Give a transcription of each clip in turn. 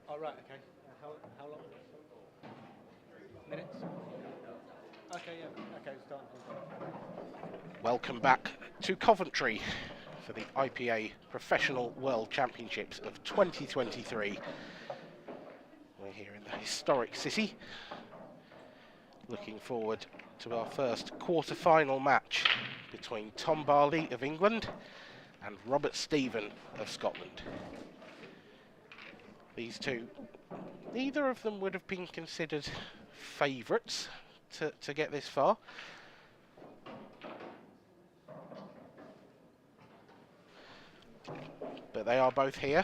Oh, right, okay. How long? Minutes? Okay, yeah. Okay, it's done. Welcome back to Coventry for the IPA Professional World Championships of 2023. We're here in the historic city, looking forward to our first quarter-final match between Tom Barley of England and Robert Stephen of Scotland. These two, neither of them would have been considered favourites to get this far. But they are both here.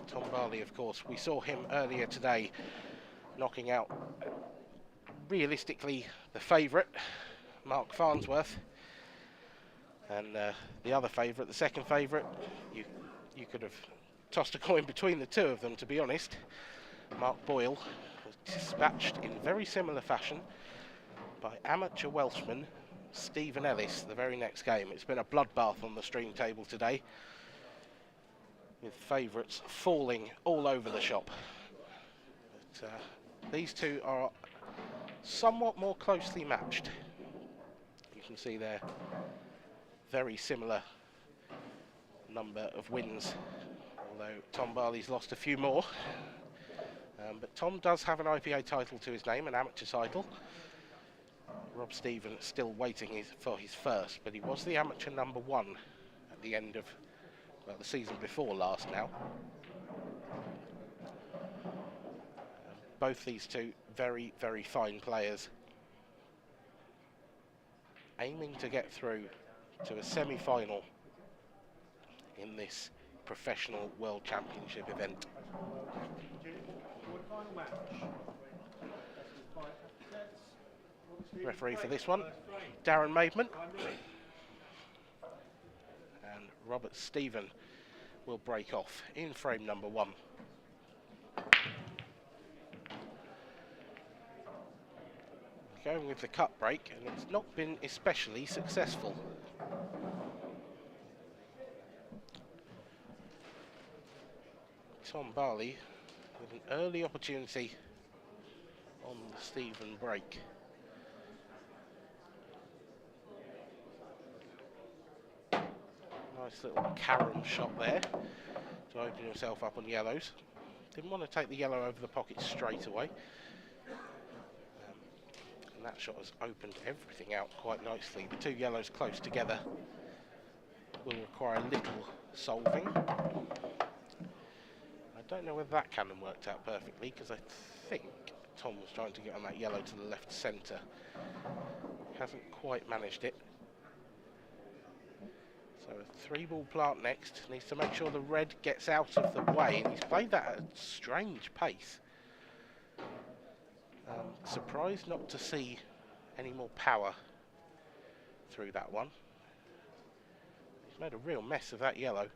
Tom Barley, of course, we saw him earlier today knocking out, realistically, the favourite, Mark Farnsworth. And the other favourite, the second favourite, you could have tossed a coin between the two of them, to be honest. Mark Boyle was dispatched in very similar fashion by amateur Welshman Stephen Ellis the very next game. It's been a bloodbath on the stream table today, with favourites falling all over the shop. But these two are somewhat more closely matched. You can see they're very similar number of wins, although Tom Barley's lost a few more. But Tom does have an IPA title to his name, an amateur title. Rob Stephen still waiting for his first, but he was the amateur number one at the end of, well, the season before last now. Both these two very, very fine players, aiming to get through to a semi-final in this professional World Championship event. Referee for this one, Darren Maidman. And Robert Stephen will break off in frame number one. Going with the cut break, and it's not been especially successful. Tom Barley with an early opportunity on the Stephen break. Nice little carom shot there to open himself up on yellows. Didn't want to take the yellow over the pocket straight away. And that shot has opened everything out quite nicely. The two yellows close together will require a little solving. I don't know whether that cannon worked out perfectly, because I think Tom was trying to get on that yellow to the left centre. Hasn't quite managed it. So a 3-ball plant next. Needs to make sure the red gets out of the way, and he's played that at a strange pace. Surprised not to see any more power through that one. He's made a real mess of that yellow.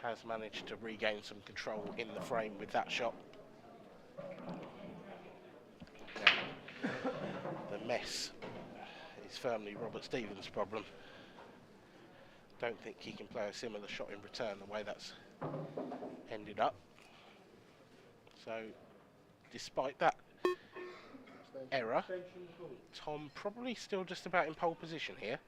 Has managed to regain some control in the frame with that shot. Now, the mess is firmly Robert Stephen's problem. Don't think he can play a similar shot in return the way that's ended up. So, despite that error, Tom probably still just about in pole position here.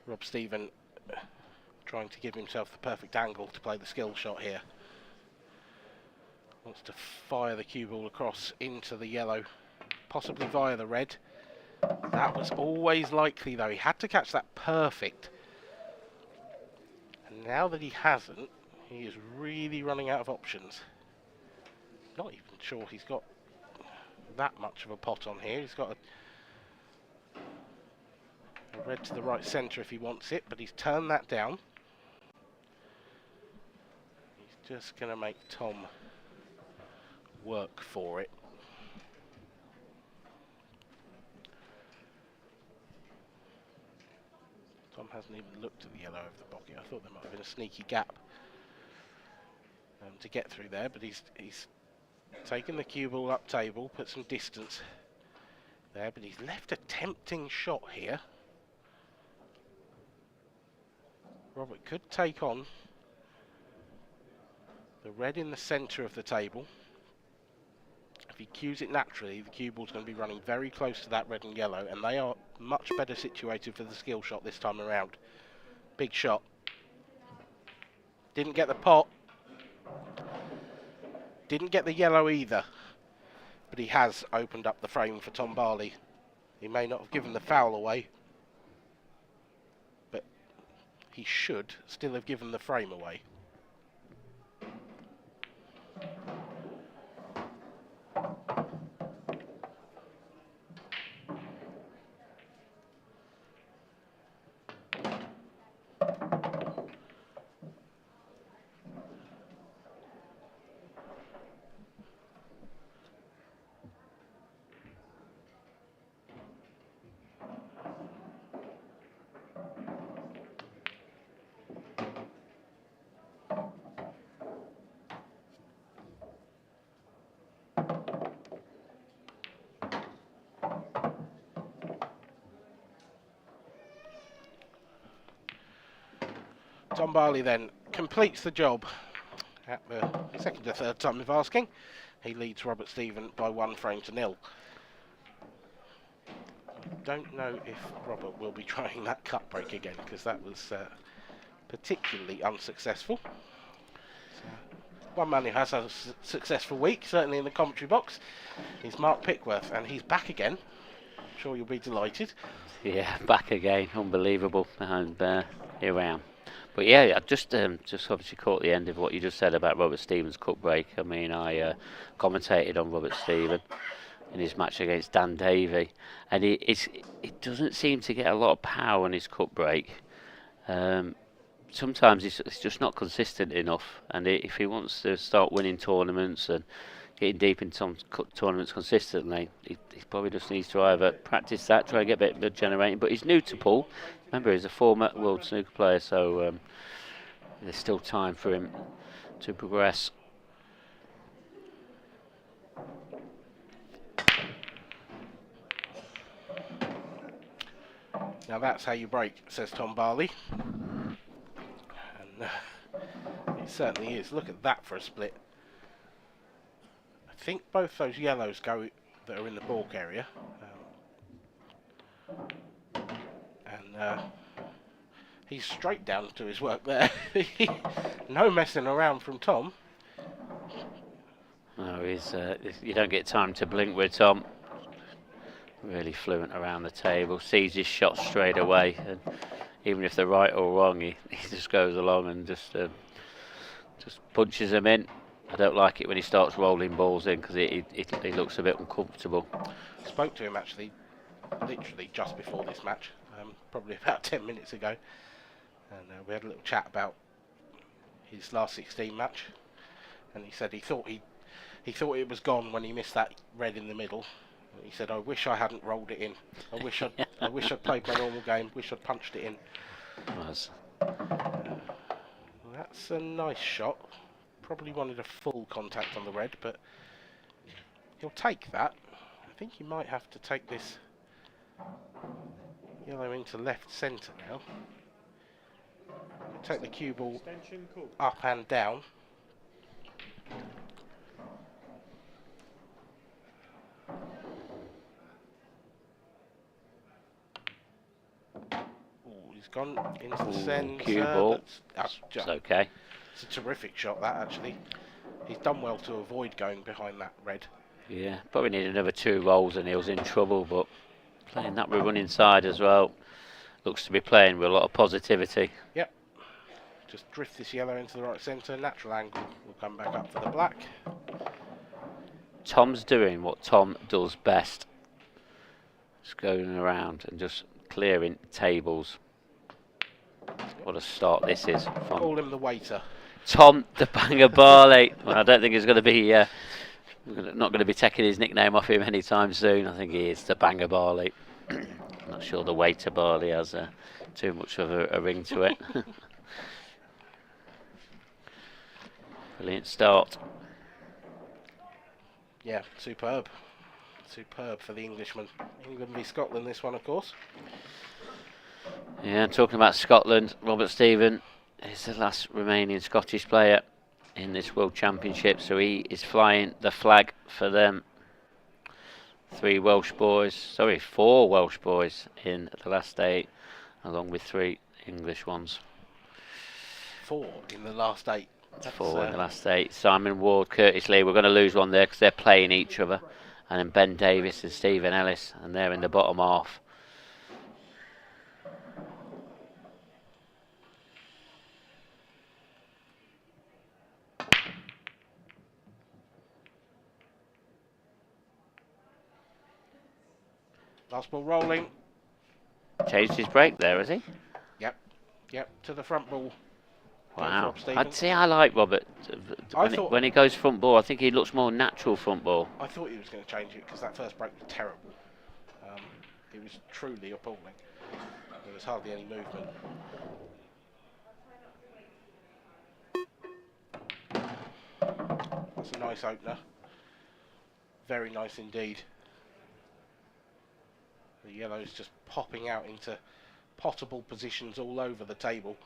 Rob Stephen trying to give himself the perfect angle to play the skill shot here. Wants to fire the cue ball across into the yellow, possibly via the red. That was always likely though. He had to catch that perfect. And now that he hasn't, he is really running out of options. Not even sure he's got that much of a pot on here. He's got a red to the right centre if he wants it, but he's turned that down. He's just going to make Tom work for it. Tom hasn't even looked at the yellow of the pocket. I thought there might have been a sneaky gap to get through there, but he's taken the cue ball up table, put some distance there, but he's left a tempting shot here. Robert could take on the red in the centre of the table. If he cues it naturally, the cue ball's going to be running very close to that red and yellow, and they are much better situated for the skill shot this time around. Big shot. Didn't get the pot. Didn't get the yellow either, but he has opened up the frame for Tom Barley. He may not have given the foul away, but he should still have given the frame away. Tom Barley then completes the job at the second or third time of asking. He leads Robert Stephen by 1 frame to 0. I don't know if Robert will be trying that cut break again, because that was particularly unsuccessful. So, one man who has had a successful week, certainly in the commentary box, is Mark Pickworth, and he's back again. I'm sure you'll be delighted. Yeah, back again, unbelievable, and here I am. But yeah, I just obviously caught the end of what you just said about Robert Stephen's cut break. I mean, I commentated on Robert Stephen in his match against Dan Davey, and it doesn't seem to get a lot of power on his cut break. Sometimes it's just not consistent enough, and if he wants to start winning tournaments and getting deep in some tournaments consistently, he probably just needs to either practice that, try and get a bit of generating. But he's new to pool. Remember, he's a former world snooker player, so there's still time for him to progress. Now that's how you break, says Tom Barley. And it certainly is. Look at that for a split. I think both those yellows go that are in the balk area. And he's straight down to his work there. No messing around from Tom. No, you don't get time to blink with Tom. Really fluent around the table, sees his shot straight away, and even if they're right or wrong, he just goes along and just punches them in. I don't like it when he starts rolling balls in, because he looks a bit uncomfortable. Spoke to him actually, literally just before this match, probably about 10 minutes ago, and we had a little chat about his last 16 match, and he said he thought it was gone when he missed that red in the middle. He said, "I wish I hadn't rolled it in. I wish I'd played my normal game. Wish I'd punched it in." Nice. That's a nice shot. Probably wanted a full contact on the red, but he'll take that. I think he might have to take this yellow into left centre now. Take the cue ball up and down. He's gone into the Ooh, centre. cue ball. It's It's okay. It's a terrific shot, that, actually. He's done well to avoid going behind that red. Yeah, probably need another 2 rolls and he was in trouble, but playing that with running side as well. Looks to be playing with a lot of positivity. Yep. Just drift this yellow into the right centre. Natural angle will come back up for the black. Tom's doing what Tom does best. Just going around and just clearing tables. What a start this is from Call him the waiter. Tom the Banger Barley. Well, I don't think he's going to be not going to be taking his nickname off him anytime soon. I think he is the Banger Barley. Not sure the waiter Barley has too much of a ring to it. Brilliant start. Yeah, superb. Superb for the Englishman. England v Scotland, this one, of course. Yeah, talking about Scotland, Robert Stephen is the last remaining Scottish player in this World Championship, so he is flying the flag for them. 4 Welsh boys in the last 8, along with 3 English ones. 4 in the last 8. That's 4 in the last 8. Simon Ward, Curtis Lee, we're going to lose one there because they're playing each other. And then Ben Davis and Stephen Ellis, and they're in the bottom half. Last ball rolling. Changed his break there, has he? Yep, to the front ball. Wow. Stephen. I'd say I like Robert. When he goes front ball, I think he looks more natural front ball. I thought he was going to change it because that first break was terrible. It was truly appalling. There was hardly any movement. That's a nice opener. Very nice indeed. The yellow's just popping out into potable positions all over the table.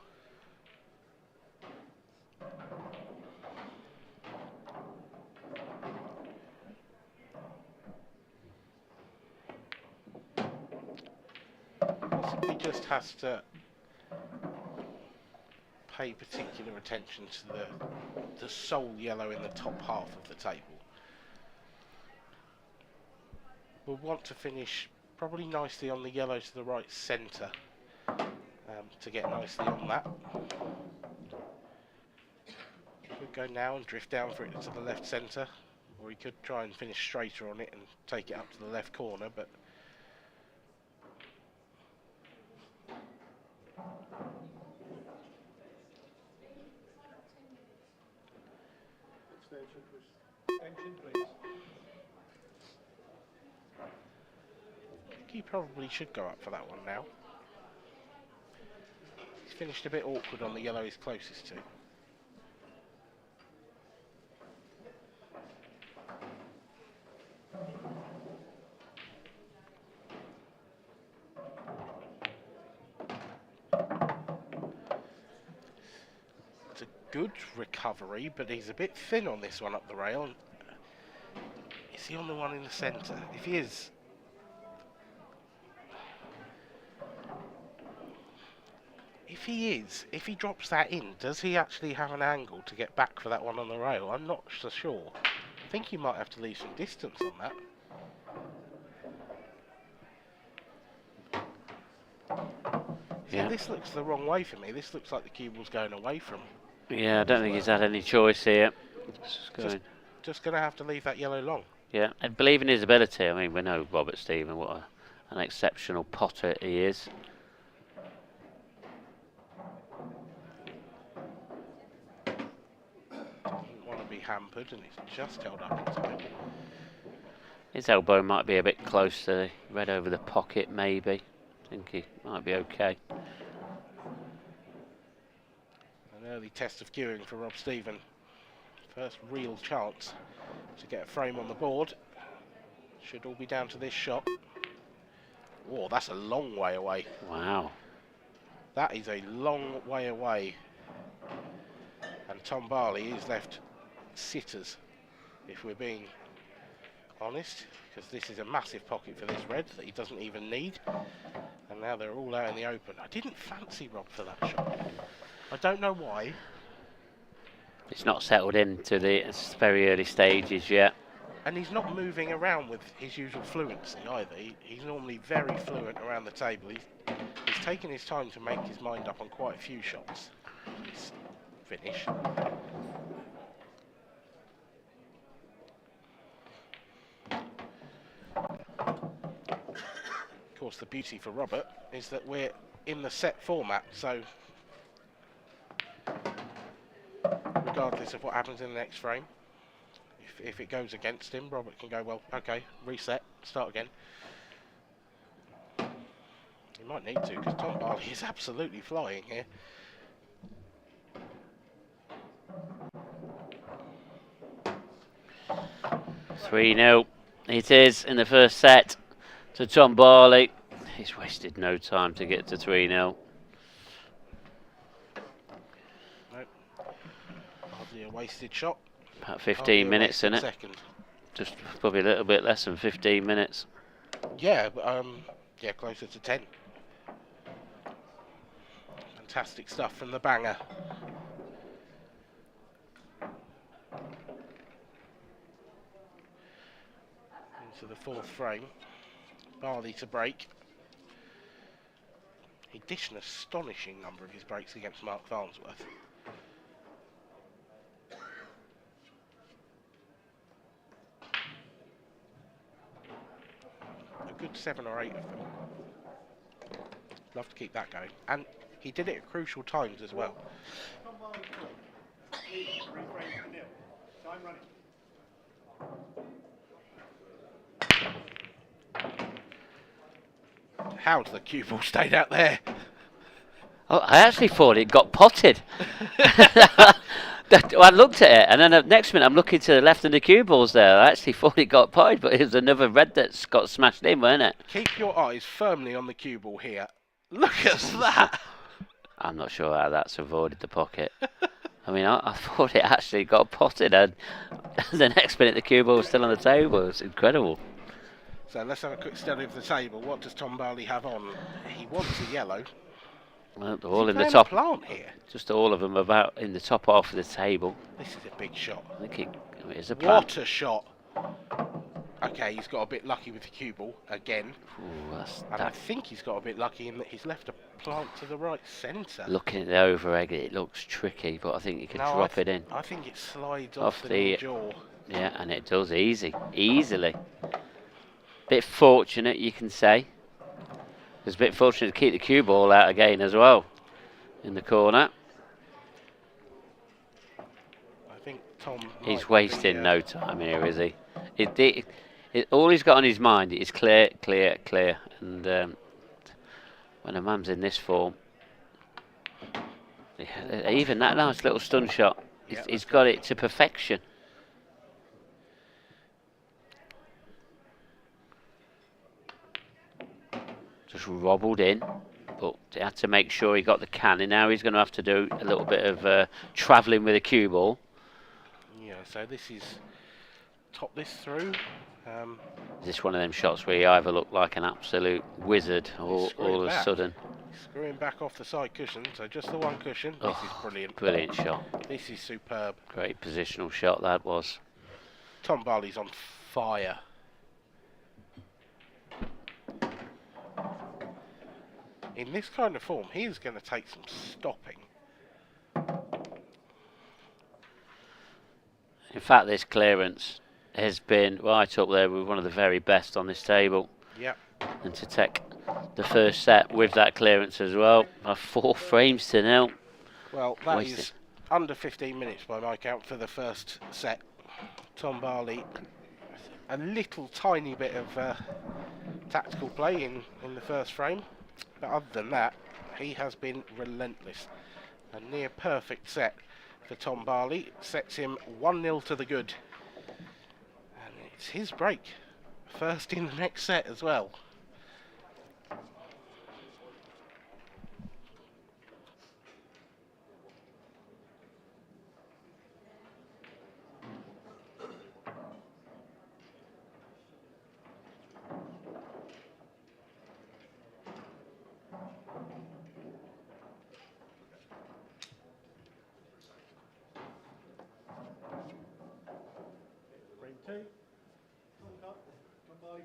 Possibly just has to pay particular attention to the sole yellow in the top half of the table. We'll want to finish probably nicely on the yellow to the right centre to get nicely on that. Could go now and drift down for it to the left centre, or he could try and finish straighter on it and take it up to the left corner, but he probably should go up for that one now. He's finished a bit awkward on the yellow he's closest to. It's a good recovery, but he's a bit thin on this one up the rail. Is he on the one in the centre? If he is, if he drops that in, does he actually have an angle to get back for that one on the rail? I'm not so sure. I think he might have to leave some distance on that. Yeah, this looks the wrong way for me. This looks like the cue ball's going away from. Yeah, I don't think he's had any choice here. Just going to have to leave that yellow long. Yeah, and believe in his ability. I mean, we know Robert Stephen, what an exceptional potter he is. Doesn't want to be hampered, and he's just held up in time. His elbow might be a bit close to the red over the pocket, maybe. I think he might be okay. An early test of cueing for Rob Stephen. First real chance to get a frame on the board. Should all be down to this shot. Oh, that's a long way away. Wow. That is a long way away. And Tom Barley is left sitters, if we're being honest, because this is a massive pocket for this red that he doesn't even need. And now they're all out in the open. I didn't fancy Rob for that shot. I don't know why. It's not settled into the very early stages yet. And he's not moving around with his usual fluency either. He's normally very fluent around the table. He's taken his time to make his mind up on quite a few shots. His finish. Of course, the beauty for Robert is that we're in the set format, so regardless of what happens in the next frame, if it goes against him, Robert can go, well, okay, reset, start again. He might need to, because Tom Barley is absolutely flying here. "3-0 it is in the first set to Tom Barley. He's wasted no time to get to 3-0. Nope. Hardly a wasted shot. About 15 minutes in it. Second. Just probably a little bit less than 15 minutes. Yeah, yeah, closer to 10. Fantastic stuff from the banger. Into the fourth frame. Barley to break. He dished an astonishing number of his breaks against Mark Farnsworth. A good 7 or 8 of them. Love to keep that going. And he did it at crucial times as well. How's the cue ball stayed out there? Oh, I actually thought it got potted. I looked at it, and then the next minute I'm looking to the left and the cue ball's there. I actually thought it got potted, but it was another red that's got smashed in, wasn't it? Keep your eyes firmly on the cue ball here. Look at that! I'm not sure how that's avoided the pocket. I mean, I thought it actually got potted, and the next minute the cue ball was still on the table. It's incredible. So let's have a quick study of the table. What does Tom Barley have on? He wants a yellow. Well, all in the Playing top. a plant here. Just all of them about in the top half of the table. This is a big shot. I think it is a plant. What a shot! Okay, he's got a bit lucky with the cue ball again. Ooh, And I think he's got a bit lucky in that he's left a plant to the right centre. Looking at the overegg, it looks tricky, but I think you can drop it in. I think it slides off the jaw. Yeah, and it does easily. Bit fortunate, you can say. It was a bit fortunate to keep the cue ball out again as well in the corner. I think Tom. He's wasting no time here, is he? All he's got on his mind is clear. And when a man's in this form, even that nice little stun shot, he's got it to perfection. Just wobbled in, but he had to make sure he got the cannon. Now he's going to have to do a little bit of travelling with a cue ball. Yeah, so this is top this through. Is this one of them shots where he either looked like an absolute wizard or all of a sudden? Screwing back off the side cushion, so just the one cushion. This is brilliant. Brilliant shot. This is superb. Great positional shot that was. Tom Barley's on fire. In this kind of form, he is going to take some stopping. In fact, this clearance has been right up there with one of the very best on this table. Yep. And to take the first set with that clearance as well, 4 frames to 0. Well, that is under 15 minutes by my count for the first set. Tom Barley, a little tiny bit of tactical play in the first frame. But other than that, he has been relentless. A near perfect set for Tom Barley. Sets him 1-0 to the good. And it's his break. First in the next set as well.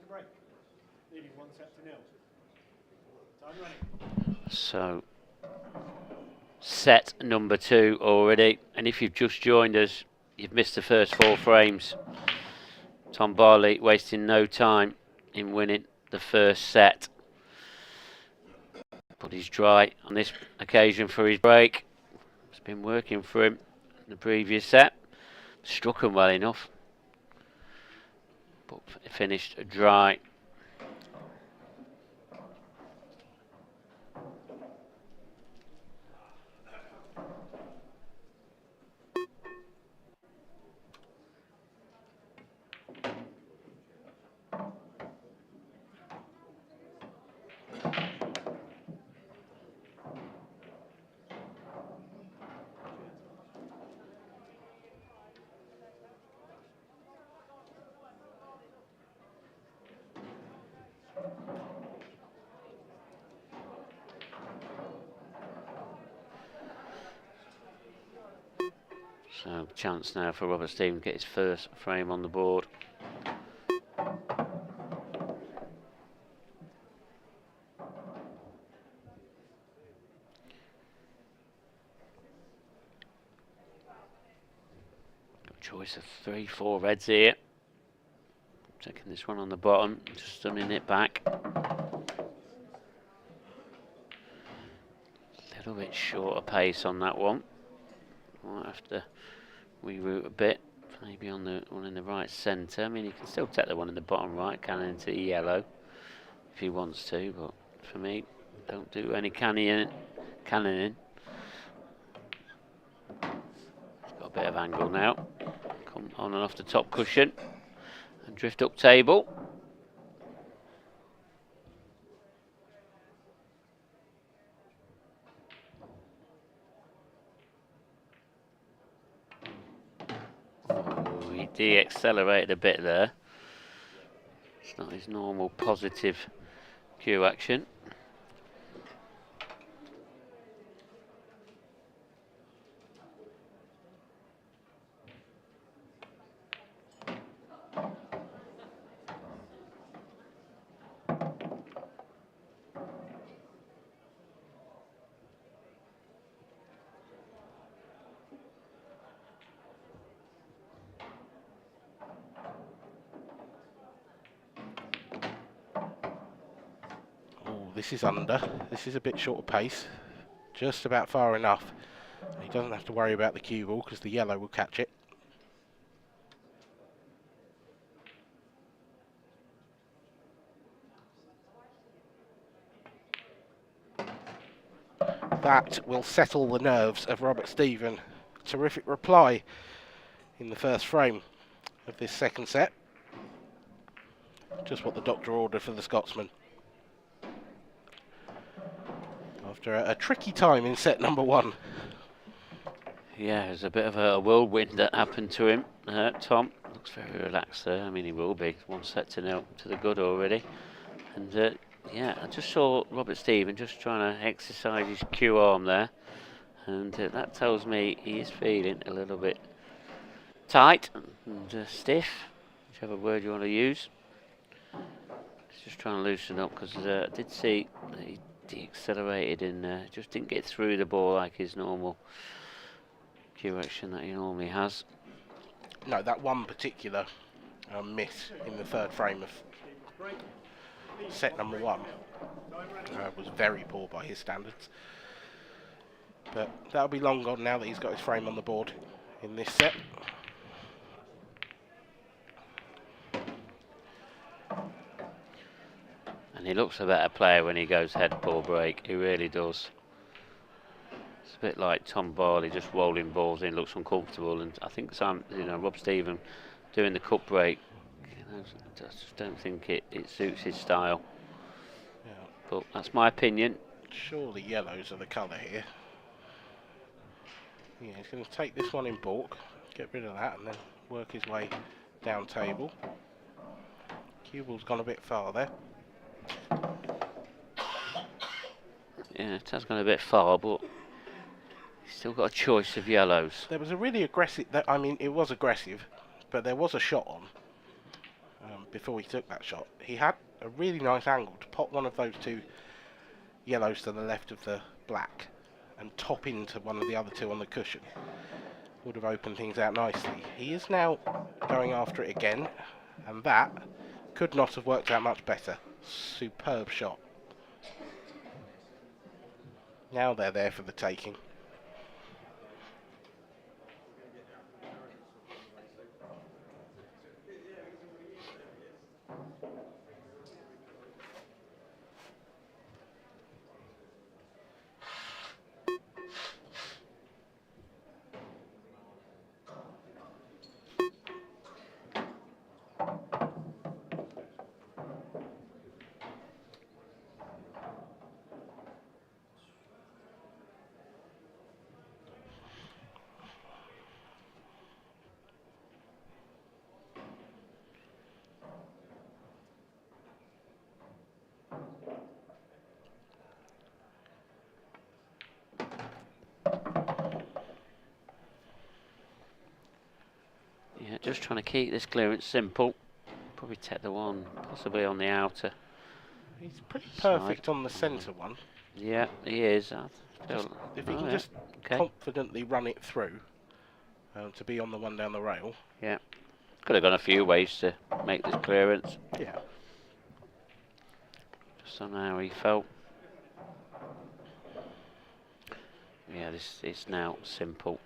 break, leading 1-0. Time running. So, set number 2 already, and if you've just joined us, you've missed the first 4 frames. Tom Barley wasting no time in winning the first set. But he's dry on this occasion for his break. It's been working for him in the previous set. Struck him well enough, but finished dry. So, chance now for Robert Stephen to get his first frame on the board. Got a choice of 3-4 reds here. Taking this one on the bottom, just stunning it back. A little bit shorter pace on that one. Might have to reroute a bit, maybe on the one in the right centre. I mean, he can still take the one in the bottom right, cannon into yellow if he wants to, but for me, don't do any cannoning. He's got a bit of angle now. Come on and off the top cushion and drift up table. He de-accelerated a bit there. It's not his normal positive cue action. This is under. This is a bit short of pace. Just about far enough. He doesn't have to worry about the cue ball because the yellow will catch it. That will settle the nerves of Robert Stephen. Terrific reply in the first frame of this second set. Just what the doctor ordered for the Scotsman. After a tricky time in set number 1. Yeah, there's a bit of a whirlwind that happened to him. Tom looks very relaxed there. I mean, he will be. 1-0 to the good already. And yeah, I just saw Robert Stephen just trying to exercise his cue arm there. And that tells me he is feeling a little bit tight and stiff, whichever word you want to use. He's just trying to loosen up because I did see that he de-accelerated and just didn't get through the ball like his normal cue action that he normally has. No, that one particular miss in the third frame of set number 1 was very poor by his standards. But that'll be long gone now that he's got his frame on the board in this set. And he looks a better player when he goes head ball break. He really does. It's a bit like Tom Barley just rolling balls in, looks uncomfortable. And I think Rob Stephen doing the cup break, I just don't think it suits his style. Yeah. But that's my opinion. Surely yellows are the colour here. Yeah, he's going to take this one in balk, get rid of that, and then work his way down table. Cue ball's gone a bit far there. Yeah, it has gone a bit far, but he's still got a choice of yellows. There was a really aggressive, I mean, it was aggressive, but there was a shot on. before he took that shot, he had a really nice angle to pop one of those two yellows to the left of the black and top into one of the other two on the cushion. Would have opened things out nicely. He is now going after it again, and that could not have worked out much better. Superb shot. Now they're there for the taking. Yeah, just trying to keep this clearance simple. Probably take the one possibly on the outer. He's pretty perfect on the centre one. Yeah, he is. If he can just confidently run it through to be on the one down the rail. Yeah, could have gone a few ways to make this clearance. Yeah. Just on how he felt. Yeah, this is now simple.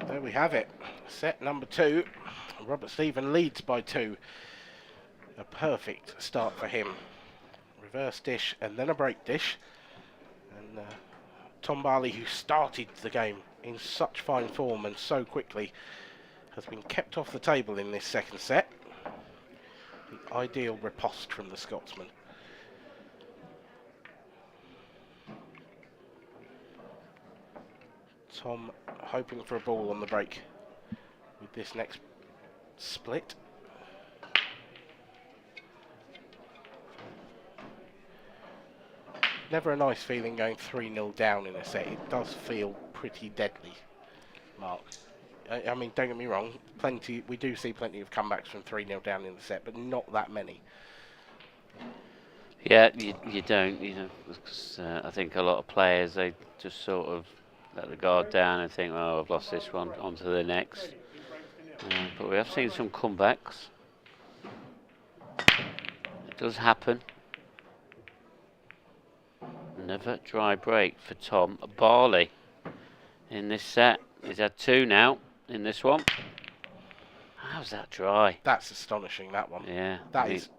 There we have it. Set number 2. Robert Stephen leads by 2. A perfect start for him. Reverse dish and then a break dish. And Tom Barley, who started the game in such fine form and so quickly, has been kept off the table in this second set. The ideal riposte from the Scotsman. Tom hoping for a ball on the break with this next split. Never a nice feeling going 3-0 down in a set. It does feel pretty deadly, Mark. I mean, don't get me wrong, we do see plenty of comebacks from 3-0 down in the set, but not that many. Yeah, you don't, because I think a lot of players, they just sort of let the guard down and think, oh, I've lost this one, on to the next. But we have seen some comebacks. It does happen. Another dry break for Tom Barley in this set. He's had 2 now in this one. How's that dry? That's astonishing, that one. Yeah. That is...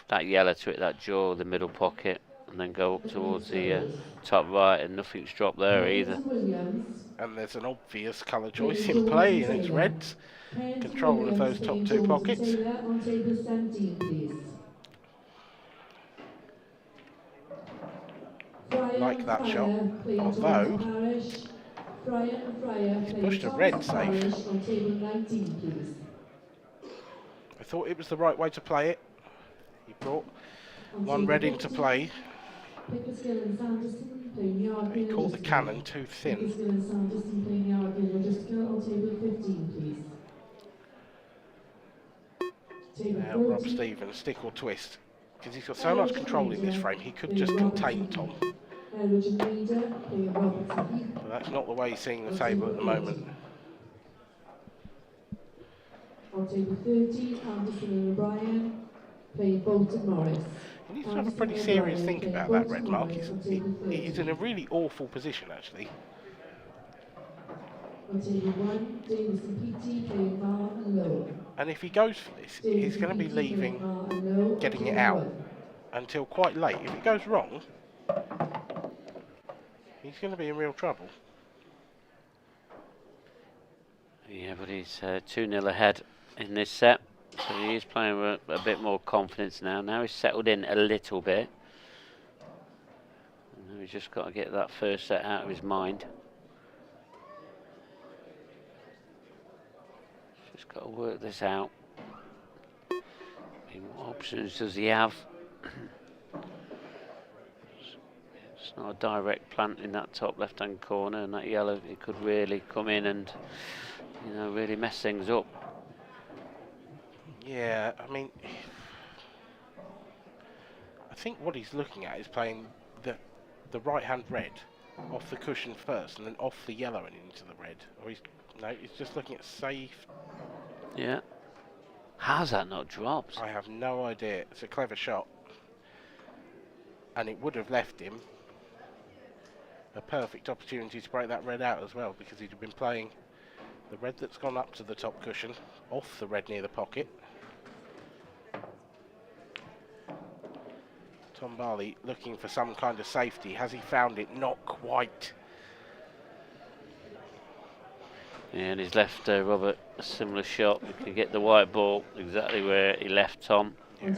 That yellow to it, that jaw, the middle pocket, and then go up towards the top right, and nothing's dropped there either. And there's an obvious colour choice in play, and it's reds. Control of those top 2 pockets. Like that shot, although he's pushed a red safe. I thought it was the right way to play it. He brought one red into play. He caught the cannon too thin. Now Rob Stevens, stick or twist. Because he's got so much control in this frame, he could just contain Tom. But that's not the way he's seeing the table at the moment. On table 30, Anderson and O'Brien, playing Bolton Morris. He needs to have a pretty serious think about that, red mark. He's in a really awful position, actually. On table 1, Davis and Petey playing Mar and Low. And if he goes for this, he's going to be leaving, getting it out until quite late. If it goes wrong, he's going to be in real trouble. Yeah, but he's 2-0 ahead in this set, so he is playing with a bit more confidence now. Now he's settled in a little bit. And he's just got to get that first set out of his mind. got to work this out. What options does he have? It's not a direct plant in that top left-hand corner, and that yellow, it could really come in and, you know, really mess things up. Yeah, I mean, I think what he's looking at is playing the right-hand red off the cushion first, and then off the yellow and into the red. Or he's just looking at safe. Yeah. How's that not dropped? I have no idea. It's a clever shot, and it would have left him a perfect opportunity to break that red out as well, because he'd have been playing the red that's gone up to the top cushion off the red near the pocket. Tom Barley looking for some kind of safety. Has he found it? Not quite. Yeah, and he's left Robert a similar shot. He could get the white ball exactly where he left Tom. Yeah.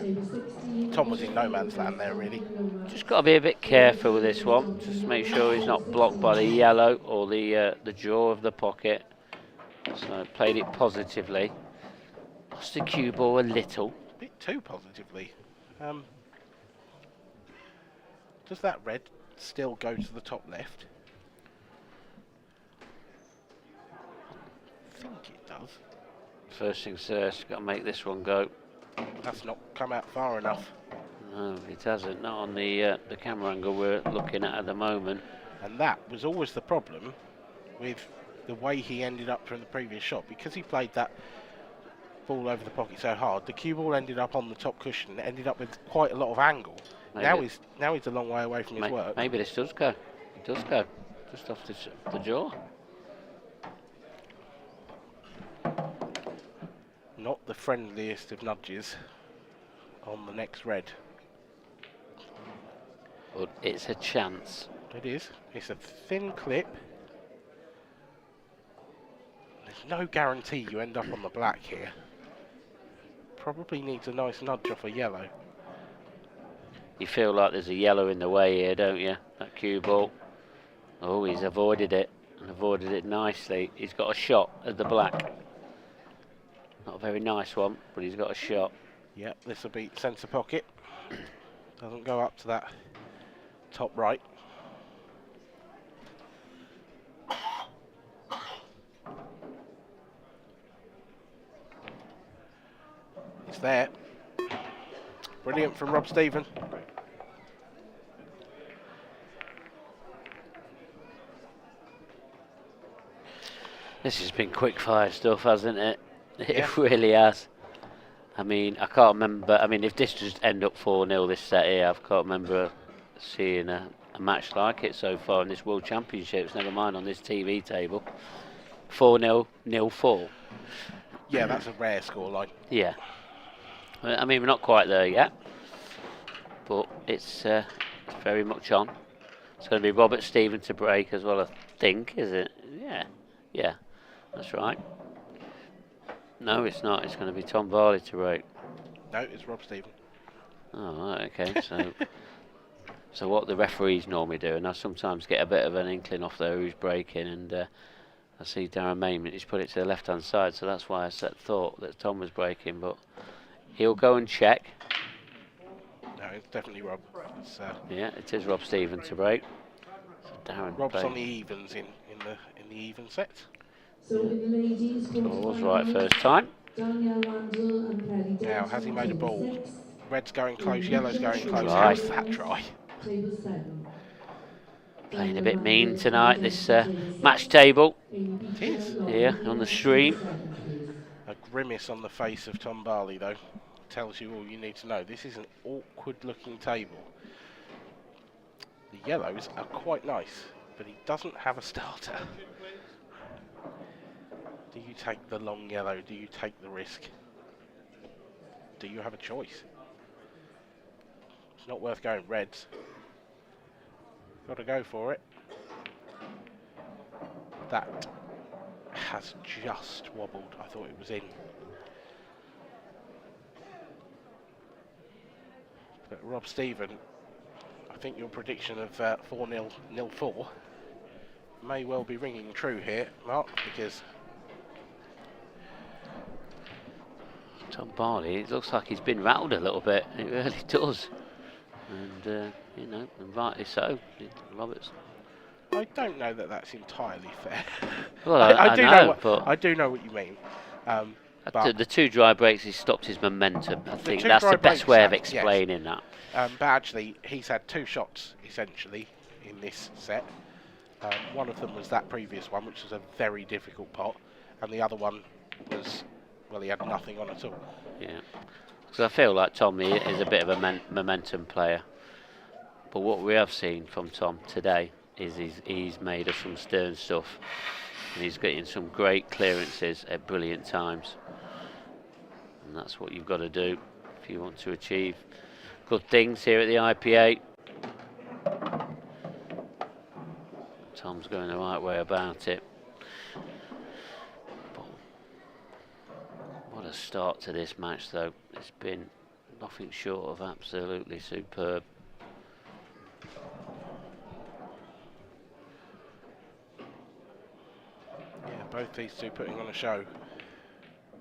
Tom was in no man's land there, really. Just got to be a bit careful with this one. Just make sure he's not blocked by the yellow or the jaw of the pocket. So played it positively. Lost the cue ball a little. A bit too positively. Does that red still go to the top left? I think it does. First things first, got to make this one go. That's not come out far enough. No, it hasn't. Not on the camera angle we're looking at the moment. And that was always the problem with the way he ended up from the previous shot, because he played that ball over the pocket so hard. The cue ball ended up on the top cushion. It ended up with quite a lot of angle. Maybe. Now he's a long way away from his work. Maybe this does go. It does go. Just off the jaw. Not the friendliest of nudges on the next red. But it's a chance. It is. It's a thin clip. There's no guarantee you end up on the black here. Probably needs a nice nudge off a yellow. You feel like there's a yellow in the way here, don't you? That cue ball. Oh, he's avoided it, and avoided it nicely. He's got a shot at the black. Not a very nice one, but he's got a shot. Yep, this will be centre pocket. Doesn't go up to that top right. It's there. Brilliant from Rob Stephen. This has been quick fire stuff, hasn't it? Yeah. It really has. I mean, I can't remember. I mean, if this just end up 4-0 this set here, I can't remember seeing a match like it so far in this World Championships, never mind on this TV table. 4-0, 0-4. Yeah, that's a rare scoreline. Yeah. I mean, we're not quite there yet, but it's very much on. It's going to be Robert Stephen to break as well, I think, is it? Yeah, that's right. No, it's not. It's going to be Tom Barley to break. No, it's Rob Stephen. Oh, right, okay. So what the referees normally do, and I sometimes get a bit of an inkling off there who's breaking, and I see Darren Mayman, he's put it to the left-hand side, so that's why I thought that Tom was breaking, but he'll go and check. No, it's definitely Rob. It's, yeah, it is Rob Stephen to break. So Darren Rob's played. on the evens in the even set. So in the ladies, Was right first time. Danielle Randall and Kelly Now, has he made a ball? 26, Red's going close, yellow's going close. Try. How's that try? table 7. Playing a bit mean tonight, this match table It is. here on the stream. A grimace on the face of Tom Barley, though, tells you all you need to know. This is an awkward-looking table. The yellows are quite nice, but he doesn't have a starter. Do you take the long yellow? Do you take the risk? Do you have a choice? It's not worth going reds. Got to go for it. That has just wobbled. I thought it was in. But Rob Stephen, I think your prediction of 4-0, 0-4 may well be ringing true here, Mark, because Tom Barley, it looks like he's been rattled a little bit. It really does. And, you know, and rightly so. Roberts. I don't know that that's entirely fair. Well, I do know what you mean. But the 2 dry breaks, he stopped his momentum. I think 2 that's dry the best breaks way of yes. explaining that. But actually, he's had 2 shots, essentially, in this set. One of them was that previous one, which was a very difficult pot. And the other one was, well, he had nothing on at all. Yeah. Because I feel like Tommy is a bit of a momentum player. But what we have seen from Tom today is he's made us some stern stuff. And he's getting some great clearances at brilliant times. And that's what you've got to do if you want to achieve good things here at the IPA. Tom's going the right way about it. But what a start to this match, though. It's been nothing short of absolutely superb. Yeah, both these two putting on a show.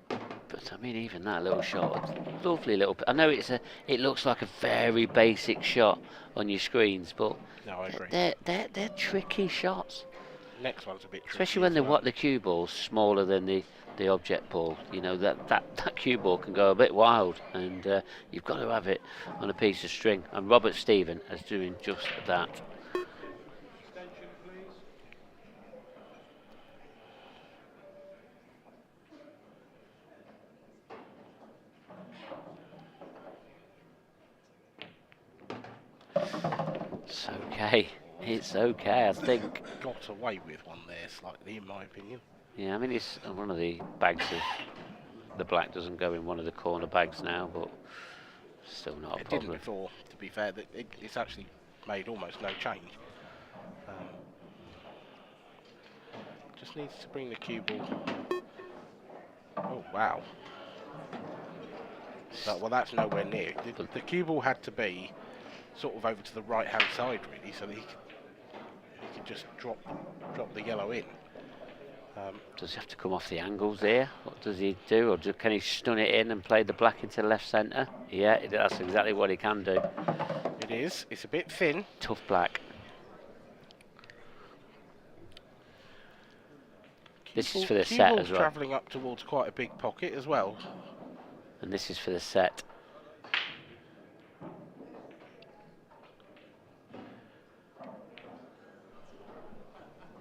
But I mean, even that little shot, lovely little. I know it looks like a very basic shot on your screens, but no, I agree. They're tricky shots. Next one's a bit tricky, especially when the cue ball's smaller than the object ball. You know that cue ball can go a bit wild, and you've got to have it on a piece of string. And Robert Stephen is doing just that. It's okay. It's okay, I think. Got away with one there slightly, in my opinion. Yeah, I mean, it's one of the bags of the black doesn't go in one of the corner bags now, but still not a problem. It didn't before, to be fair. It's actually made almost no change. Just needs to bring the cue ball. Oh, wow. Well, that's nowhere near. The cue ball had to be sort of over to the right-hand side, really, so that he could just drop the yellow in. Does he have to come off the angles here? What does he do? Or can he stun it in and play the black into left centre? Yeah, that's exactly what he can do. It is. It's a bit thin. Tough black. This is for the set as well. Travelling up towards quite a big pocket as well. And this is for the set.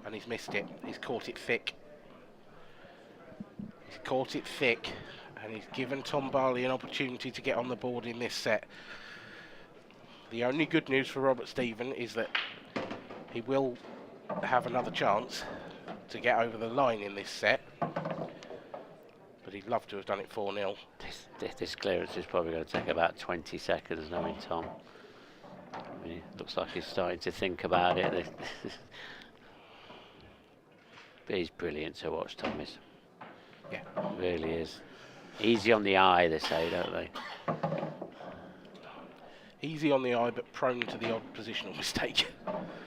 And he's missed it. He's caught it thick. He's caught it thick. And he's given Tom Barley an opportunity to get on the board in this set. The only good news for Robert Stephen is that he will have another chance to get over the line in this set. But he'd love to have done it 4-0. This clearance is probably going to take about 20 seconds, knowing Tom. I mean, it looks like he's starting to think about it. But he's brilliant to watch, Tom is. Yeah. Really is. Easy on the eye, they say, don't they? Easy on the eye, but prone to the odd positional mistake.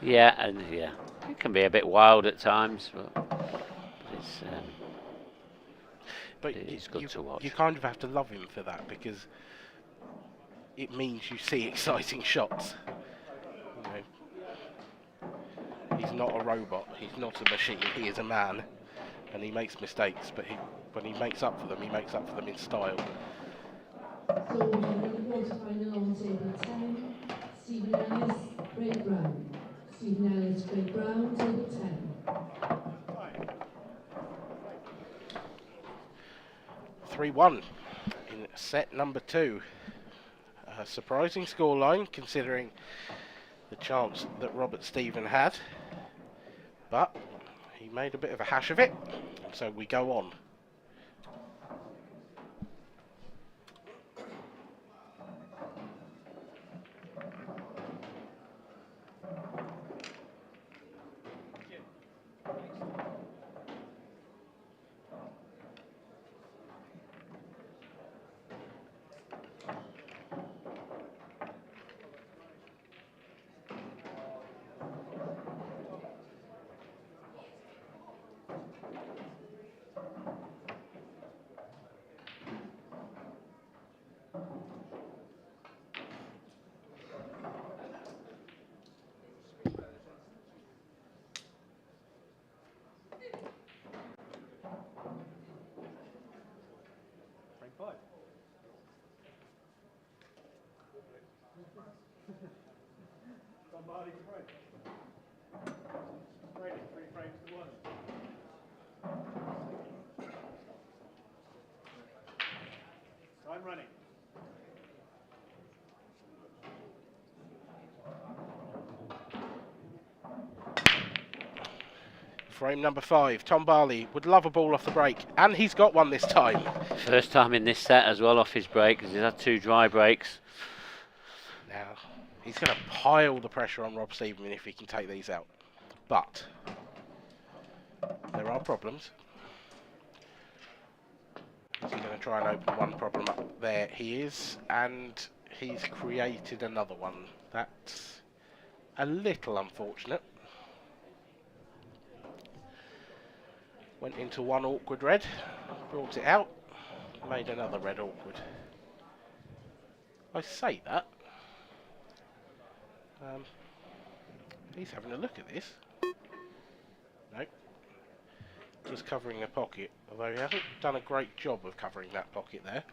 Yeah, and yeah, it can be a bit wild at times, but it's good to watch. You kind of have to love him for that, because it means you see exciting shots. You know, he's not a robot. He's not a machine. He is a man, and he makes mistakes. But when he makes up for them, he makes up for them in style. So in the quarterfinal on table 10, Stephen Ellis, Craig Brown. Stephen Ellis, Craig Brown, table 10. 3-1 in set number 2. A surprising scoreline considering the chance that Robert Stephen had, but he made a bit of a hash of it, so we go on. Tom Barley to break. Ready, 3 frames to 1. Time running. Frame number 5. Tom Barley would love a ball off the break, and he's got one this time. First time in this set as well off his break, because he's had 2 dry breaks. Now, he's going to pile the pressure on Rob Stevenson if he can take these out. But there are problems. Is he going to try and open one problem up? There he is, and he's created another one. That's a little unfortunate. Went into one awkward red, brought it out, made another red awkward. I say that. He's having a look at this. Nope. Just covering a pocket, although he hasn't done a great job of covering that pocket there.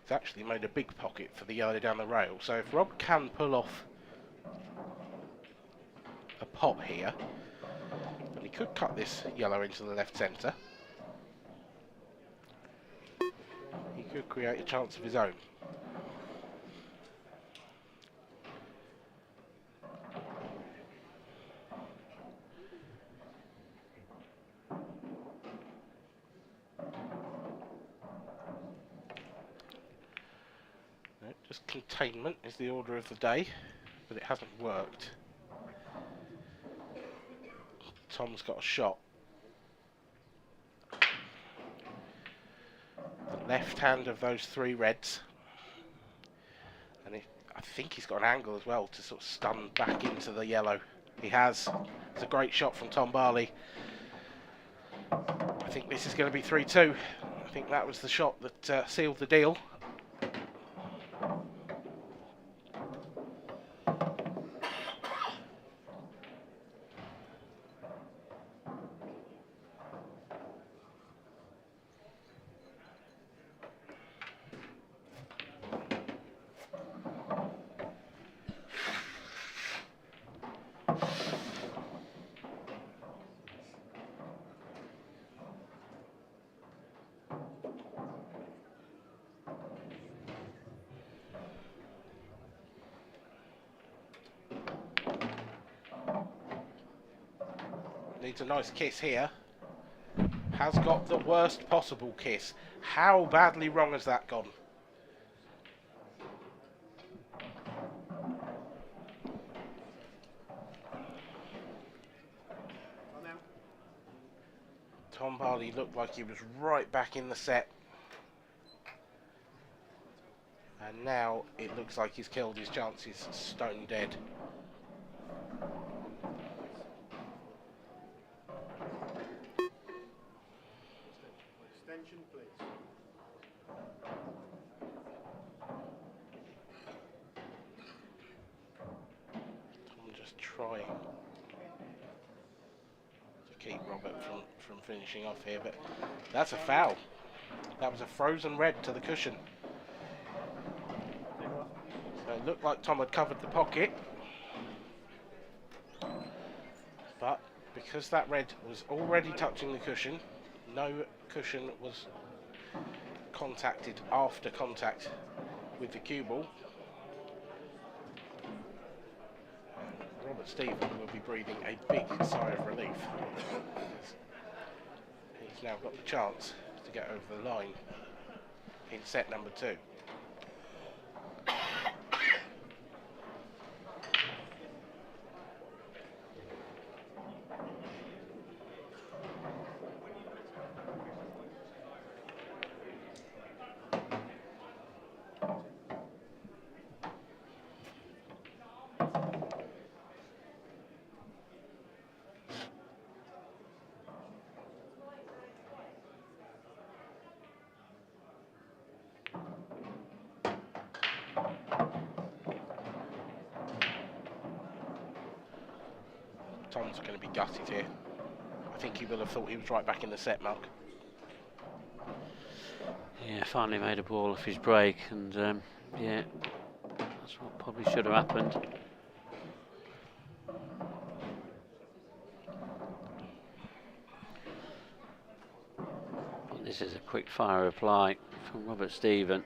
He's actually made a big pocket for the yellow down the rail, so if Rob can pull off a pop here, and he could cut this yellow into the left centre, he could create a chance of his own. No, just containment is the order of the day, but it hasn't worked. Tom's got a shot. The left hand of those 3 reds. And I think he's got an angle as well to sort of stun back into the yellow. He has. It's a great shot from Tom Barley. I think this is going to be 3-2. I think that was the shot that sealed the deal. Needs a nice kiss here. Has got the worst possible kiss. How badly wrong has that gone? Tom Barley looked like he was right back in the set. And now it looks like he's killed his chances stone dead. Extension, please. I'm just trying to keep Robert from finishing off here, but that's a foul. That was a frozen red to the cushion. So it looked like Tom had covered the pocket, but because that red was already touching the cushion, no cushion was contacted after contact with the cue ball. Robert Stephen will be breathing a big sigh of relief. He's now got the chance to get over the line in set number 2. Tom's going to be gutted here. I think he will have thought he was right back in the set, Mark. finally made a ball off his break, and yeah, that's what probably should have happened. But this is a quick fire reply from Robert Stephen.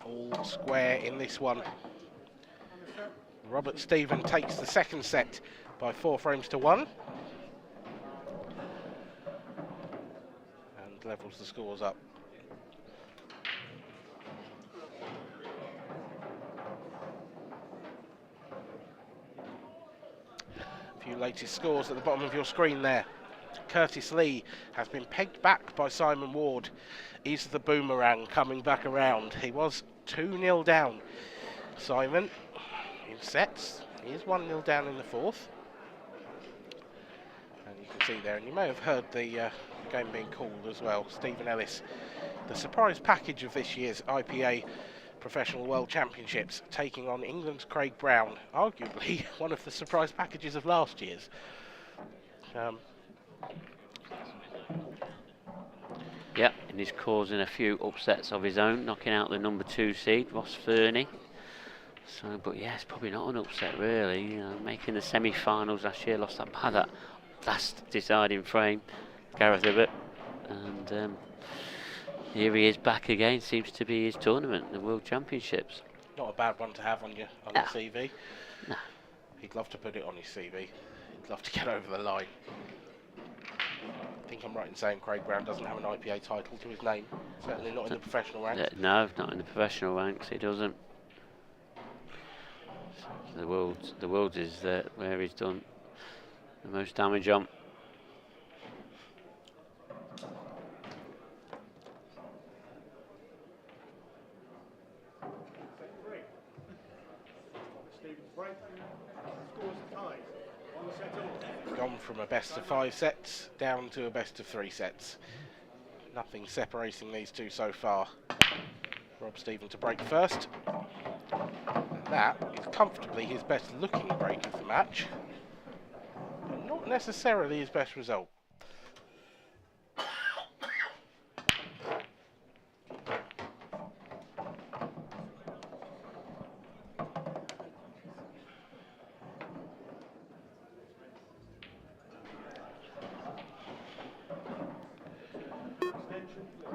All square in this one. Robert Stephen takes the second set by 4 frames to 1. And levels the scores up. A few latest scores at the bottom of your screen there. Curtis Lee has been pegged back by Simon Ward. Is the boomerang coming back around? He was 2-0 down. Simon in sets. He is 1-0 down in the fourth. And you can see there, and you may have heard the game being called as well. Stephen Ellis, the surprise package of this year's IPA Professional World Championships, taking on England's Craig Brown, arguably one of the surprise packages of last year's. Yep, and he's causing a few upsets of his own, knocking out the number 2 seed, Ross Fernie. So, but yeah, it's probably not an upset really. You know, making the semi-finals last year, lost that by that last deciding frame, Gareth Ibbott, and here he is back again. Seems to be his tournament, the World Championships. Not a bad one to have on your No. CV. No. He'd love to put it on his CV. He'd love to get over the line. I think I'm right in saying Craig Brown doesn't have an IPA title to his name. Certainly not in the professional ranks. No, not in the professional ranks. He doesn't. The world is where he's done the most damage on. Set 3. Stephen's break. Scores tied. 1 set all. Gone from a best of 5 sets down to a best of 3 sets. Nothing separating these two so far. Rob Stephen to break first. And that is comfortably his best looking break of the match, but not necessarily his best result.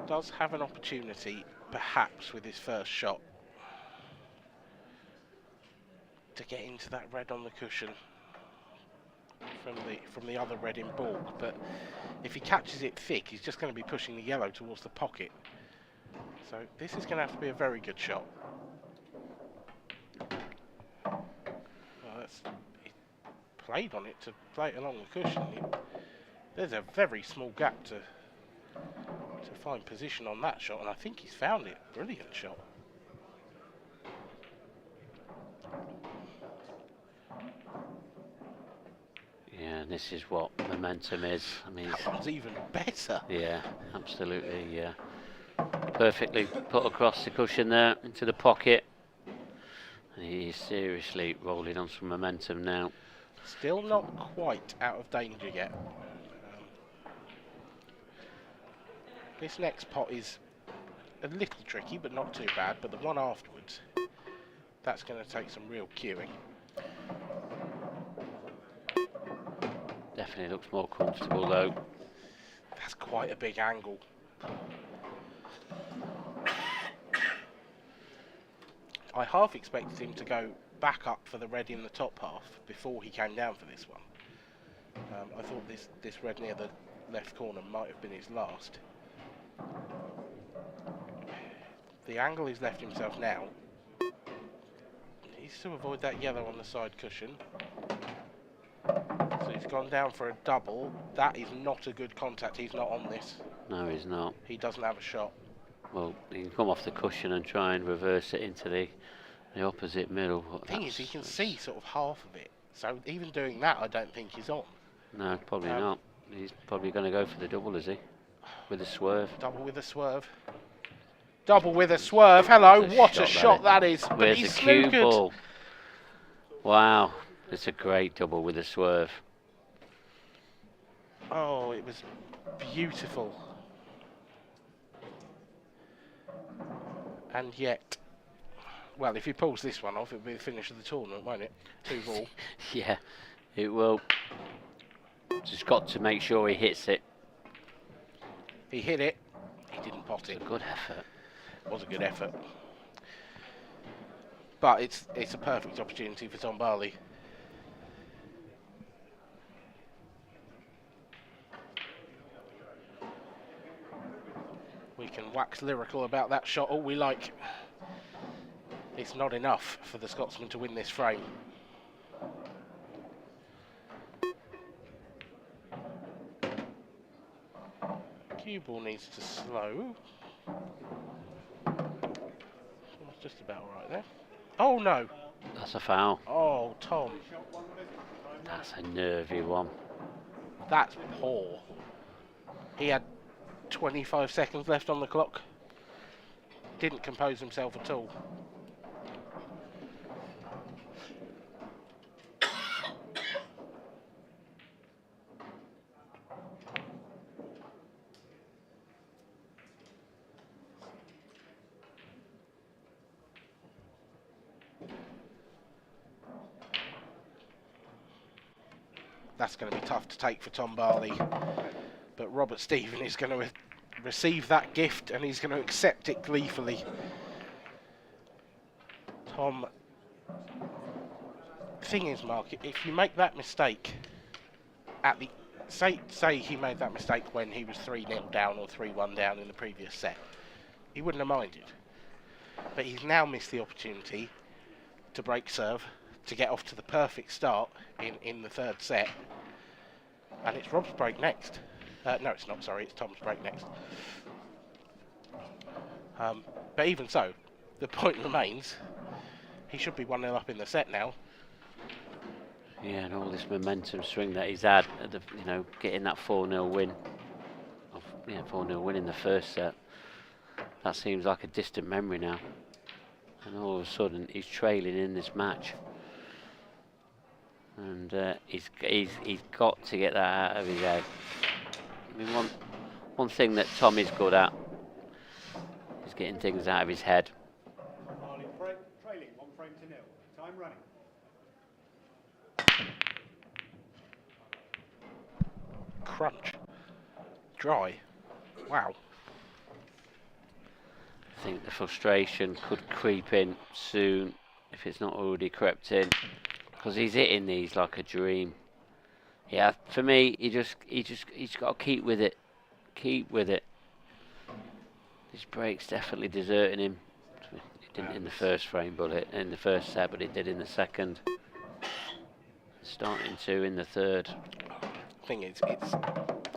Does have an opportunity, perhaps with his first shot, to get into that red on the cushion from the other red in baulk, but if he catches it thick, he's just going to be pushing the yellow towards the pocket. So this is going to have to be a very good shot. Well, he played on it to play it along the cushion. There's a very small gap to find position on that shot, and I think he's found it. Brilliant shot. Yeah, and this is what momentum is. I mean, That one's even better. yeah, absolutely, yeah. Perfectly put across the cushion there into the pocket. And he's seriously rolling on some momentum now. Still not quite out of danger yet. This next pot is a little tricky, but not too bad. But the one afterwards, that's going to take some real cueing. Definitely looks more comfortable though. That's quite a big angle. I half expected him to go back up for the red in the top half before he came down for this one. I thought this red near the left corner might have been his last. The angle he's left himself now Needs to avoid that yellow on the side cushion. So he's gone down for a double. That is not a good contact. He's not on this. No, he's not. He doesn't have a shot. Well, he can come off the cushion and try and reverse it into the opposite middle. The thing is, he can see sort of half of it. So even doing that, I don't think he's on. No, probably not. He's probably going to go for the double, is he? With a swerve. Double with a swerve. Double with a swerve. Hello, what a shot shot that is. But Where's he's the cue snookered. ball? Wow, it's a great double with a swerve. Oh, it was beautiful. And yet, well, if he pulls this one off, it'll be the finish of the tournament, won't it? 2-all. Yeah, it will. Just got to make sure he hits it. He hit it. He didn't pot it. It's a good effort. It was a good effort. But it's a perfect opportunity for Tom Barley. We can wax lyrical about that shot all we like. It's not enough for the Scotsman to win this frame. Cue ball needs to slow. That's just about right there. Oh no! That's a foul. Oh, Tom. That's a nervy one. That's poor. He had 25 seconds left on the clock. Didn't compose himself at all. That's going to be tough to take for Tom Barley. But Robert Stephen is going to receive that gift and he's going to accept it gleefully. Tom, thing is, Mark, if you make that mistake at the say he made that mistake when he was 3-0 down or 3-1 down in the previous set, he wouldn't have minded. But he's now missed the opportunity to break serve, to get off to the perfect start in the third set. And it's Rob's break next. No, it's not, sorry, it's Tom's break next. But even so, the point remains, he should be 1-0 up in the set now. Yeah, and all this momentum swing that he's had, at the, getting that 4-0 win. 4-0 win in the first set. That seems like a distant memory now. And all of a sudden, he's trailing in this match. And he's got to get that out of his head. I mean, one thing that Tom is good at is getting things out of his head. Barley trailing 1 frame to 0. Time running. Crunch. Dry. Wow. I think the frustration could creep in soon if it's not already crept in, because he's hitting these like a dream. Yeah, for me, he's got to keep with it. Keep with it. This break's definitely deserting him. It didn't in the first frame, but in the first set, but it did in the second. Starting to in the third. Thing is,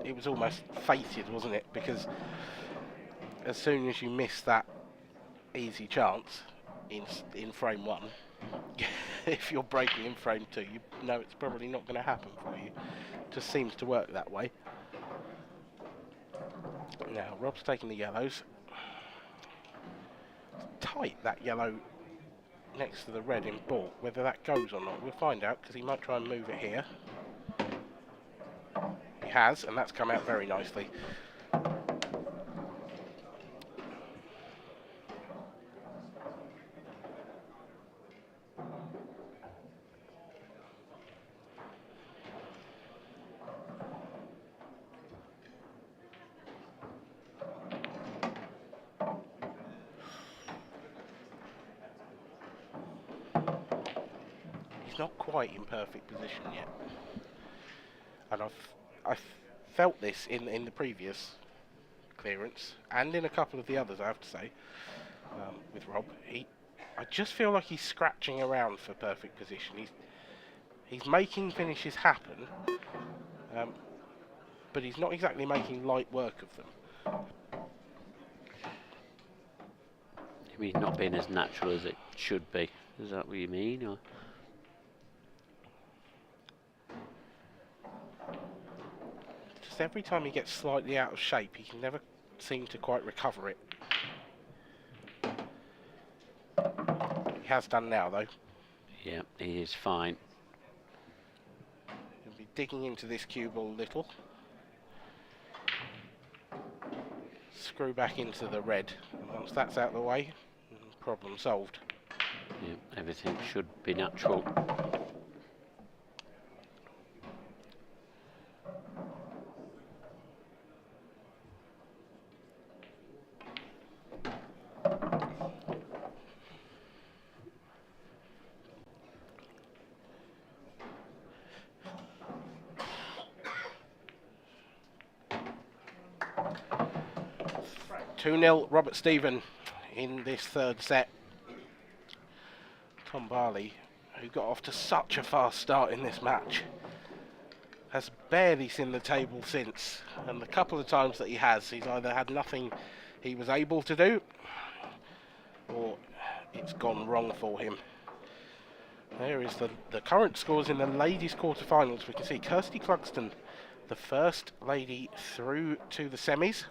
it was almost fated, wasn't it? Because as soon as you miss that easy chance in frame 1, if you're breaking in frame 2, you know it's probably not going to happen for you. It just seems to work that way. Now, Rob's taking the yellows. Tight, that yellow next to the red in baulk. Whether that goes or not, we'll find out, because he might try and move it here. He has, and that's come out very nicely. Not quite in perfect position yet, and I've felt this in the previous clearance and in a couple of the others, I have to say, with Rob. I just feel like he's scratching around for perfect position. He's making finishes happen, but he's not exactly making light work of them. I mean, not being as natural as it should be. Is that what you mean? Or? Just every time he gets slightly out of shape, he can never seem to quite recover it. He has done now, though. Yeah, he is fine. He'll be digging into this cue ball a little. Screw back into the red, and once that's out of the way, problem solved. Yeah, everything should be natural. Right, 2-0 Robert Stephen in this third set. Tom Barley, who got off to such a fast start in this match, has barely seen the table since, and the couple of times that he has, he's either had nothing he was able to do, or it's gone wrong for him. There is the current scores in the ladies' quarterfinals. We can see Kirsty Clugston, the first lady through to the semis.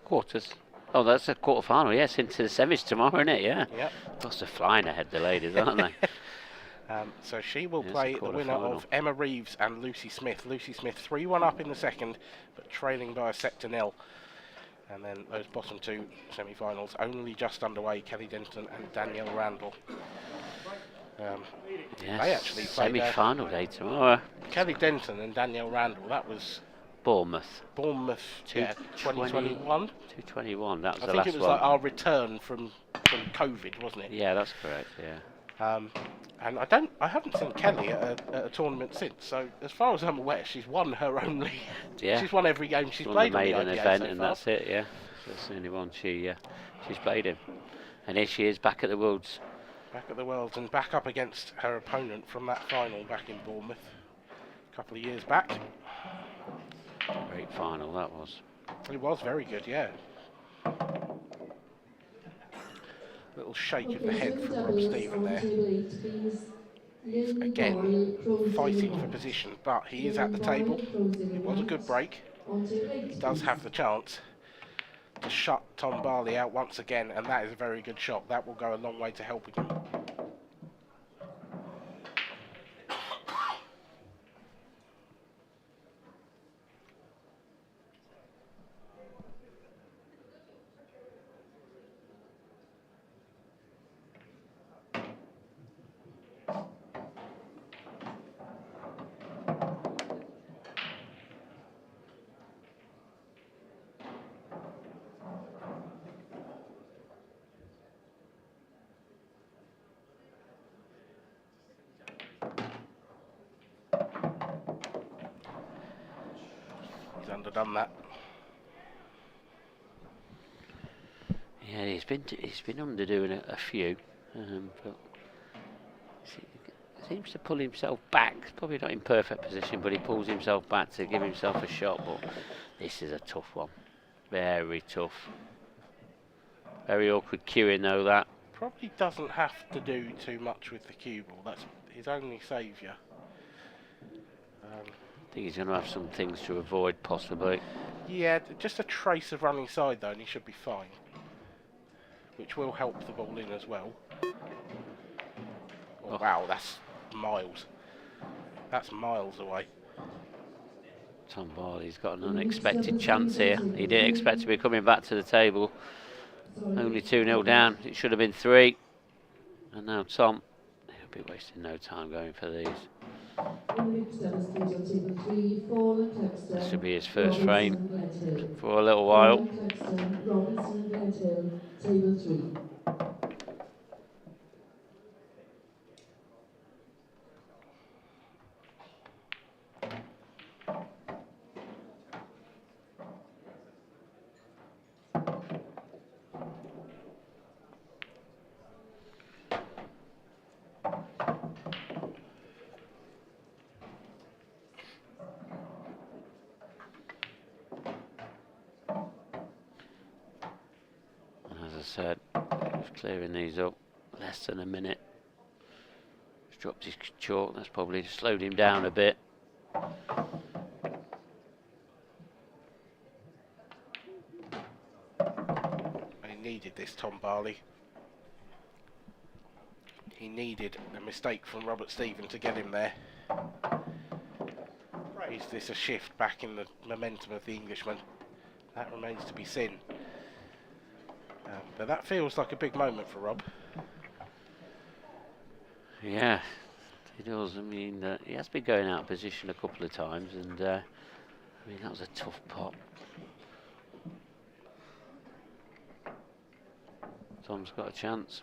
Quarters. Oh, that's a quarter final. Yes, into the semis tomorrow, isn't it? Yeah. Yep. Those are flying ahead, the ladies, aren't they? So she will Yes, play the the winner quarter-final. of Emma Reeves and Lucy Smith. Lucy Smith 3-1 up in the second, but trailing by a set to nil. And then those bottom two semi-finals only just underway. Kelly Denton and Danielle Randall. Yes. They actually played semi-final day tomorrow. Kelly Denton and Danielle Randall. That was Bournemouth. Bournemouth, yeah, 2021. 221. That was I the think last it was one. like our return from COVID, wasn't it? Yeah, that's correct. Yeah. And I haven't seen Kelly at a tournament since. So as far as I'm aware, she's won her only. Yeah. She's won every game she's Won played the on the maiden IPA event, so and far. that's it. Yeah. That's the only one she's played in. And here she is back at the Worlds. Back at the Worlds and back up against her opponent from that final back in Bournemouth a couple of years back. Great final that was. It was very good, yeah. Little shake of the head from Rob Stephen there. He's again fighting for position, but he is at the table. It was a good break. He does have the chance to shut Tom Barley out once again, and that is a very good shot. That will go a long way to helping him. He's underdone that. Yeah, he's been underdoing a few, but he seems to pull himself back. Probably not in perfect position, but he pulls himself back to give himself a shot. But this is a tough one, very tough, very awkward cueing though. That Probably doesn't have to do too much with the cue ball. That's his only saviour. I think he's going to have some things to avoid, possibly. Yeah, just a trace of running side though, and he should be fine. Which will help the ball in as well. Oh, wow, that's miles. That's miles away. Tom Barley's got an unexpected chance here. He didn't expect to be coming back to the table. Only 2-0 down. It should have been 3. And now Tom, he'll be wasting no time going for these. This will be his first frame for a little while. And as I said, just clearing these up, less than a minute. He's dropped his chalk, that's probably slowed him down a bit. He needed this, Tom Barley. He needed a mistake from Robert Stephen to get him there. Is this a shift back in the momentum of the Englishman? That remains to be seen. But that feels like a big moment for Rob. Yeah, he does. I mean, he has been going out of position a couple of times, and I mean, that was a tough pot. Tom's got a chance.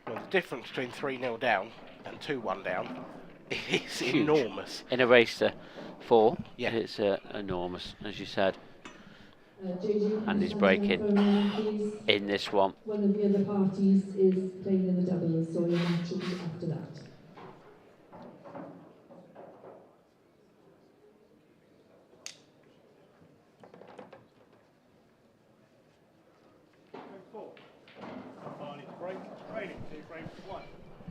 Well, the difference between 3-0 down and 2-1 down is Huge. enormous. In a race to 4, Yeah. it's enormous, as you said. JJ, And he's stand breaking for a moment, please. In this one. One of the other parties is playing in the doubles, so your match will be after that. Barley break, trailing, 2 frames to 1.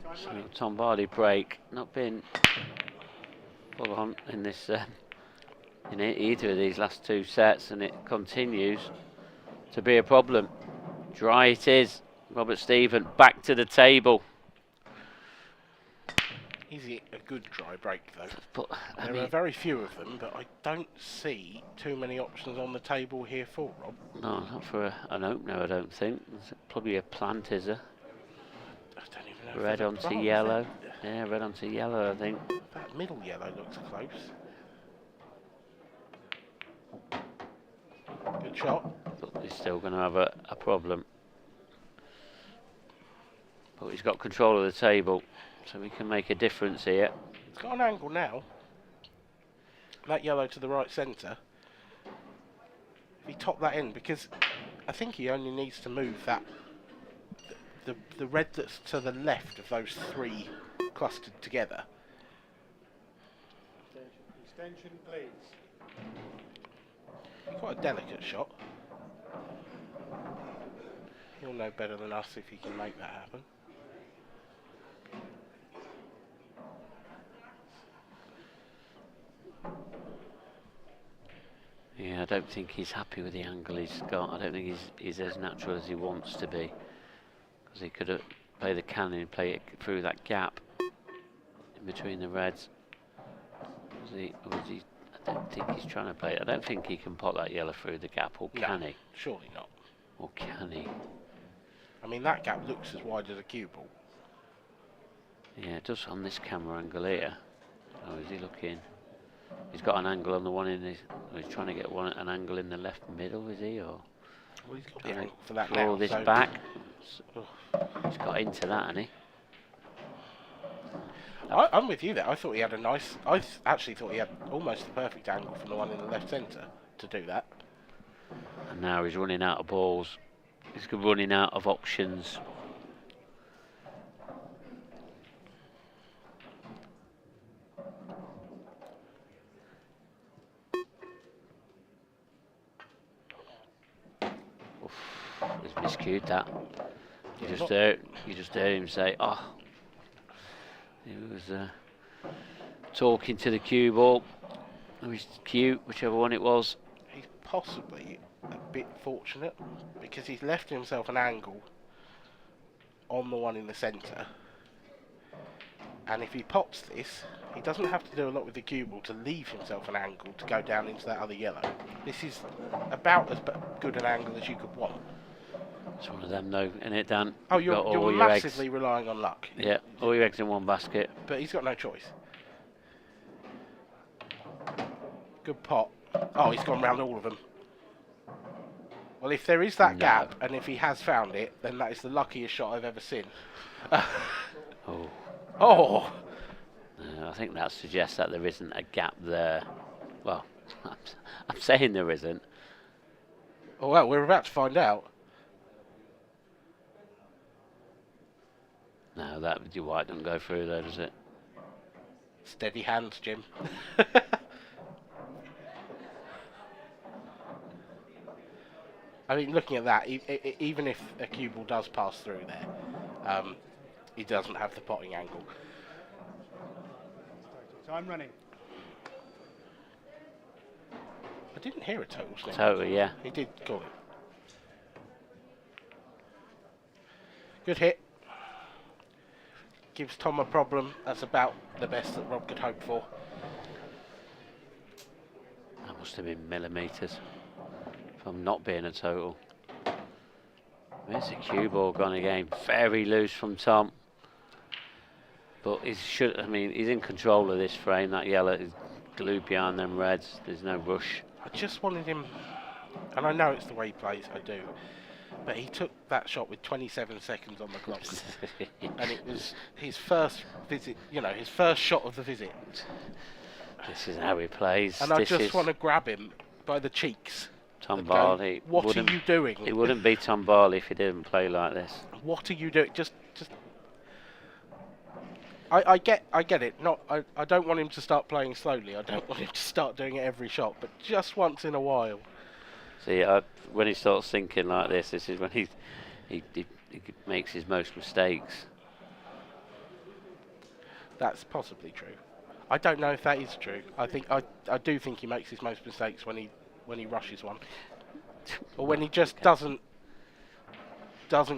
Time So running. Tom Barley break, not been full on in this in either of these last 2 sets, and it continues to be a problem. Dry it is. Robert Stephen back to the table. Is it a good dry break though? But I There mean, are very few of them, but I don't see too many options on the table here for Rob. no, not for an opener, I don't think. It's probably a plant, is it? I don't even know. if Red there's a onto plant, is yellow. there? Yeah, red onto yellow, I think. That middle yellow looks close. Good shot. But he's still going to have a problem. But he's got control of the table, so he can make a difference here. It's got an angle now. That yellow to the right centre. If he topped that in, because I think he only needs to move that the red that's to the left of those 3 clustered together. Extension, please. Quite a delicate shot. He'll know better than us if he can make that happen. Yeah, I don't think he's happy with the angle he's got. I don't think he's as natural as he wants to be. Because he could have played the cannon and play it through that gap in between the reds. I don't think he's trying to play it. I don't think he can pot that yellow through the gap, or can No, he? surely not. Or can he? I mean, that gap looks as wide as a cue ball. Yeah, it does on this camera angle here. Oh, is he looking? He's got an angle on the one in his. Oh, he's trying to get an angle in the left middle, is he? Or Well, he's got the trying angle to for that claw now. this So back. He's got into that, hasn't he? I'm with you there. I thought he had a nice. Actually thought he had almost the perfect angle from the one in the left centre to do that. And now he's running out of balls. He's running out of options. Oof, he's miscued that. You Yeah, just heard him say, "Oh." He was talking to the cue ball, or his cue, whichever one it was. He's possibly a bit fortunate because he's left himself an angle on the one in the centre. And if he pots this, he doesn't have to do a lot with the cue ball to leave himself an angle to go down into that other yellow. This is about as good an angle as you could want. It's one of them, though, isn't it, Dan? Oh, You've got you're all your massively eggs. relying on luck. Yeah, all your eggs in one basket. But he's got no choice. Good pot. Oh, he's gone round all of them. Well, if there is that No. gap, and if he has found it, then that is the luckiest shot I've ever seen. Oh, Oh! I think that suggests that there isn't a gap there. Well, I'm saying there isn't. Oh, well, we're about to find out. No, that your white doesn't go through there, does it? Steady hands, Jim. I mean, looking at that, even if a cue ball does pass through there, he doesn't have the potting angle. Time running. I didn't hear a total snip. Totally, yeah. He did call it. Good hit. Gives Tom a problem. That's about the best that Rob could hope for. That must have been millimetres from not being a total. There's a cue ball gone again. Very loose from Tom. But he's in control of this frame. That yellow is glued behind them reds. There's no rush. I just wanted him, and I know it's the way he plays, I do, but he took that shot with 27 seconds on the clock. And it was his first visit, his first shot of the visit. This is how he plays. And I just want to grab him by the cheeks. Tom Barley. What are you doing? It wouldn't be Tom Barley if he didn't play like this. What are you doing? Just. I get it. I don't want him to start playing slowly. I don't want him to start doing it every shot, but just once in a while. See, when he starts thinking like this is when he makes his most mistakes. That's possibly true. I don't know if that is true. I do think he makes his most mistakes when he rushes one, or when he just doesn't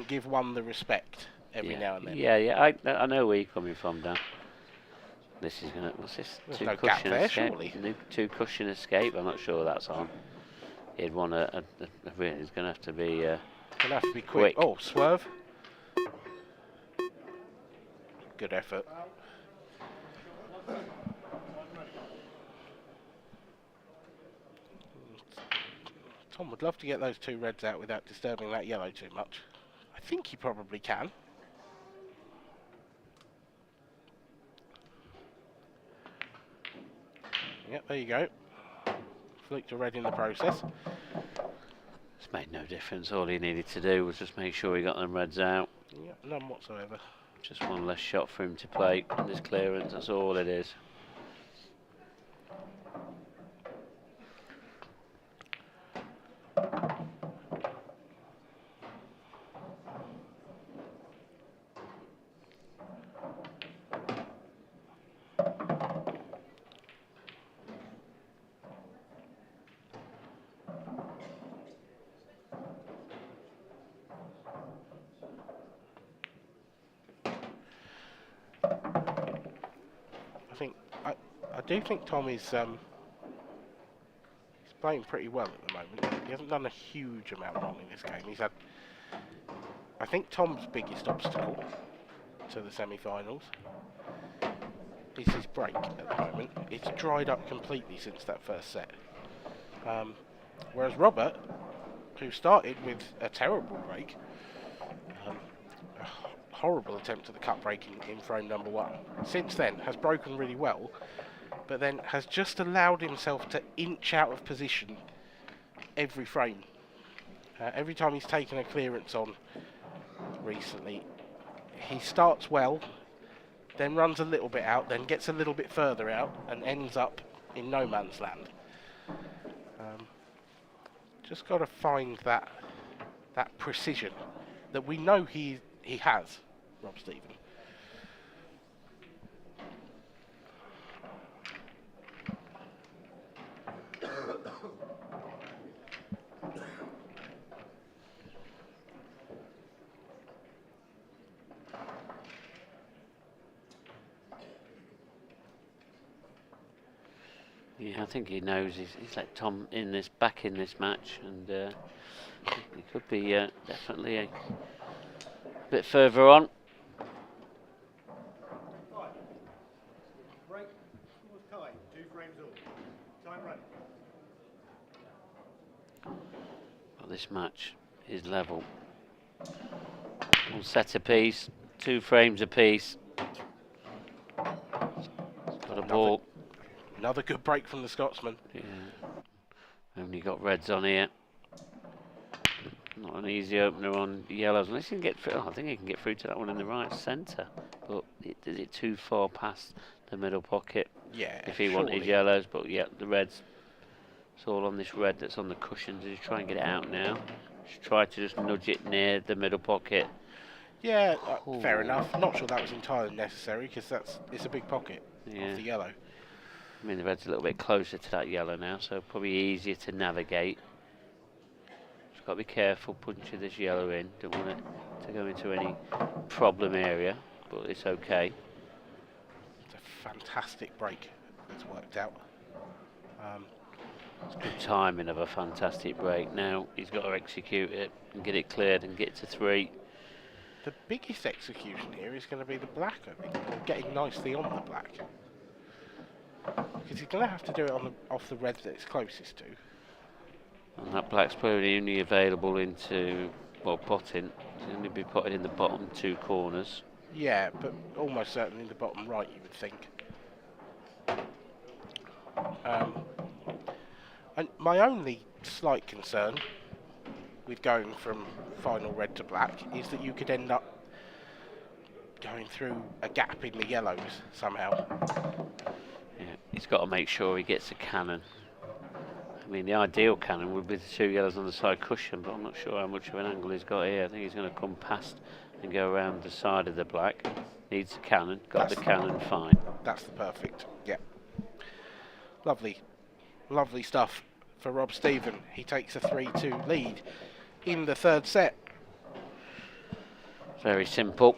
give one the respect every now and then. Yeah. I know where you're coming from, Dan. This is gonna. What's this? There's no gap there, surely. Two cushion escape. I'm not sure that's on. He'd want it's gonna have to be. Gonna have to be quick. Oh, swerve. Good effort. Tom would love to get those two reds out without disturbing that yellow too much. I think he probably can. Yep, there you go. Flicked a red in the process. It's made no difference. All he needed to do was just make sure he got them reds out. Yeah, none whatsoever. Just one less shot for him to play on this clearance. That's all it is. I do think Tom is he's playing pretty well at the moment. He hasn't done a huge amount wrong in this game. He's had, I think Tom's biggest obstacle to the semi-finals is his break at the moment. It's dried up completely since that first set. Whereas Robert, who started with a terrible break, a horrible attempt at the cut break in frame number one, since then has broken really well, but then has just allowed himself to inch out of position every frame. Every time he's taken a clearance on recently, he starts well, then runs a little bit out, then gets a little bit further out, and ends up in no man's land. Just got to find that precision that we know he has, Rob Stephen. Yeah, I think he knows he's let Tom back in this match, and he could be definitely a bit further on. Break. Scores tied. 2 frames all. Time running. But this match is level. One set apiece, 2 frames apiece. Got a ball. Another good break from the Scotsman. Yeah. Only got reds on here. Not an easy opener on yellows, unless he can get through. Oh, I think he can get through to that one in the right centre, but is it too far past the middle pocket? Yeah. If he wanted surely. yellows, but yeah, the reds. It's all on this red that's on the cushions. He's trying to get it out now. Just try to just nudge it near the middle pocket. Yeah, fair Ooh. enough. Not sure that was entirely necessary because it's a big pocket Yeah. of the yellow. I mean, the red's a little bit closer to that yellow now, so probably easier to navigate. Just got to be careful punching this yellow in. Don't want it to go into any problem area, but it's okay. It's a fantastic break that's worked out. It's good timing of a fantastic break. Now he's got to execute it and get it cleared and get to 3. The biggest execution here is going to be the black, I think, or getting nicely on the black. Because he's going to have to do it on off the red that it's closest to. And that black's probably only available into, well, potting. It's only be potted in the bottom 2 corners. Yeah, but almost certainly in the bottom right, you would think. And my only slight concern with going from final red to black is that you could end up going through a gap in the yellows somehow. Yeah, he's got to make sure he gets a cannon. I mean, the ideal cannon would be the 2 yellows on the side cushion, but I'm not sure how much of an angle he's got here. I think he's going to come past and go around the side of the black. Needs a cannon, got the cannon, fine. That's the perfect, yeah. Lovely, lovely stuff for Rob Stephen. He takes a 3-2 lead in the 3rd set. Very simple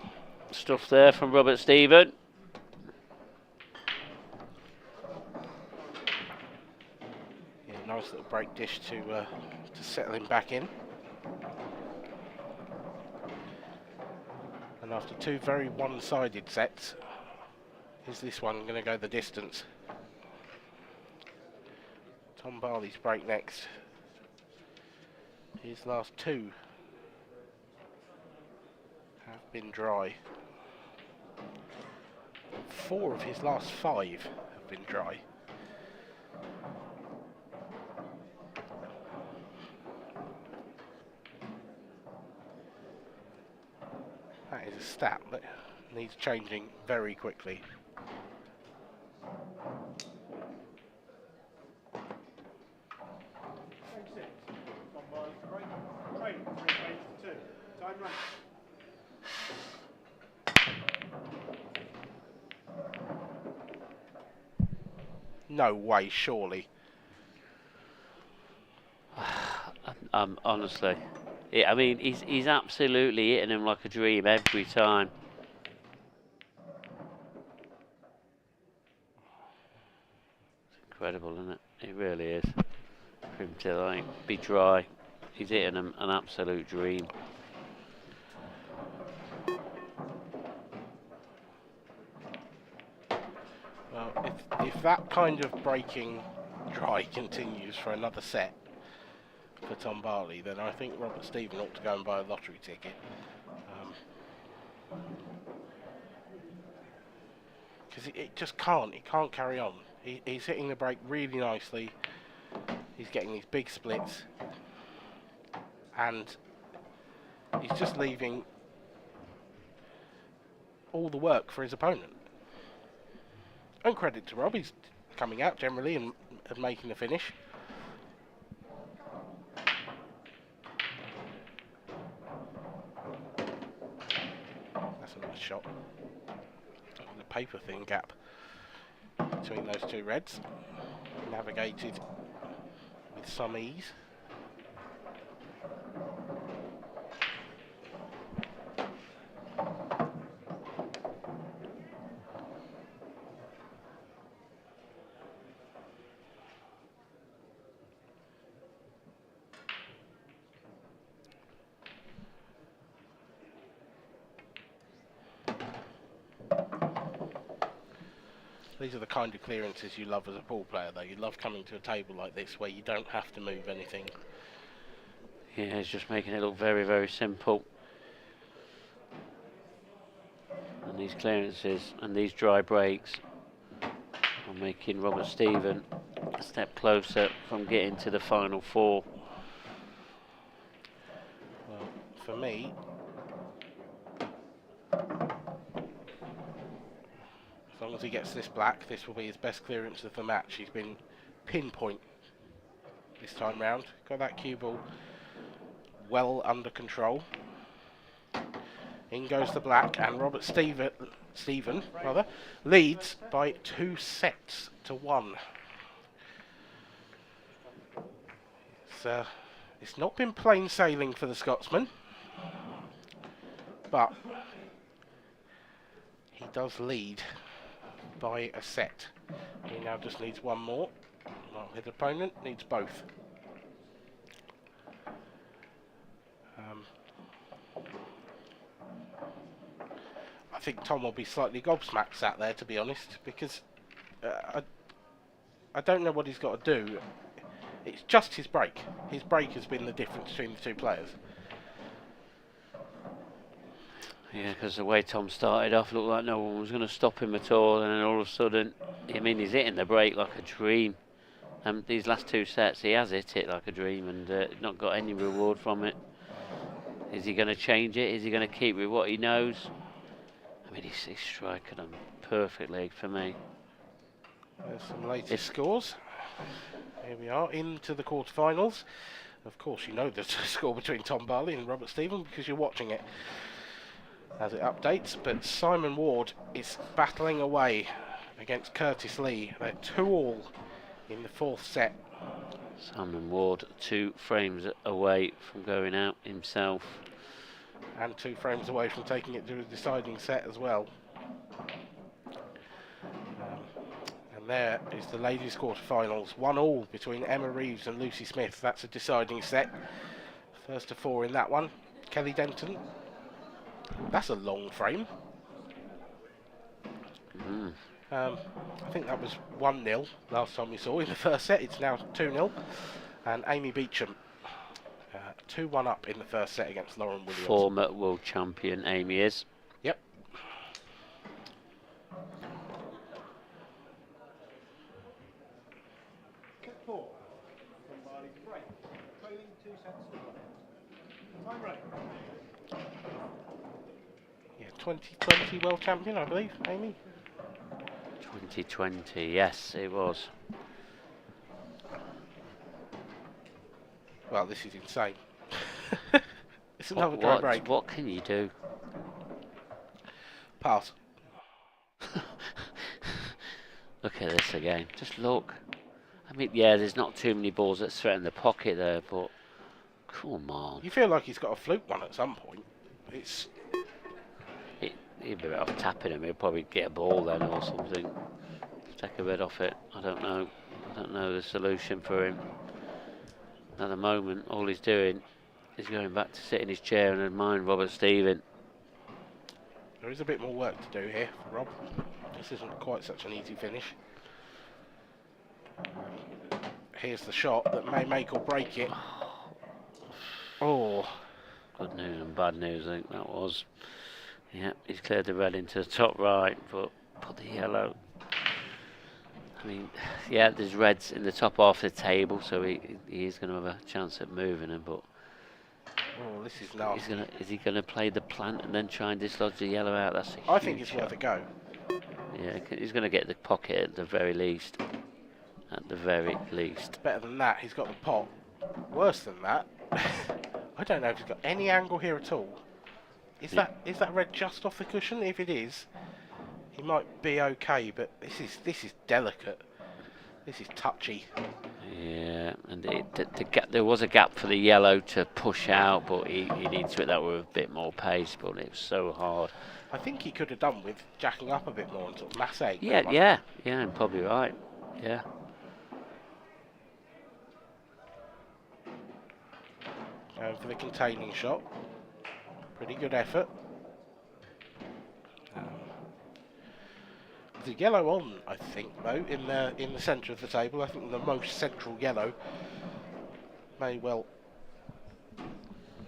stuff there from Robert Stephen. Yeah, nice little break dish to settle him back in. And after 2 very one-sided sets, is this one going to go the distance? Tom Barley's break next. His last 2 have been dry. 4 of his last 5 have been dry. That is a stat that needs changing very quickly. Game 6. Tom Barley break. Training 3 games to 2. Time running. No way, surely. Honestly, I mean, he's absolutely hitting him like a dream every time. It's incredible, isn't it? It really is. For him to like be dry, he's hitting him an absolute dream. Well, if that kind of breaking dry continues for another set for Tom Barley, then I think Robert Stephen ought to go and buy a lottery ticket. Because it just can't. It can't carry on. He's hitting the break really nicely. He's getting these big splits. And he's just leaving all the work for his opponent. And credit to Rob, he's coming out generally and making the finish. That's a nice shot. The paper thin gap between those 2 reds. Navigated with some ease. These are the kind of clearances you love as a ball player, though. You love coming to a table like this where you don't have to move anything. Yeah, he's just making it look very, very simple. And these clearances and these dry breaks are making Robert Stephen a step closer from getting to the final 4. for me, as long as he gets this black, this will be his best clearance of the match. He's been pinpoint this time round. Got that cue ball well under control. In goes the black, and Robert Stephen leads by 2 sets to 1. It's not been plain sailing for the Scotsman, but he does lead by a set. He now just needs one more. Well, his opponent needs both. I think Tom will be slightly gobsmacked sat there, to be honest, because I don't know what he's got to do. It's just his break. His break has been the difference between the two players. Yeah, because the way Tom started off looked like no one was going to stop him at all, and then all of a sudden, I mean, he's hitting the break like a dream. And these last 2 sets, he has hit it like a dream and not got any reward from it. Is he going to change it? Is he going to keep with what he knows? I mean, he's striking them perfectly for me. There's some latest scores. Here we are, into the quarterfinals. Of course, you know the score between Tom Barley and Robert Stephen because you're watching it as it updates. But Simon Ward is battling away against Curtis Lee. They're 2-2 in the 4th set. Simon Ward 2 frames away from going out himself. And 2 frames away from taking it to a deciding set as well. And there is the ladies' quarterfinals. 1-1 between Emma Reeves and Lucy Smith. That's a deciding set. First of 4 in that one. Kelly Denton. That's a long frame. I think that was 1-0 last time we saw in the first set. It's now 2-0. And Amy Beecham, 2-1 up in the first set against Lauren Williams. Former world champion Amy is. Yep. Set 4. From Barley to break. Trailing 2 sets to 1. Time break. Yeah, 2020 world champion, I believe, Amy. 2020, yes, it was. Well, this is insane. It's another dry break. What can you do? Pass. Look at this again. Just look. I mean, yeah, there's not too many balls that threaten the pocket there, but come on. You feel like he's got to fluke one at some point. It's... He'd be better off tapping him. He'll probably get a ball then or something. Take a bit off it. I don't know. I don't know the solution for him. At the moment, all he's doing is going back to sit in his chair and admiring Robert Stephen. There is a bit more work to do here for Rob. This isn't quite such an easy finish. Here's the shot that may make or break it. Oh. Good news and bad news, I think that was. Yeah, he's cleared the red into the top right, but put the yellow. I mean, yeah, there's reds in the top half of the table, so he is going to have a chance at moving them, but... Oh, this is nasty. Is he going to play the plant and then try and dislodge the yellow out? That's a huge I think it's shot. worth a go. Yeah, he's going to get the pocket at the very least. At the very least. Better than that, he's got the pot. Worse than that, I don't know if he's got any angle here at all. Is that red just off the cushion? If it is, he might be okay, but this is delicate. This is touchy. Yeah, and there was a gap for the yellow to push out, but he needs to hit that with a bit more pace, but it was so hard. I think he could have done with jacking up a bit more and sort of mass egg. Yeah, I'm probably right. Yeah. Going for the containing shot. Pretty good effort. The yellow on, I think, though, in the centre of the table. I think the most central yellow may well,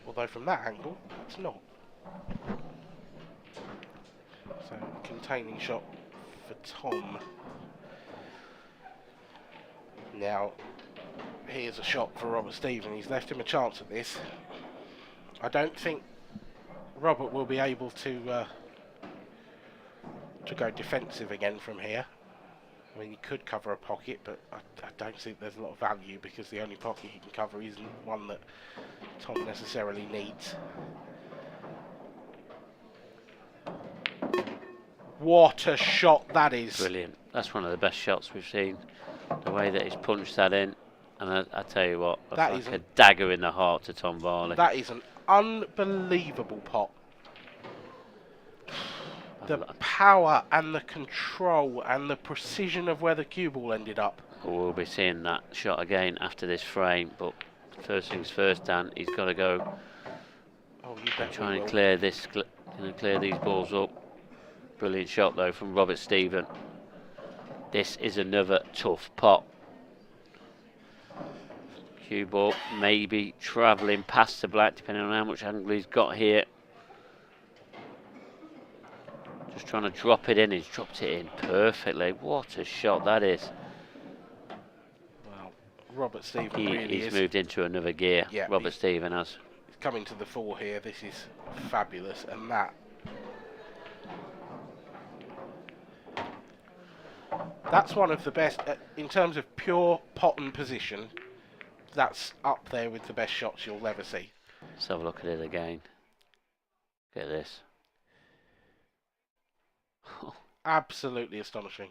although from that angle, it's not. So, containing shot for Tom. Now, here's a shot for Robert Stephen. He's left him a chance at this. I don't think Robert will be able to go defensive again from here. I mean, he could cover a pocket, but I don't think there's a lot of value because the only pocket he can cover isn't one that Tom necessarily needs. What a shot that is! Brilliant. That's one of the best shots we've seen. The way that he's punched that in, and I tell you what, that's like a dagger in the heart to Tom Barley. That is an unbelievable pot. The power and the control and the precision of where the cue ball ended up. We'll be seeing that shot again after this frame, but first things first, Dan, he's got to go try and clear this, clear these balls up. Brilliant shot though from Robert Stephen. This is another tough pot. Cue ball maybe travelling past the black, depending on how much angle he's got here. Just trying to drop it in. He's dropped it in perfectly. What a shot that is. Well, Robert Stephen he's moved into another gear. Yeah, Robert Stephen has. He's coming to the fore here. This is fabulous. And that's one of the best, in terms of pure pot and position, that's up there with the best shots you'll ever see. Let's have a look at it again. Look at this. Absolutely astonishing.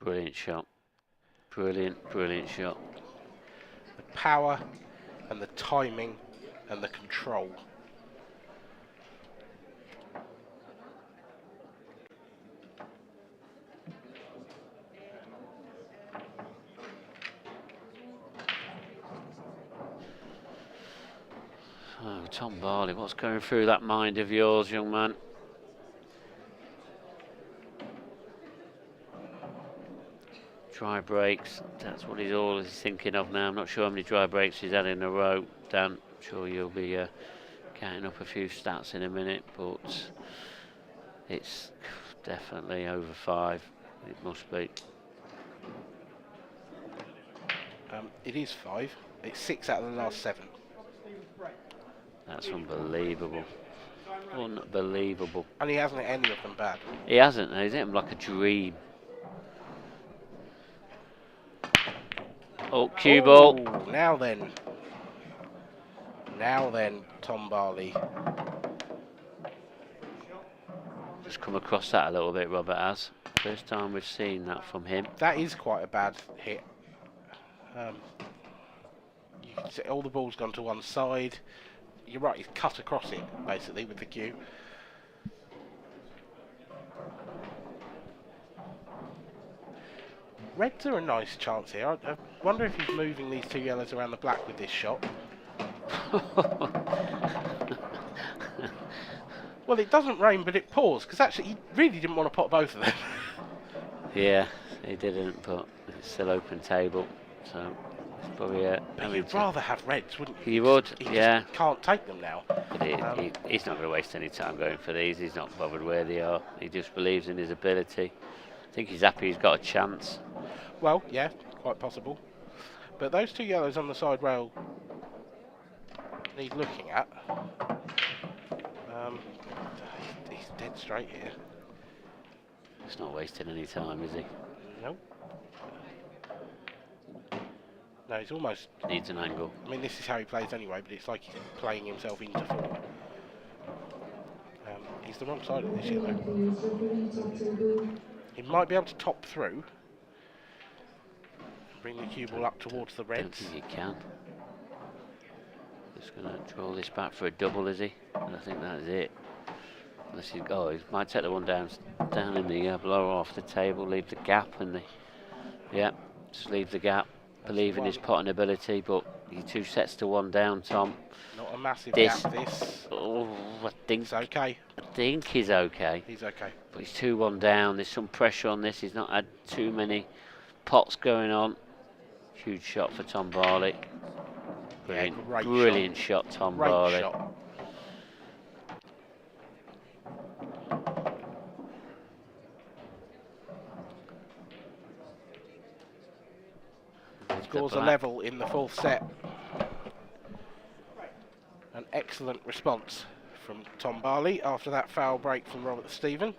Brilliant shot. Brilliant, brilliant shot. The power and the timing and the control. Oh, Tom Barley, what's going through that mind of yours, young man? Dry breaks, that's what he's always thinking of now. I'm not sure how many dry breaks he's had in a row, Dan. I'm sure you'll be counting up a few stats in a minute, but it's definitely over 5. It must be. It is 5. It's 6 out of the last 7. That's unbelievable. Unbelievable. And he hasn't hit any of them bad. He hasn't, he's hit them like a dream. Oh, cue ball. Now then, Tom Barley. Just come across that a little bit, Robert has. First time we've seen that from him. That is quite a bad hit. You can see all the ball's gone to one side. You're right, he's cut across it, basically, with the cue. Reds are a nice chance here. I wonder if he's moving these 2 yellows around the black with this shot. Well, it doesn't rain, but it pours, because actually he really didn't want to pot both of them. Yeah, he didn't, but it's still open table, so it's probably But you'd rather have reds, wouldn't you? You would, He yeah. just can't take them now. But he's not going to waste any time going for these. He's not bothered where they are. He just believes in his ability. I think he's happy he's got a chance. Well, yeah, quite possible. But those 2 yellows on the side rail need looking at. He's dead straight here. He's not wasting any time, is he? Nope. No, he's almost... Needs an angle. I mean, this is how he plays anyway, but it's like he's playing himself into 4. He's the wrong side of this yellow. He might be able to top through. Bring the cue ball up towards the I don't reds. think he can. Just going to draw this back for a double, is he? And I think that's it. Unless he might take the one down in the blower off the table, leave the gap, and just leave the gap. Believe in his potting ability, but he 2 sets to 1 down, Tom. Not a massive gap, this. Oh, I think It's okay. I think he's okay. He's okay. But he's 2-1 down. There's some pressure on this. He's not had too many pots going on. Huge shot for Tom Barley. Brilliant, great brilliant shot, Tom Great Barley. shot. Scores a level in the 4th set. An excellent response from Tom Barley after that foul break from Robert Stephen.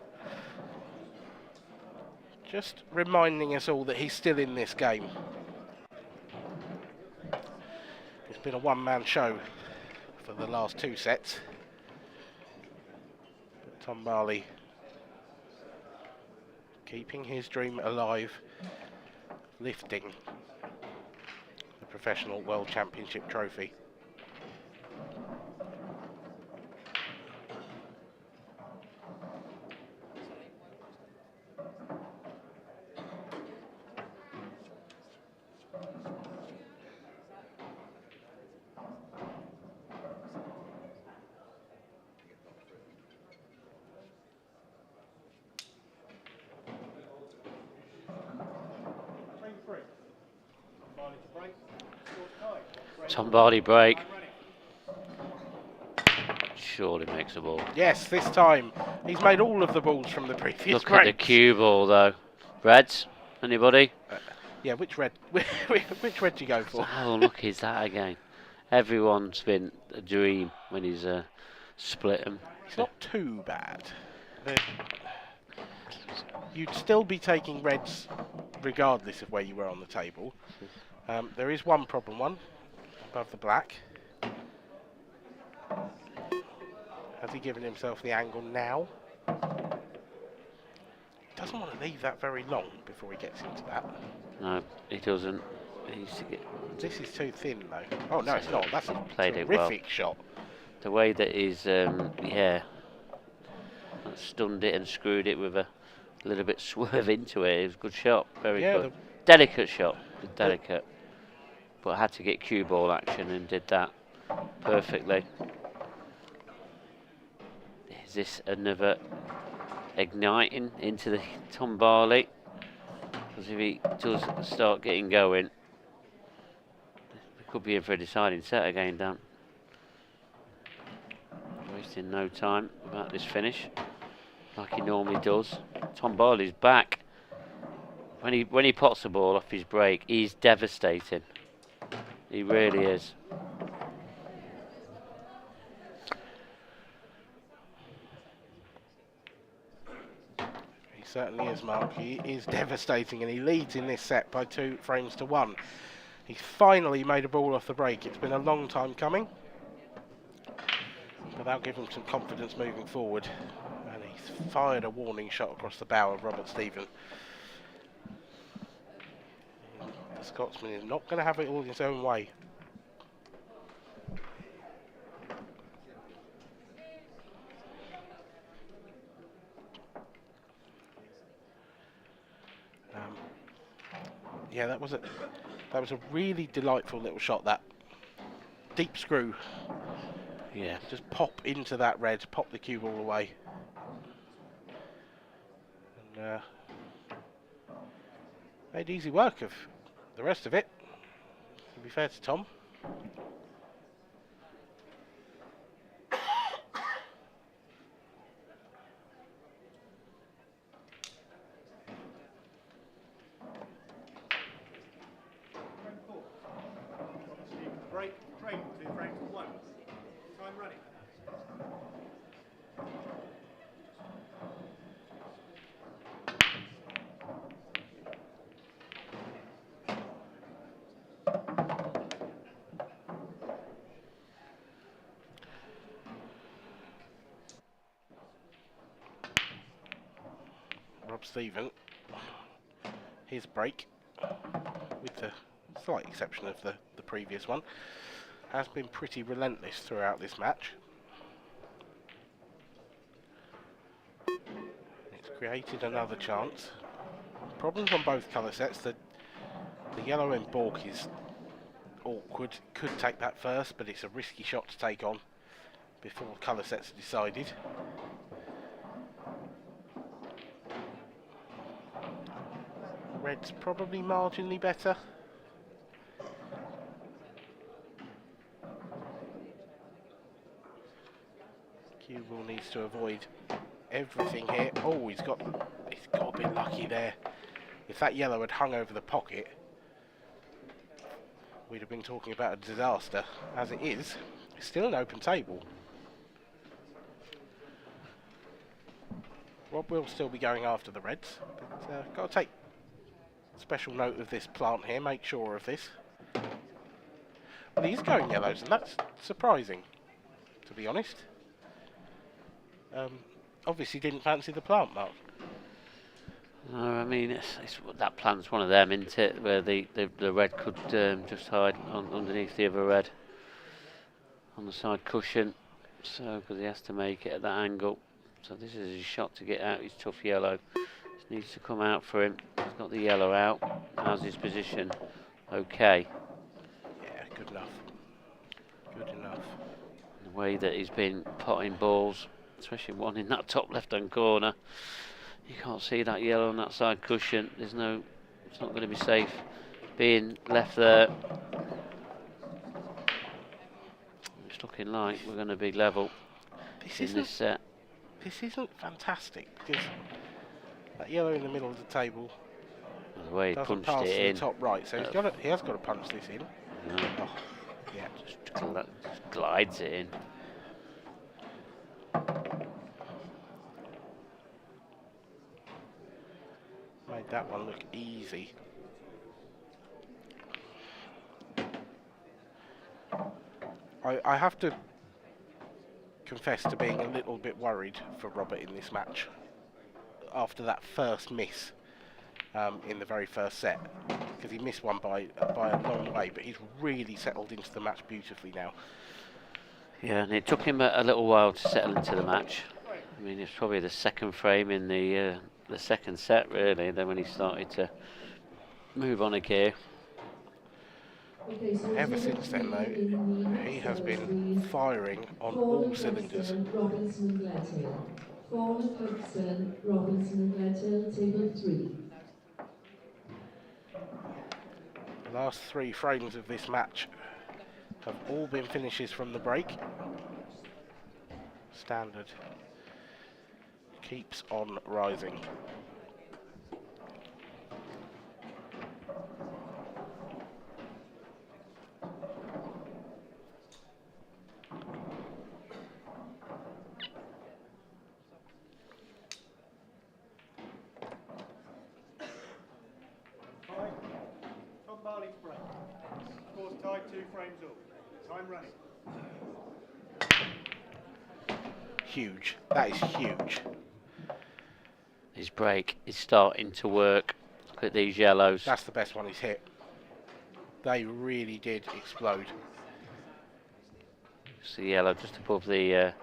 Just reminding us all that he's still in this game. It's been a one-man show for the last 2 sets. But Tom Barley keeping his dream alive, lifting the Professional World Championship trophy. Tom Barley break. Surely makes a ball. Yes, this time he's made all of the balls from the previous Look break. at the cue ball though. Reds? Anybody? Yeah, which red? Which red do you go for? How unlucky is that again? Everyone's been a dream when he's split them. It's not too bad. You'd still be taking reds regardless of where you were on the table. There is one problem one above the black. Has he given himself the angle now? He doesn't want to leave that very long before he gets into that. No, he doesn't. He needs to get. This is too thin though. Oh no, it's not. That's a Played it well. terrific shot. The way that he's, stunned it and screwed it with a little bit swerve into it. It was a good shot. Very good. Delicate shot. Delicate. But had to get cue ball action and did that perfectly. Is this another igniting into the Tom Barley? Because if he does start getting going, we could be in for a deciding set again, Dan. Wasting no time about this finish, like he normally does. Tom Barley's back. When he pots the ball off his break, he's devastating. He really is. He certainly is, Mark. He is devastating, and he leads in this set by 2 frames to 1. He's finally made a ball off the break. It's been a long time coming, but that'll give him some confidence moving forward. And he's fired a warning shot across the bow of Robert Stephen. The Scotsman is not going to have it all his own way. Yeah, that was a really delightful little shot. That deep screw. Yeah. Just pop into that red, pop the cue ball away. And made easy work of the rest of it, to be fair to Tom. Break, trade 2 frames to 1. Time running. Rob Stephen, his break, with the slight exception of the previous one, has been pretty relentless throughout this match. It's created another chance. Problems on both colour sets. The yellow in Bork is awkward. Could take that first, but it's a risky shot to take on before colour sets are decided. Red's probably marginally better. Cue ball needs to avoid everything here. Oh, he's got a bit lucky there. If that yellow had hung over the pocket, we'd have been talking about a disaster. As it is, it's still an open table. Rob will still be going after the reds, but got to take special note of this plant here, make sure of this. Well, he's going yellows, and that's surprising, to be honest. Obviously didn't fancy the plant, Mark. No, I mean, that plant's one of them, isn't it? Where the red could just hide underneath the other red on the side cushion. So, because he has to make it at that angle. So this is his shot to get out his tough yellow. This needs to come out for him. He's got the yellow out. How's his position? Okay. Yeah, good enough. Good enough. The way that he's been potting balls, especially one in that top left-hand corner. You can't see that yellow on that side cushion. It's not going to be safe being left there. It's looking like we're going to be level in this set. This isn't fantastic because that yellow in the middle of the table The way he doesn't punched pass it to in. the top right, so he has got to punch this in. No, Oh, yeah. just glides it in. Made that one look easy. I have to confess to being a little bit worried for Robert in this match after that first miss in the very first set, because he missed one by a long way, but he's really settled into the match beautifully now. Yeah, and it took him a little while to settle into the match. I mean, it's probably the second frame in the second set, really, then when he started to move on a gear. Okay, so Ever since then, though, he has been firing on all cylinders. Robinson and Gledhill. Fawn, Clugston, Robinson and Gledhill, table 3. The last 3 frames of this match have all been finishes from the break. Standard keeps on rising. Barley break. Scores tied, 2 frames all. Time running. Huge. That is huge. His break is starting to work. Look at these yellows. That's the best one he's hit. They really did explode. It's the yellow just above the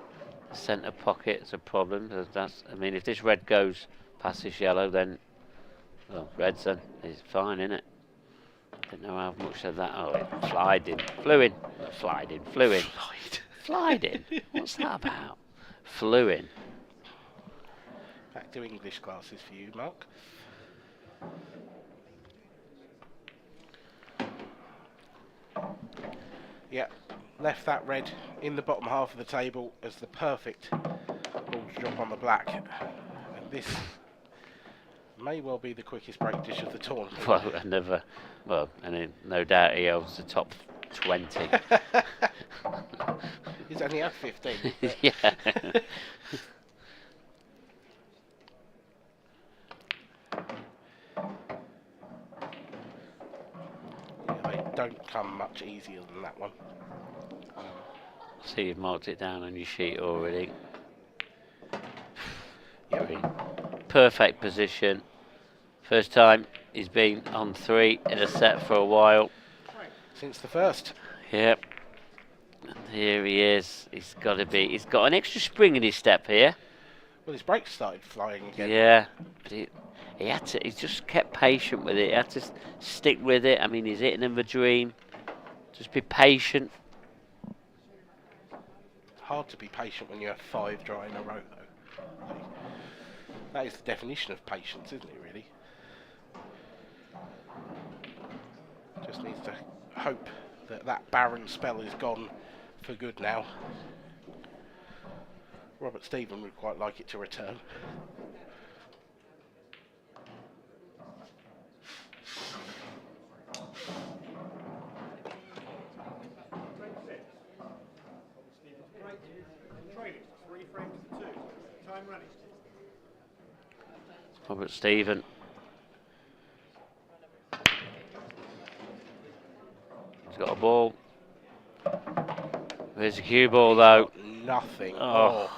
centre pocket is a problem. I mean, if this red goes past this yellow, then, well, red's then it's fine, isn't it? Didn't know how much of that. Oh, it flew in. What's that about? Flew in. Back to English classes for you, Mark. Yeah, left that red in the bottom half of the table as the perfect ball to drop on the black. And this may well be the quickest break dish of the tournament. And no doubt he holds the top 20. He's only had 15. Yeah. They don't come much easier than that one. See, you've marked it down on your sheet already. Yep. Perfect position. First time he's been on 3 in a set for a while. Since the first. Yep. And here he is. He's got an extra spring in his step here. Well, his brakes started flying again. Yeah. But he just kept patient with it. He had to stick with it. I mean, he's hitting him a dream. Just be patient. It's hard to be patient when you have 5 dry in a row, though. That is the definition of patience, isn't it, really? Just needs to hope that that barren spell is gone for good now. Robert Stephen would quite like it to return. Training, 3 frames to 2. Time running. Robert Stephen. He's got a ball. There's a cue ball though. Nothing. Oh.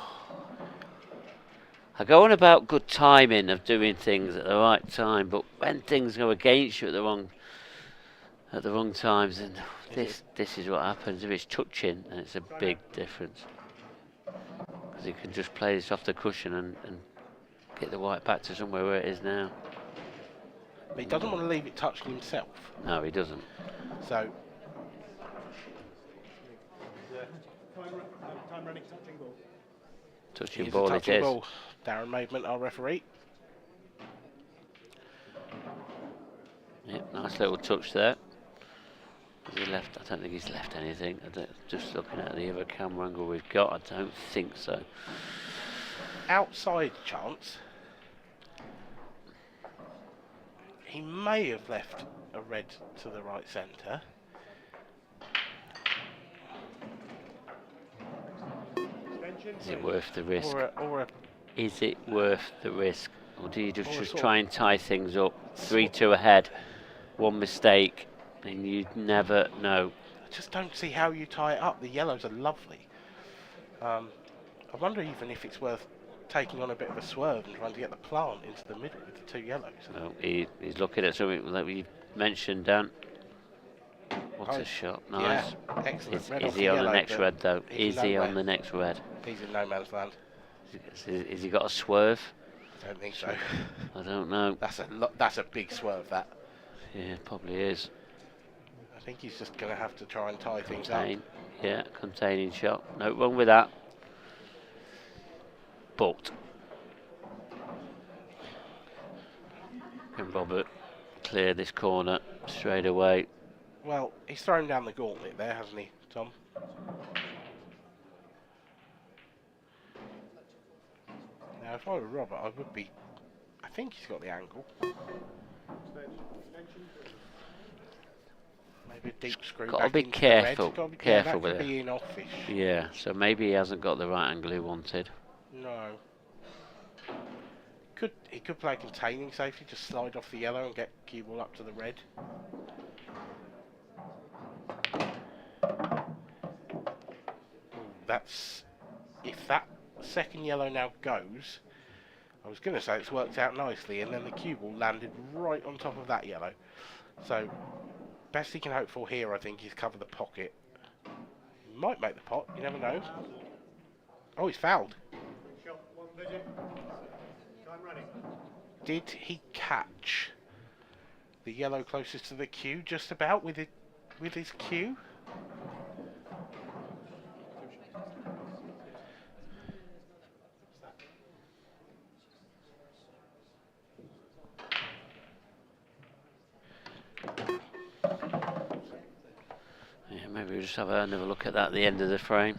I go on about good timing of doing things at the right time, but when things go against you at the wrong times, and this is what happens. If it's touching, then it's a big difference. Because he can just play this off the cushion and get the white back to somewhere where it is now. But he doesn't want to leave it touching himself. No, he doesn't. So Time running, touching ball. Touching he's ball a touching it is. ball. Darren Maidment, our referee. Yep, nice little touch there. Has he left? I don't think he's left anything. Just looking at the other camera angle we've got, I don't think so. Outside chance. He may have left a red to the right centre. Is it worth the risk? Or a Is it worth the risk? Or do you just sort try and tie things up? 3-2 ahead, one mistake, and you'd never know. I just don't see how you tie it up. The yellows are lovely. I wonder even if it's worth taking on a bit of a swerve and trying to get the plant into the middle with the two yellows. No, he's looking at something that we mentioned, Dan. What a shot, nice. Yeah, excellent. Is he on the next red though? Is he on the next red? He's in no man's land. Has he got a swerve? I don't think so. I don't know. That's a big swerve, that. Yeah, probably is. I think he's just going to have to try and tie things up. Yeah, containing shot. No wrong with that. But can Robert clear this corner straight away? Well, he's thrown down the gauntlet there, hasn't he, Tom? Now, if I were Robert, I would be... I think he's got the angle. Maybe a deep screw Got to back be into the careful. red. Got to be Careful that with could it. be in offish. Yeah, so maybe he hasn't got the right angle he wanted. No. He could play containing safety, just slide off the yellow and get cue ball up to the red. That's... If that second yellow now goes, I was going to say it's worked out nicely, and then the cue ball landed right on top of that yellow. So, best he can hope for here, I think, is cover the pocket. He might make the pot, you never know. Oh, he's fouled. Shot, one visit. Time running. Did he catch the yellow closest to the cue just about with his cue? Yeah, maybe we'll just have another look at that at the end of the frame.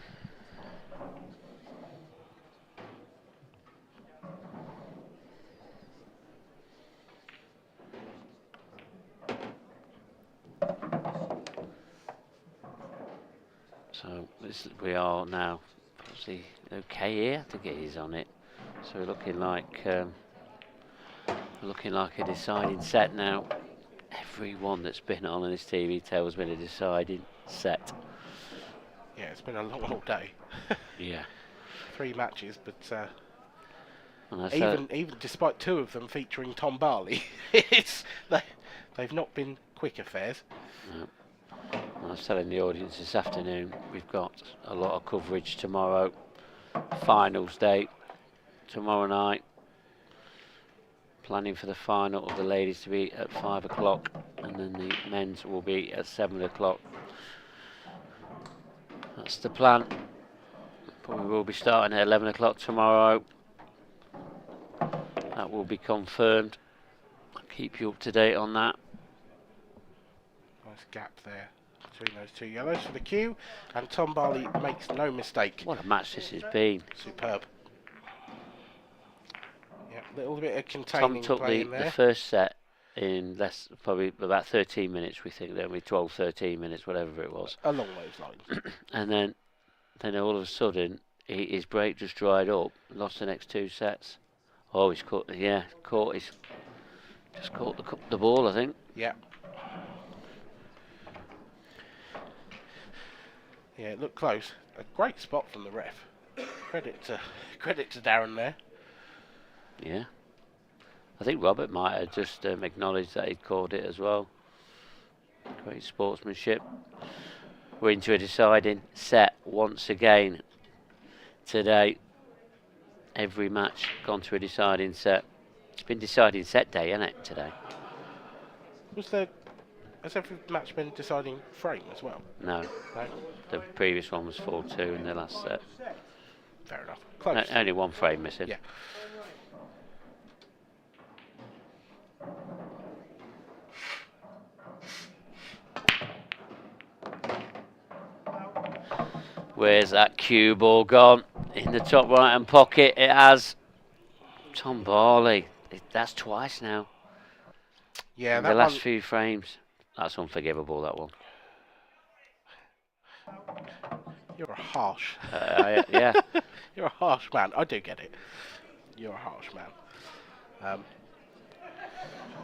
So we are now obviously okay here. I think it is on it. So we're looking like a deciding set now. Everyone that's been on this TV table has been a deciding set. Yeah, it's been a long old day. Yeah. 3 matches, but And even despite 2 of them featuring Tom Barley, they've not been quick affairs. No. I was telling the audience this afternoon, we've got a lot of coverage tomorrow. Finals day tomorrow night. Planning for the final of the ladies to be at 5 o'clock, and then the men's will be at 7 o'clock. That's the plan. But we will be starting at 11 o'clock tomorrow. That will be confirmed. I'll keep you up to date on that. Nice gap there between those 2 yellows for the cue, and Tom Barley makes no mistake. What a match this has been. Superb. Yeah, a little bit of Tom containing took play the in there. first set in probably about 13 minutes, we think, then with 12, 13 minutes, whatever it was. Along those lines. And then all of a sudden, his break just dried up, lost the next 2 sets Oh, he's caught. Yeah, caught. He's just caught the ball, I think. Yeah. Yeah, it looked close. A great spot from the ref. Credit to Darren there. Yeah. I think Robert might have just acknowledged that he'd caught it as well. Great sportsmanship. We're into a deciding set once again today. Every match gone to a deciding set. It's been deciding set day, hasn't it, today? Has every match been deciding frame as well? No. No? The previous one was 4-2 in the last set. Fair enough. Close. Only one frame missing. Yeah. Where's that cue ball gone? In the top right hand pocket, it has Tom Barley. That's twice now. Yeah, in that the last one, few frames. That's unforgivable, that one. You're a harsh. Yeah. You're a harsh man. I do get it. You're a harsh man.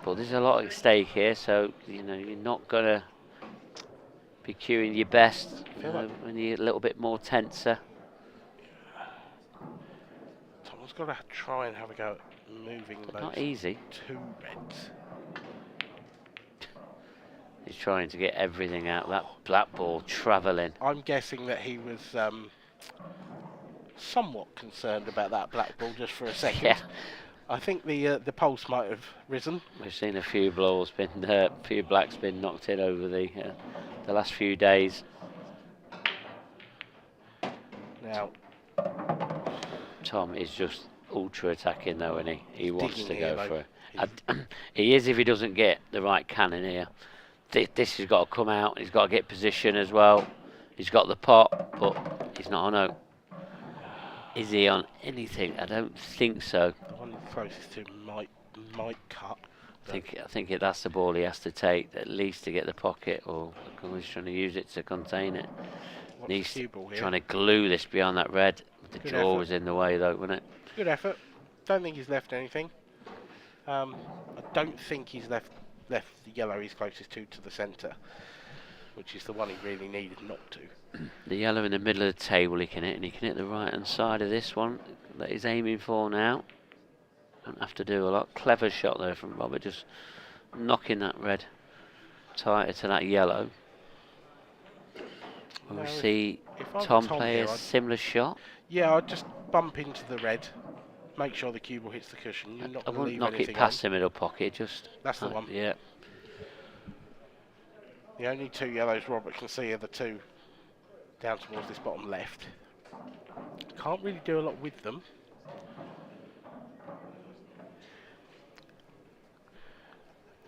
But there's a lot at stake here, so you're not gonna be cueing your best when you're a little bit more tenser. Tom's got to try and have a go at moving those Not easy. 2 reds. He's trying to get everything out. That black ball travelling. I'm guessing that he was somewhat concerned about that black ball just for a second. Yeah. I think the pulse might have risen. We've seen a few balls a few blacks been knocked in over the last few days. Now, Tom is just ultra attacking though, and he wants to go for it. He's- He is if he doesn't get the right cannon here. This has got to come out. He's got to get position as well. He's got the pot, but he's not on oak. Is he on anything? I don't think so. The one closest to him might cut. I think that's the ball he has to take, at least to get the pocket, or he's trying to use it to contain it. What's He's the cue ball here? trying to glue this behind that red. The Good jaw effort. was in the way though, wasn't it? Good effort. Don't think he's left anything. I don't think he's left the yellow he's closest to the centre, which is the one he really needed not to. The yellow in the middle of the table he can hit, and he can hit the right hand side of this one that he's aiming for now. Don't have to do a lot. Clever shot there from Robert, just knocking that red tighter to that yellow. Will we Now, see if I were Tom Tom play here, a I'd- similar shot? Yeah, I'd just bump into the red, make sure the cue ball hits the cushion. You're not I going to wouldn't leave knock anything it past on. the middle pocket, just... That's the one. Yeah. The only 2 yellows Robert can see are the 2 down towards this bottom left. Can't really do a lot with them.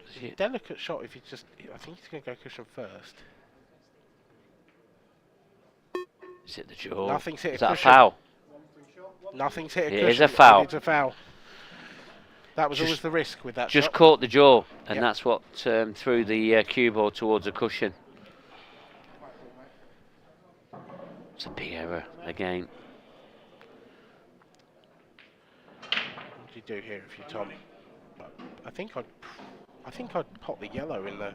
It's a delicate shot if you just... I think he's going to go cushion first. Is it the jaw? Nothing's hit a Is that a cushion. foul? Nothing's hit a It cushion. is a foul. and It's a foul. That was Just- always the risk with that Just shot. caught the jaw, and Yep. that's what threw the cue ball towards the cushion. It's a big error again. What do you do here if you're Tom? I think I'd pop the yellow in the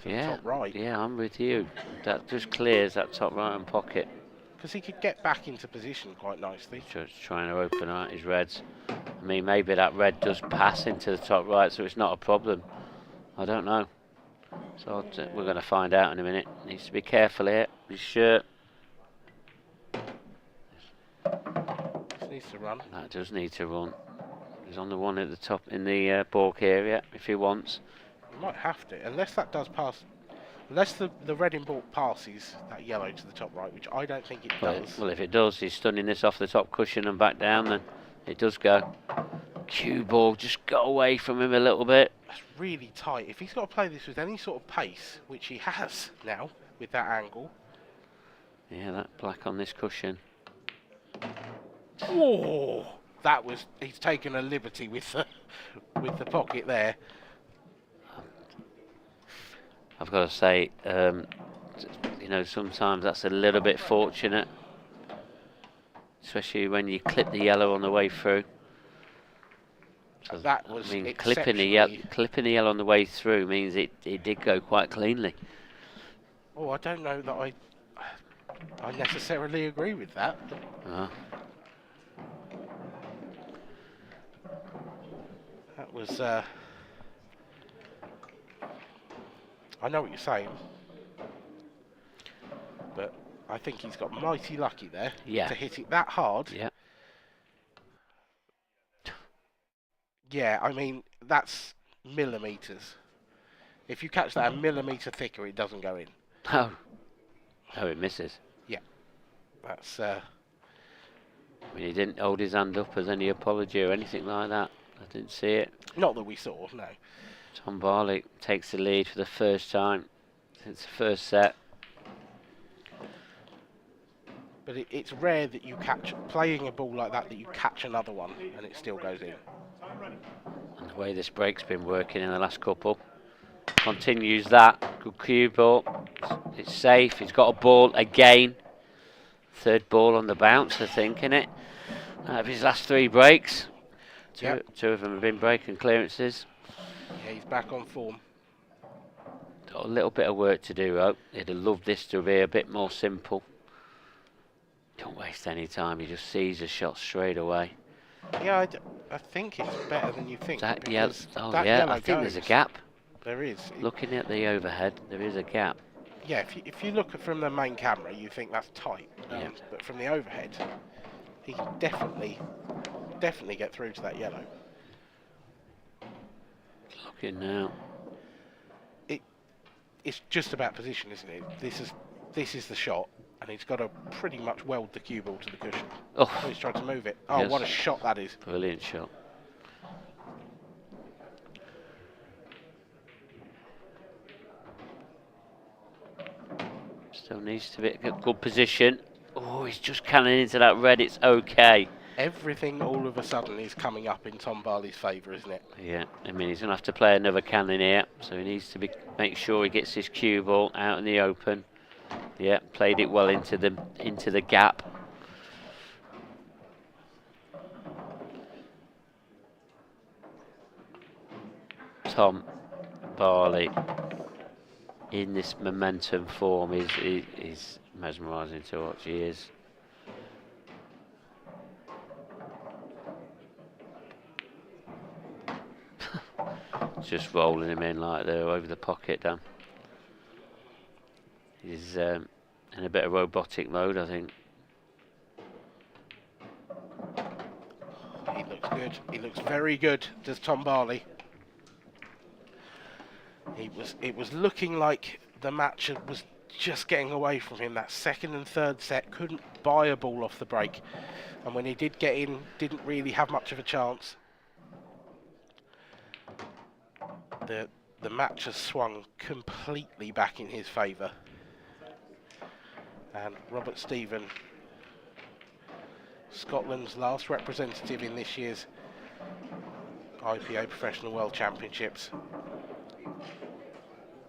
top right. Yeah, I'm with you. That just clears that top right hand pocket. Because he could get back into position quite nicely. Just trying to open out his reds. I mean, maybe that red does pass into the top right, so it's not a problem. I don't know. So we're going to find out in a minute. Needs to be careful here. His shirt. This needs to run. That does need to run. He's on the one at the top in the balk area if he wants. He might have to, unless that does pass. Unless the red in balk passes that yellow to the top right, which I don't think it does. Well, if it does, he's stunning this off the top cushion and back down, then it does go. Cue ball, just got away from him a little bit. That's really tight. If he's got to play this with any sort of pace, which he has now with that angle. Yeah, that black on this cushion. Oh, that was. He's taken a liberty with the pocket there. I've got to say, sometimes that's a little bit fortunate. especially when you clip the yellow on the way through. So, That was I mean, exceptionally... clipping the yellow on the way through means it did go quite cleanly. Oh, I don't know that I necessarily agree with that. Uh, That was... I know what you're saying. But I think he's got mighty lucky there Yeah. to hit it that hard. yeah. Yeah, I mean, that's millimetres. If you catch that a millimetre thicker, it doesn't go in. Oh, it misses. That's... I mean, he didn't hold his hand up as any apology or anything like that. I didn't see it. not that we saw, no. Tom Barley takes the lead for the first time since the first set. But it's rare that you catch, playing a ball like that you catch another one and it still goes in. And the way this break's been working in the last couple. Continues that. Good cue ball. It's safe. He's got a ball again. Third ball on the bounce, I think, innit? Out of his last 3 breaks. Two of them have been breaking clearances. Yeah, he's back on form. Got a little bit of work to do, though. He'd have loved this to be a bit more simple. Don't waste any time. He just sees a shot straight away. Yeah, I think it's better than you think. That yellow I think there's a gap. There is. Looking at the overhead, there is a gap. Yeah, if you look from the main camera, you think that's tight. Yeah. But from the overhead, he can definitely get through to that yellow. Looking now. It's just about position, isn't it? This is the shot, and he's got to pretty much weld the cue ball to the cushion. Oh, He's trying to move it. Oh, yes. What a shot that is. Brilliant shot. Still needs to be a good position. Oh, he's just canning into that red. It's okay. Everything all of a sudden is coming up in Tom Barley's favour, isn't it? Yeah, I mean, he's going to have to play another cannon here, so he needs to make sure he gets his cue ball out in the open. Yeah, played it well into the gap. Tom Barley in this momentum form is mesmerising to watch. He is. Just rolling him in like they're over the pocket, Dan. He's in a bit of robotic mode, I think. He looks good. He looks very good, does Tom Barley. It was looking like the match was just getting away from him. That second and third set couldn't buy a ball off the break, and when he did get in, didn't really have much of a chance. The match has swung completely back in his favour, and Robert Stephen, Scotland's last representative in this year's IPA Professional World Championships,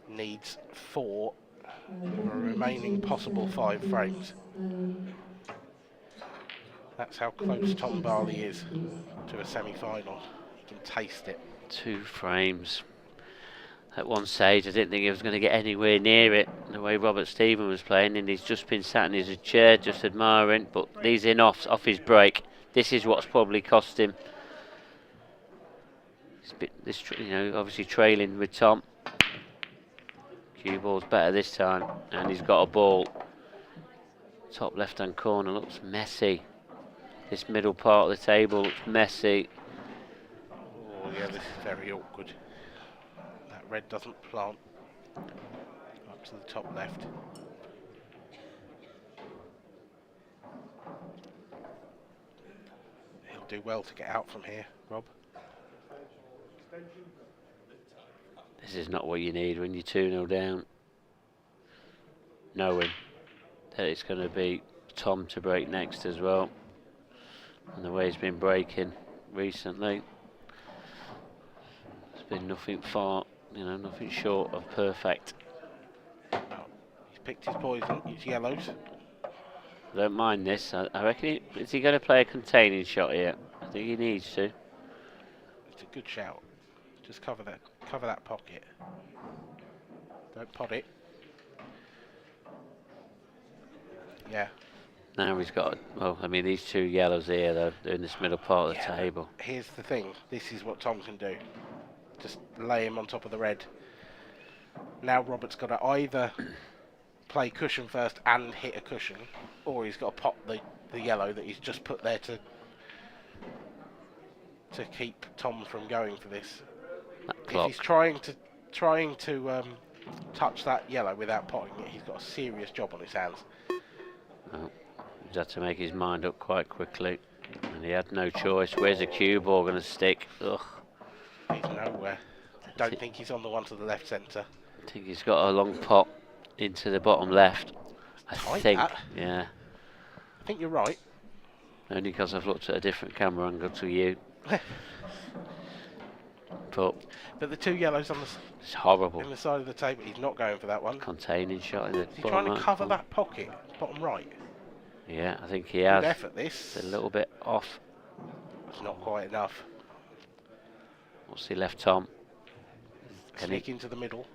needs 4 of a remaining possible 5 frames. That's how close Tom Barley is to a semi-final. He can taste it. 2 frames. At one stage, I didn't think he was going to get anywhere near it, the way Robert Stephen was playing, and he's just been sat in his chair just admiring, but he's in off his break. This is what's probably cost him. Obviously trailing with Tom. Cue ball's better this time, and he's got a ball. Top left-hand corner looks messy. This middle part of the table looks messy. Oh yeah, this is very awkward. That red doesn't plant up to the top left. He'll do well to get out from here, Rob. This is not what you need when you're 2-0 down. Knowing that it's going to be Tom to break next as well. And the way he's been breaking recently, it's been nothing short of perfect. Oh, he's picked his poison, it's yellows. I don't mind this. I reckon is he going to play a containing shot here? I think he needs to. It's a good shout. Just cover that pocket. Don't pot it. Yeah. Now he's got. Well, I mean these two yellows here though. They're in this middle part of the Yeah, table. Here's the thing. This is what Tom can do. Just lay him on top of the red. Now Robert's got to either play cushion first and hit a cushion, or he's got to pop the yellow that he's just put there to keep Tom from going for this. That clock. If he's trying to touch that yellow without potting it, he's got a serious job on his hands. Oh, he's had to make his mind up quite quickly, and he had no choice. Where's the cue ball going to stick? Ugh. He's nowhere. Don't think he's on the one to the left centre. I think he's got a long pot into the bottom left. I Tight, think, that. yeah. I think you're right. Only because I've looked at a different camera angle to you. But the two yellows on it's horrible. in the side of the table, he's not going for that one. Containing shot in the Is he bottom trying to right cover corner. that pocket, bottom right? Yeah, I think he Good has. effort, this. It's a little bit off. It's not quite enough. What's he left, Tom? Can Sneak he? into the middle.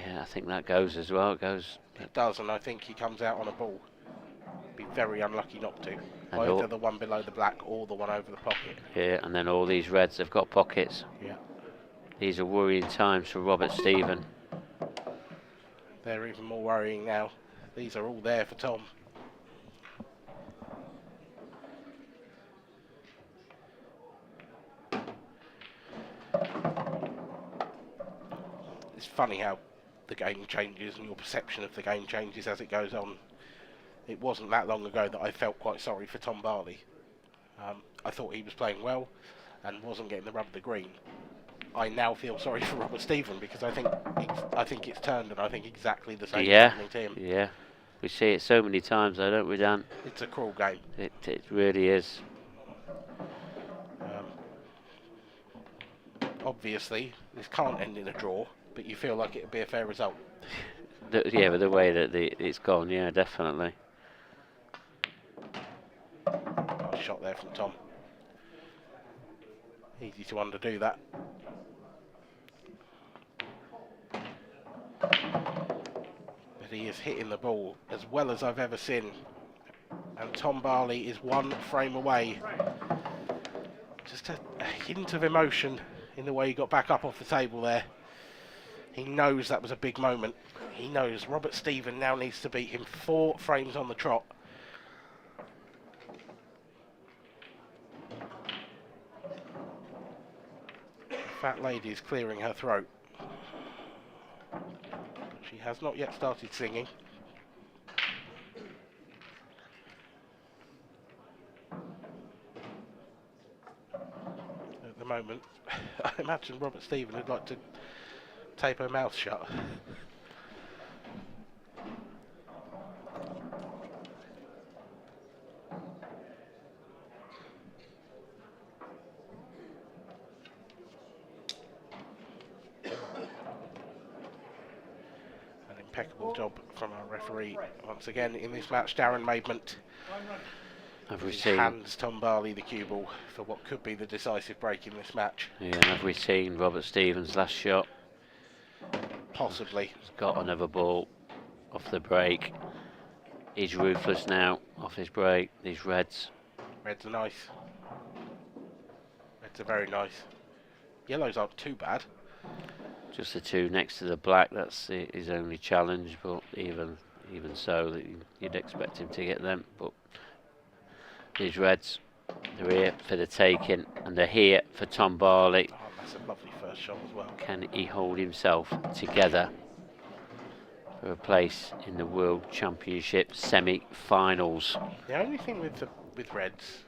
Yeah, I think that goes as well. It goes. It does, and I think he comes out on a ball. Be very unlucky not to. And Either all- the one below the black or the one over the pocket. Yeah, and then all these reds have got pockets. Yeah. These are worrying times for Robert Stephen. They're even more worrying now. These are all there for Tom. It's funny how the game changes and your perception of the game changes as it goes on. It wasn't that long ago that I felt quite sorry for Tom Barley. I thought he was playing well and wasn't getting the rub of the green. I now feel sorry for Robert Stephen because I think it's turned, and I think exactly the same is Yeah, happening to him. yeah. We see it so many times, though, don't we, Dan? It's a cruel game. It really is. Obviously, this can't end in a draw, but you feel like it would be a fair result. Yeah, with the way that it's gone, yeah, definitely. Nice shot there from Tom. Easy to underdo that. But he is hitting the ball as well as I've ever seen. And Tom Barley is one frame away. Just a hint of emotion in the way he got back up off the table there. He knows that was a big moment. He knows Robert Stephen now needs to beat him 4 frames on the trot. The fat lady is clearing her throat. She has not yet started singing. At the moment, I imagine Robert Stephen would like to tape her mouth shut. An impeccable job from our referee once again in this match. Darren Maidment Have we he seen? hands Tom Barley the cue ball for what could be the decisive break in this match. Yeah, and have we seen Robert Stephen's last shot? Possibly. He's got another ball off the break. He's ruthless now off his break. These reds. Reds are nice. Reds are very nice. Yellows aren't too bad. Just the two next to the black. That's his only challenge. But even so, that you'd expect him to get them. But these reds, they're here for the taking, and they're here for Tom Barley. Oh, that's a lovely first shot as well. Can he hold himself together for a place in the World Championship semi-finals? The only thing with reds,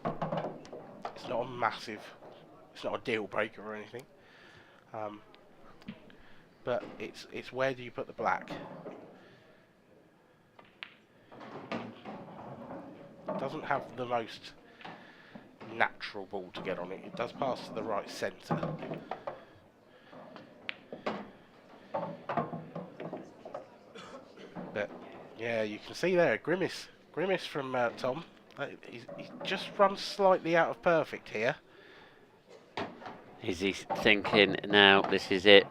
it's not a massive, it's not a deal breaker or anything. But it's where do you put the black? It doesn't have the most natural ball to get on it. It does pass to the right centre. But Yeah, you can see there a grimace from Tom. He just runs slightly out of perfect here. Is he thinking now? This is it.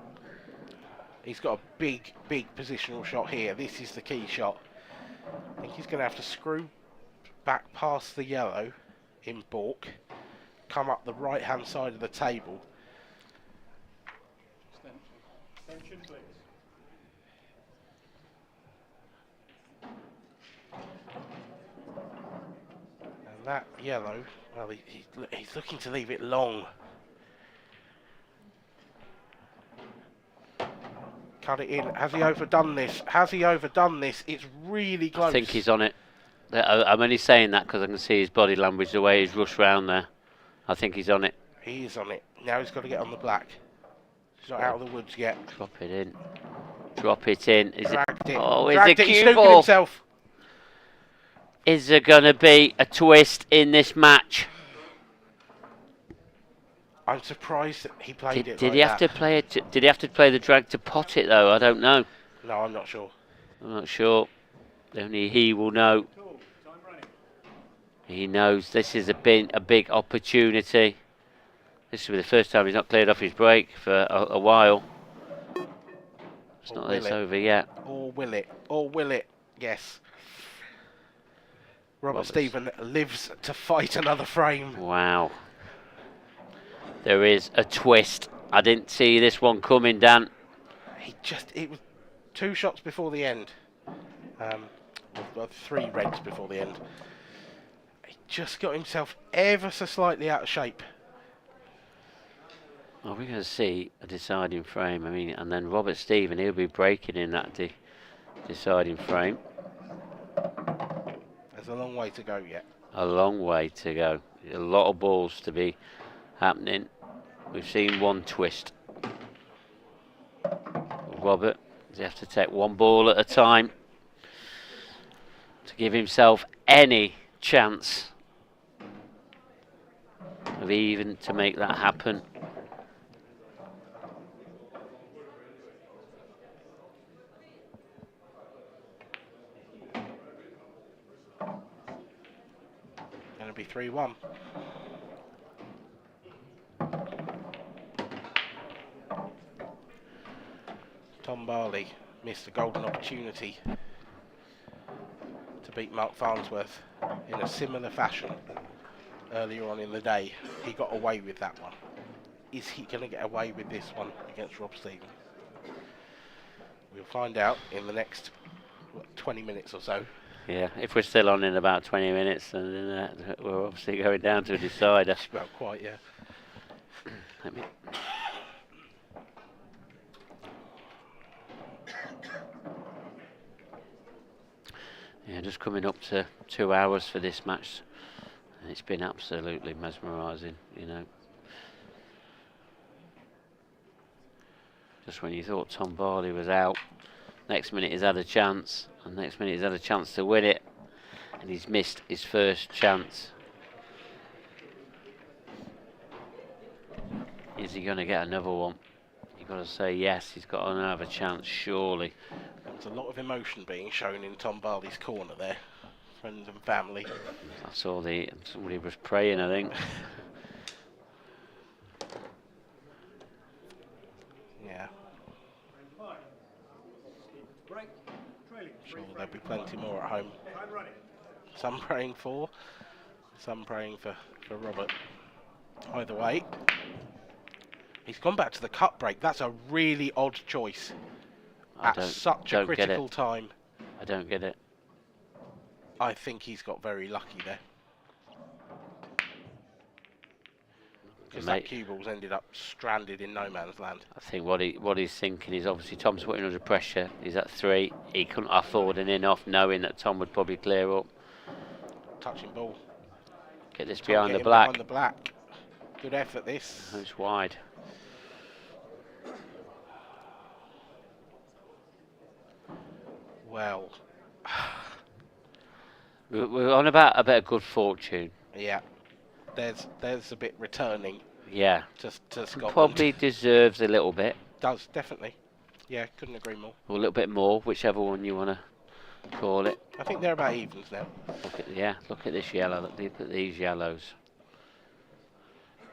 He's got a big positional shot here. This is the key shot. I think he's going to have to screw back past the yellow in balk, come up the right-hand side of the table. Attention, please. And that yellow, well, he's looking to leave it long. Cut it in. Has he overdone this? Has he overdone this? It's really close. I think he's on it. I'm only saying that because I can see his body language, the way he's rushed round there. I think he's on it. He is on it. Now he's got to get on the black. He's not out of the woods yet. Drop it in. Drop it in. Is Dragged it. Oh, is Dragged it it. He's cue snooping ball? himself. Is there going to be a twist in this match? I'm surprised that he played it Did like he have that. to play it? Did he have to play the drag to pot it though? I don't know. No, I'm not sure. I'm not sure. Only he will know. Cool. Time running. He knows this has been a big opportunity. This will be the first time he's not cleared off his break for a while. It's Or not will that it's it? over yet. Or will it? Or will it? Yes. Robert Stephen lives to fight another frame. Wow. There is a twist. I didn't see this one coming, Dan. It was 2 shots before the end. Well, 3 reds before the end. He just got himself ever so slightly out of shape. Are we going to see a deciding frame? I mean, and then Robert Stephen, he'll be breaking in that deciding frame. There's a long way to go yet. A long way to go. A lot of balls to be happening. We've seen one twist. Robert, does he have to take one ball at a time to give himself any chance of even to make that happen? Going to be 3-1. Tom Barley missed a golden opportunity to beat Mark Farnsworth in a similar fashion earlier on in the day. He got away with that one. Is he going to get away with this one against Rob Stephen? We'll find out in the next 20 minutes or so. Yeah, if we're still on in about 20 minutes, then we're obviously going down to a decider. Well, quite, yeah. Let me. Yeah, just coming up to 2 hours for this match, and it's been absolutely mesmerising, you know. Just when you thought Tom Barley was out, next minute he's had a chance, and next minute he's had a chance to win it, and he's missed his first chance. Is he going to get another one? You've got to say yes, he's got another chance, surely. There's a lot of emotion being shown in Tom Barley's corner there. Friends and family. I saw somebody was praying, I think. Yeah. Break. Trailing. Sure, there'll be plenty more at home. Time running. Some praying for, some praying for Robert. Either way, he's gone back to the cut break. That's a really odd choice at such a critical time. I don't get it. I think he's got very lucky there. Because that cue ball's ended up stranded in no man's land. I think what he's thinking is obviously Tom's putting under pressure. He's at 3. He couldn't afford an in-off, knowing that Tom would probably clear up. Touching ball. Get this Tom behind the getting black. Behind the black. Good effort this. It's wide. Well. We're on about a bit of good fortune. Yeah. There's a bit returning. Yeah. To Scotland. Probably deserves a little bit. Does, definitely. Yeah, couldn't agree more. Or a little bit more, whichever one you want to Call it. I think they're about evens now. Look at this yellow. Look at these yellows.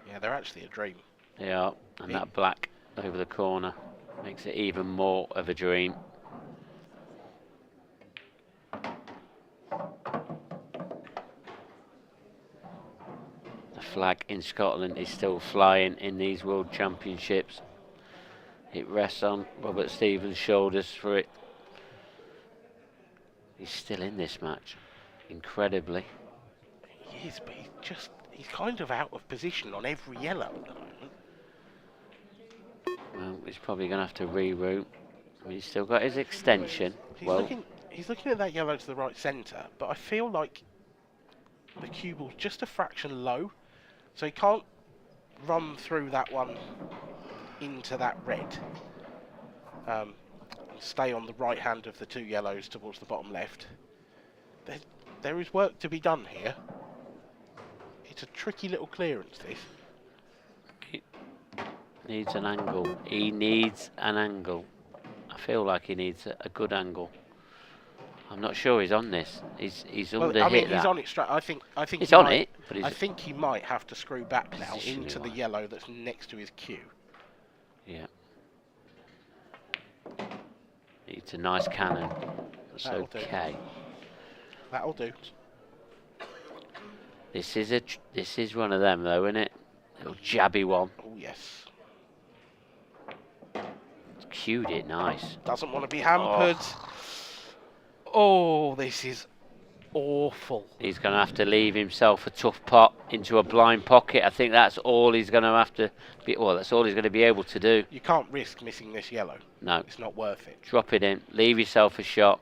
Yeah, they're actually a dream. They are, and that black over the corner makes it even more of a dream. The flag in Scotland is still flying in these World Championships. It rests on Robert Stevens' shoulders for it. He's still in this match, incredibly. He is, but he's kind of out of position on every yellow at the moment. Well, he's probably going to have to reroute. I mean, he's still got his extension. He's looking at that yellow to the right centre, but I feel like the cue ball's just a fraction low, so he can't run through that one into that red. And stay on the right hand of the two yellows towards the bottom left. There is work to be done here. It's a tricky little clearance, this. He needs an angle. He needs an angle. I feel like he needs a good angle. I'm not sure he's on this. He's under hit. I mean, he's on it straight. I think he's on it, but I think he might have to screw back now into the wise. yellow that's next to his cue. Yeah. It's a nice cannon. That's okay. That'll do. This is one of them though, isn't it? Little jabby one. Oh yes. Cued it nice. Doesn't want to be hampered. Oh, this is awful. He's going to have to leave himself a tough pot into a blind pocket. I think that's all he's going to have to be. Well, that's all he's going to be able to do. You can't risk missing this yellow. No. It's not worth it. Drop it in. Leave yourself a shot.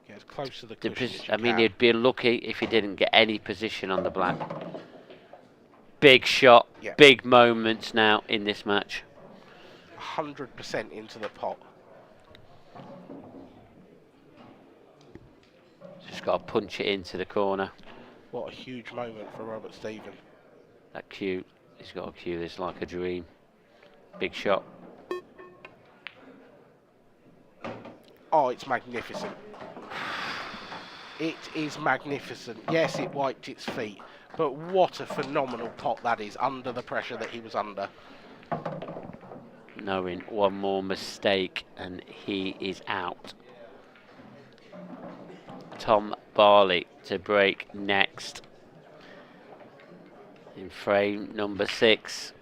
Get as close to the cushion as you I mean, can. he'd be unlucky if he didn't get any position on the black. Big shot. Yeah. Big moments now in this match. 100% into the pot. Just got to punch it into the corner. What a huge moment for Robert Stephen. That cue, he's got to cue this like a dream. Big shot. Oh, it's magnificent. It is magnificent. Yes, it wiped its feet, but what a phenomenal pot that is under the pressure that he was under. Knowing one more mistake and he is out. Tom Barley to break next in frame number 6.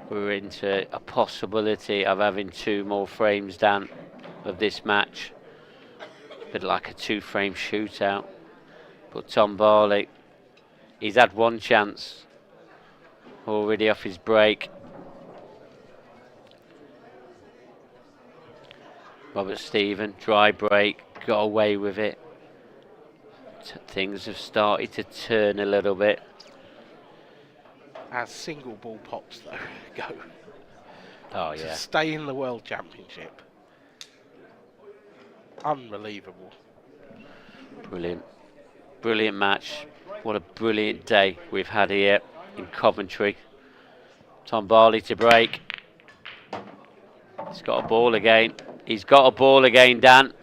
We're into a possibility of having 2 more frames down of this match. A bit like a 2-frame shootout. But Tom Barley, he's had one chance already off his break. Robert Stephen, dry break, got away with it. Things have started to turn a little bit. As single ball pots though go. Oh To yeah. stay in the World Championship. Unbelievable. Brilliant. Brilliant match. What a brilliant day we've had here in Coventry. Tom Barley to break. He's got a ball again. He's got a ball again, Dan.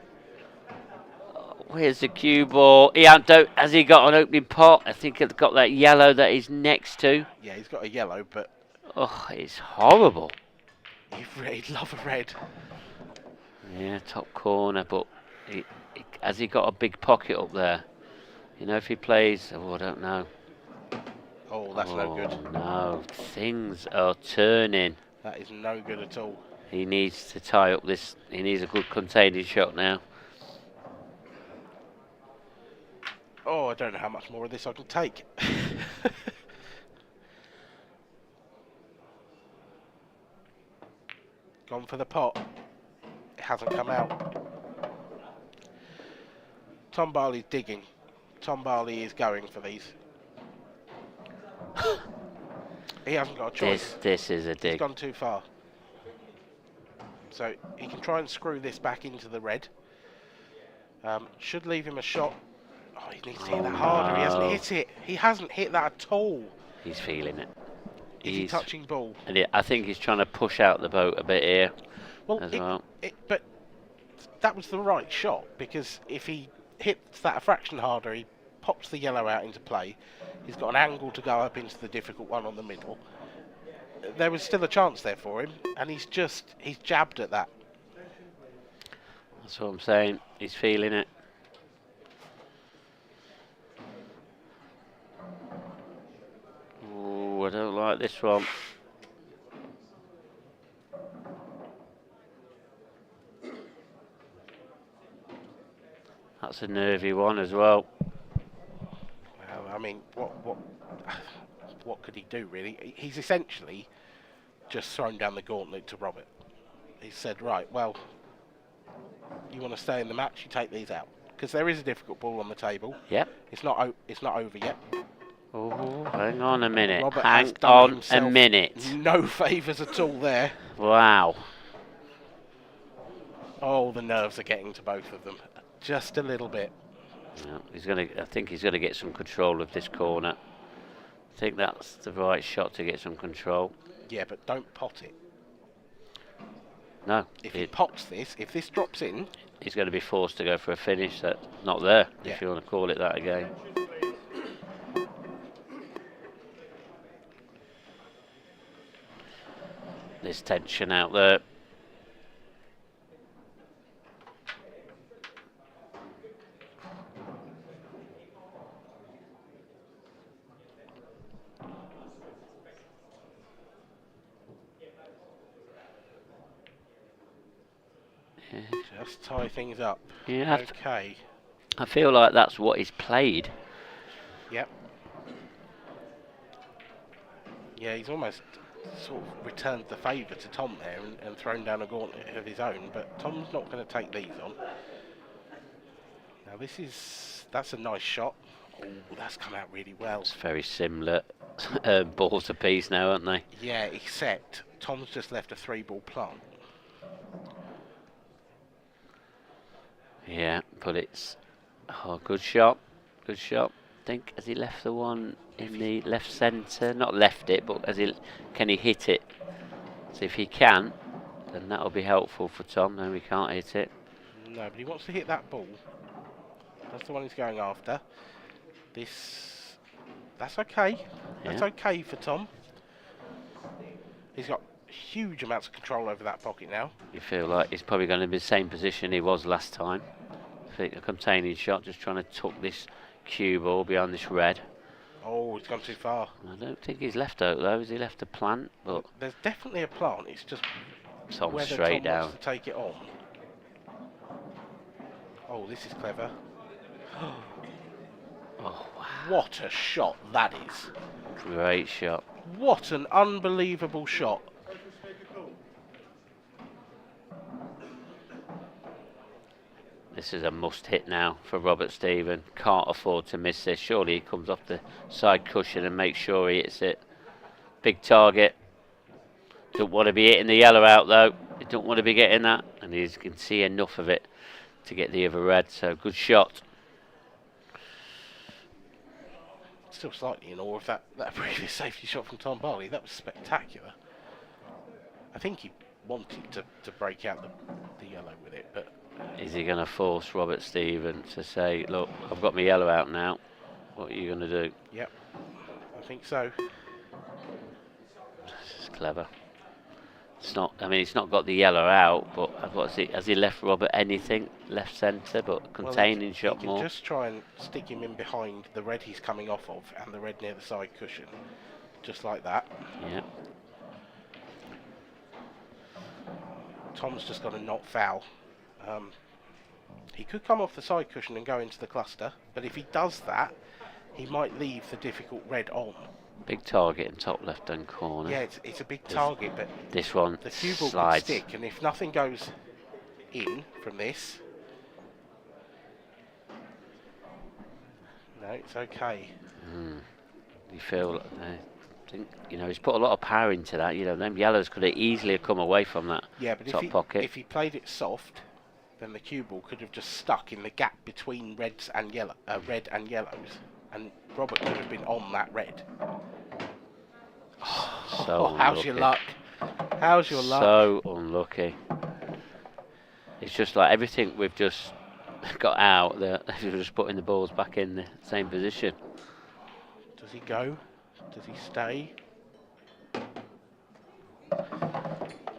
Where's the cue ball? Has he got an opening pot? I think it's got that yellow that he's next to. Yeah, he's got a yellow, but Oh, it's horrible. he'd love a red. Yeah, top corner, but has he got a big pocket up there? You know, if he plays, I don't know. Oh, that's no good. No, things are turning. That is no good at all. He needs to tie up this. He needs a good containing shot now. Oh, I don't know how much more of this I can take. Gone for the pot. It hasn't come out. Tom Barley's digging. Tom Barley is going for these. He hasn't got a choice. This is a He's dig. gone too far. So he can try and screw this back into the red. Should leave him a shot. Oh, he needs to hit that harder. He hasn't hit it. He hasn't hit that at all. He's feeling it. Is he touching ball? And I think he's trying to push out the boat a bit here. Well, as well. but that was the right shot, because if he hits that a fraction harder, he pops the yellow out into play. He's got an angle to go up into the difficult one on the middle. There was still a chance there for him, and he's jabbed at that. That's what I'm saying. He's feeling it. Oh, I don't like this one. That's a nervy one as well. Well, I mean, what could he do, really? He's essentially just thrown down the gauntlet to Robert. He said, right, well, you want to stay in the match, you take these out. Because there is a difficult ball on the table. Yep. It's not over yet. Oh, hang on a minute. Robert Hang has done on a himself minute. no favours at all there. Wow. Oh, the nerves are getting to both of them. Just a little bit. Yeah, I think he's gonna get some control of this corner. I think that's the right shot to get some control. Yeah, but don't pot it. No. If he pots this, if this drops in, he's going to be forced to go for a finish that's not there, yeah, if you want to call it that again. There's tension out there. just tie things up. Yeah. Okay. I feel like that's what he's played. Yep. Yeah, he's almost sort of returned the favour to Tom there and thrown down a gauntlet of his own, but Tom's not going to take these on. Now that's a nice shot. Oh, that's come out really well. It's very similar balls apiece now, aren't they? Yeah, except Tom's just left a 3-ball plant. Yeah, but it's good shot, good shot. I think has he left the one in the left centre? Not left it, but can he hit it? So if he can, then that'll be helpful for Tom. No, he can't hit it. No, but he wants to hit that ball. That's the one he's going after. That's okay. That's okay for Tom. He's got huge amounts of control over that pocket now. You feel like he's probably going to be the same position he was last time. I think a containing shot, just trying to tuck this cue ball behind this red. Oh, he's gone too far. I don't think he's left out though. Has he left a plant? But there's definitely a plant. It's just Tom whether straight Tom down. wants to take it on. Oh, this is clever. Oh, wow. What a shot that is. Great shot. What an unbelievable shot. This is a must hit now for Robert Stephen. Can't afford to miss this. Surely he comes off the side cushion and makes sure he hits it. Big target. Don't want to be hitting the yellow out though. You don't want to be getting that. And he can see enough of it to get the other red. So good shot. Still slightly in awe of that previous safety shot from Tom Barley. That was spectacular. I think he wanted to break out the yellow with it, but... Is he going to force Robert Stephen to say, look, I've got my yellow out now. What are you going to do? Yep, I think so. This is clever. It's not. I mean, it's not got the yellow out, but what's it? Has he left Robert anything left centre? But containing shot he more. can just try and stick him in behind the red he's coming off of and the red near the side cushion, just like that. Yeah. Tom's just got a not foul. He could come off the side cushion and go into the cluster, but if he does that, he might leave the difficult red on. Big target in top left-hand corner. Yeah, it's a big target, but this one the cue ball slides. could stick, and if nothing goes in from this, no, it's okay. You feel, I think, he's put a lot of power into that. Them yellows could have easily come away from that top pocket. If he played it soft, then the cue ball could have just stuck in the gap between red and yellows, and Robert could have been on that red. So how's your luck? How's your luck? So unlucky. It's just like everything we've just got out, that we're just putting the balls back in the same position. Does he go? Does he stay?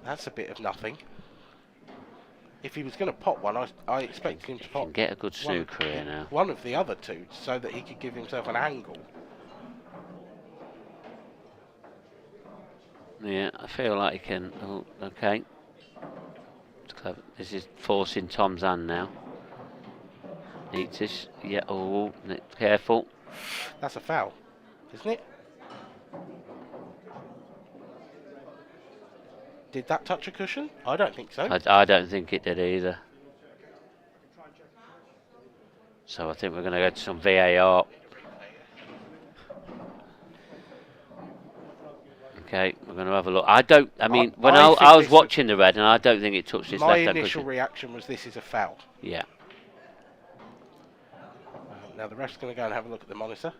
That's a bit of nothing. If he was going to pop one, I expected him to He pop can get a good snooker here now. one of the other two so that he could give himself an angle. Yeah, I feel like he can. Oh, okay. It's clever. This is forcing Tom's hand now. Needs this. Yeah, oh, careful. That's a foul, isn't it? Did that touch a cushion? I don't think so. I don't think it did either. So I think we're going to go to some VAR. Okay, we're going to have a look. I mean, when I was watching the red, and I don't think it touched his left hand cushion. My initial reaction was this is a foul. Yeah. Now the ref's going to go and have a look at the monitor.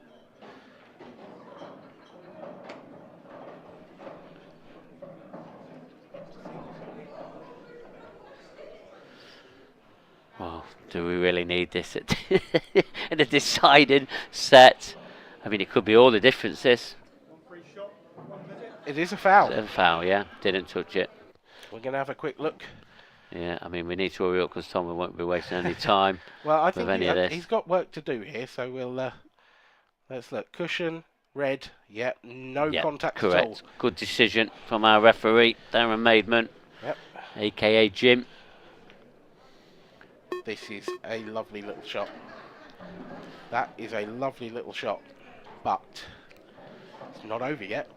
Well, do we really need this in a deciding set? I mean, it could be all the differences. It is a foul. It's a foul, yeah. Didn't touch it. We're going to have a quick look. Yeah, I mean, we need to hurry up because Tom won't be wasting any time. Well, I with think any of this. he's got work to do here, so we'll let's look. Cushion, red, yeah, no contact correct. at all. Good decision from our referee, Darren Maidman, aka Jim. This is a lovely little shot. That is a lovely little shot, but it's not over yet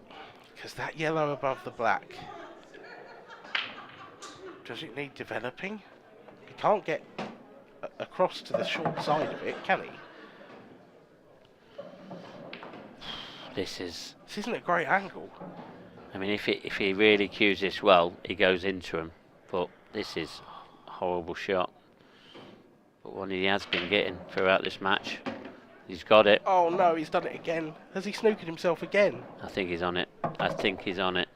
because that yellow above the black. Does it need developing? He can't get across to the short side of it, can he? This isn't a great angle. I mean, if he really cues this well, he goes into him. But this is a horrible shot. But one he has been getting throughout this match. He's got it. Oh no, he's done it again. Has he snookered himself again? I think he's on it. I think he's on it.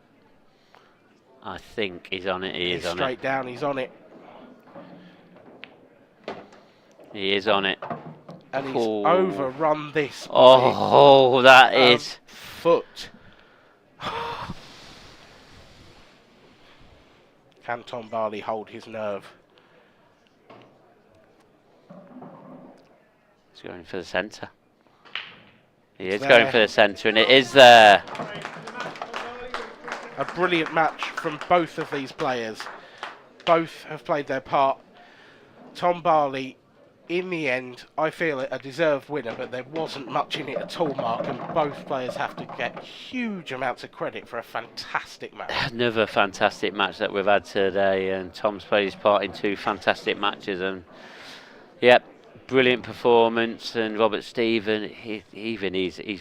I think he's on it. He is on it. Straight down, he's on it. He is on it. And he's overrun this. Oh, that is. Foot. Can Tom Barley hold his nerve? He's going for the centre. He is going for the centre, and it is there. A brilliant match from both of these players. Both have played their part. Tom Barley, in the end, I feel a deserved winner, but there wasn't much in it at all, Mark, and both players have to get huge amounts of credit for a fantastic match. Another fantastic match that we've had today, and Tom's played his part in two fantastic matches, and yep, brilliant performance. And Robert Stephen, he's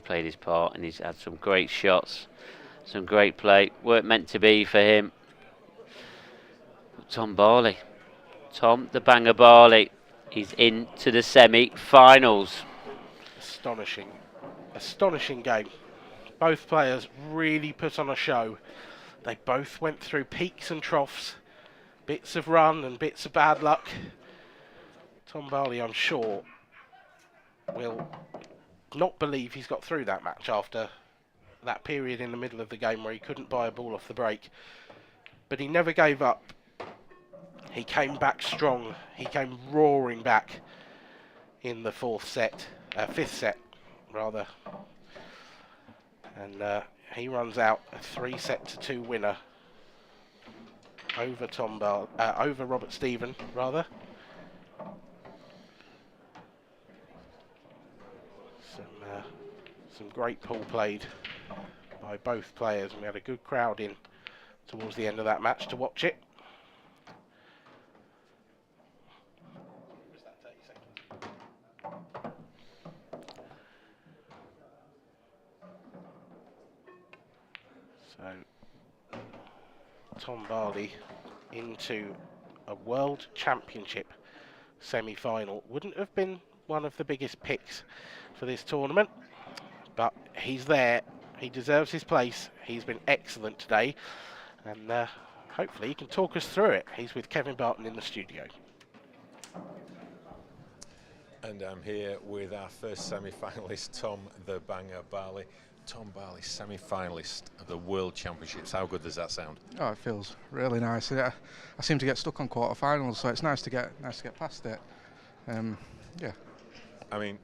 played his part, and he's had some great shots. Some great play. Weren't meant to be for him. Tom Barley. Tom the Banger Barley. He's into the semi-finals. Astonishing. Astonishing game. Both players really put on a show. They both went through peaks and troughs. Bits of run and bits of bad luck. Tom Barley, I'm sure, will not believe he's got through that match after that period in the middle of the game where he couldn't buy a ball off the break. But he never gave up. He came back strong. He came roaring back in the fifth set, rather. And he runs out a 3-2 winner over over Robert Stephen, rather. Some great pool played by both players, and we had a good crowd in towards the end of that match to watch it. So, Tom Barley into a World Championship semi-final. Wouldn't have been one of the biggest picks for this tournament, but he's there. He deserves his place. He's been excellent today, and hopefully he can talk us through it. He's with Kevin Barton in the studio. And I'm here with our first semi-finalist, Tom the Banger Barley. Tom Barley, semi-finalist of the World Championships. How good does that sound? Oh, it feels really nice. I seem to get stuck on quarterfinals, so it's nice to get past it. Yeah. I mean,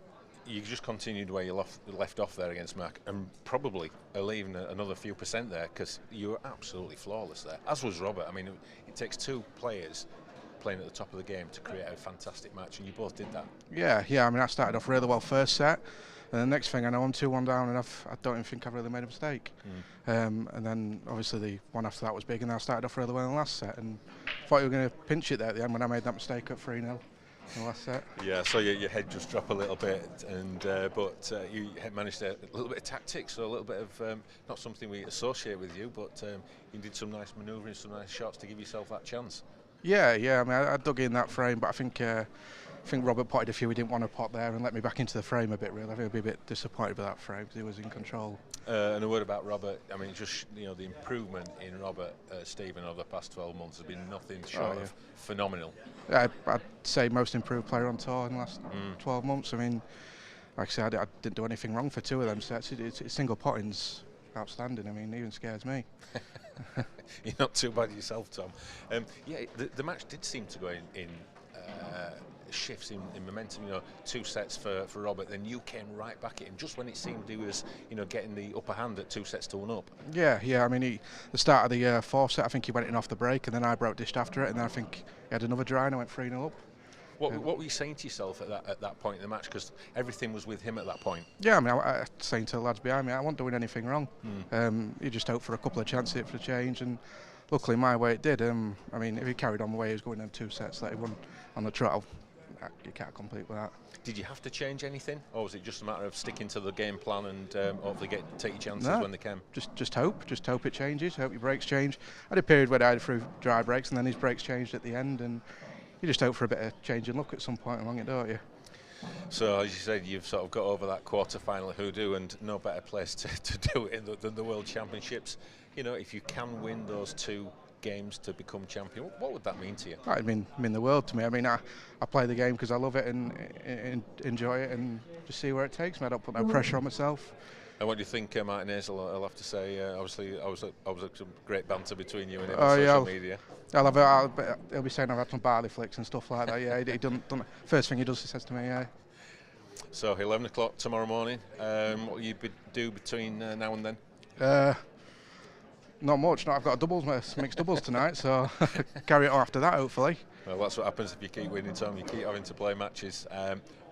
you just continued where you left off there against Mark, and probably are leaving another few percent there, because you were absolutely flawless there, as was Robert. I mean, it takes two players playing at the top of the game to create a fantastic match, and you both did that. Yeah. I mean, I started off really well first set, and the next thing I know, I'm 2-1 down, and I don't even think I've really made a mistake. And then obviously the one after that was big, and I started off really well in the last set, and thought you were going to pinch it there at the end when I made that mistake at 3-0 in the last set. Yeah, I saw your head just drop a little bit, and but you managed a little bit of tactics, so a little bit of not something we associate with you, but you did some nice manoeuvring, some nice shots to give yourself that chance. Yeah. I mean, I dug in that frame, but I think Robert potted a few he didn't want to pot there and let me back into the frame a bit. Really, I think I'd be a bit disappointed with that frame because he was in control. And a word about Robert. I mean, just the improvement in Robert Stephen over the past 12 months has been nothing short of phenomenal. I'd say most improved player on tour in the last 12 months. I mean, like I said, I didn't do anything wrong for two of them sets. Single potting's outstanding. I mean, it even scares me. You're not too bad yourself, Tom. The match did seem to go in shifts in momentum. 2 sets for Robert, then you came right back at him just when it seemed he was getting the upper hand at 2 sets to 1 up. Yeah. I mean, the start of the 4th set, I think he went in off the break, and then I broke dished after it, and then I think he had another dry, and I went 3-0 up. What were you saying to yourself at that point in the match? Because everything was with him at that point. Yeah, I mean, I was saying to the lads behind me, I wasn't doing anything wrong. You just hope for a couple of chances for a change, and luckily my way it did. I mean, if he carried on the way he was going in 2 sets that he won on the trot, you can't compete with that. Did you have to change anything, or was it just a matter of sticking to the game plan and hopefully take your chances when they came? Just hope it changes. Hope your breaks change. I had a period where I had through dry breaks, and then his breaks changed at the end, and you just hope for a bit of change in luck at some point along it, don't you? So, as you said, you've sort of got over that quarter-final hoodoo, and no better place to do it than the World Championships. If you can win those 2 games to become champion, what would that mean to you? It mean the world to me. I mean, I play the game because I love it and enjoy it, and just see where it takes me. I don't put no pressure on myself. And what do you think Martin Hazel will have to say? Obviously, I was some great banter between you and him on social media. He'll be saying I've had some Barley flicks and stuff like that. Yeah, he done first thing he does, he says to me, yeah. So 11 o'clock tomorrow morning. What will you do between now and then? Not much. I've got a mixed doubles tonight, so carry it on after that, hopefully. Well, that's what happens if you keep winning, Tom. You keep having to play matches.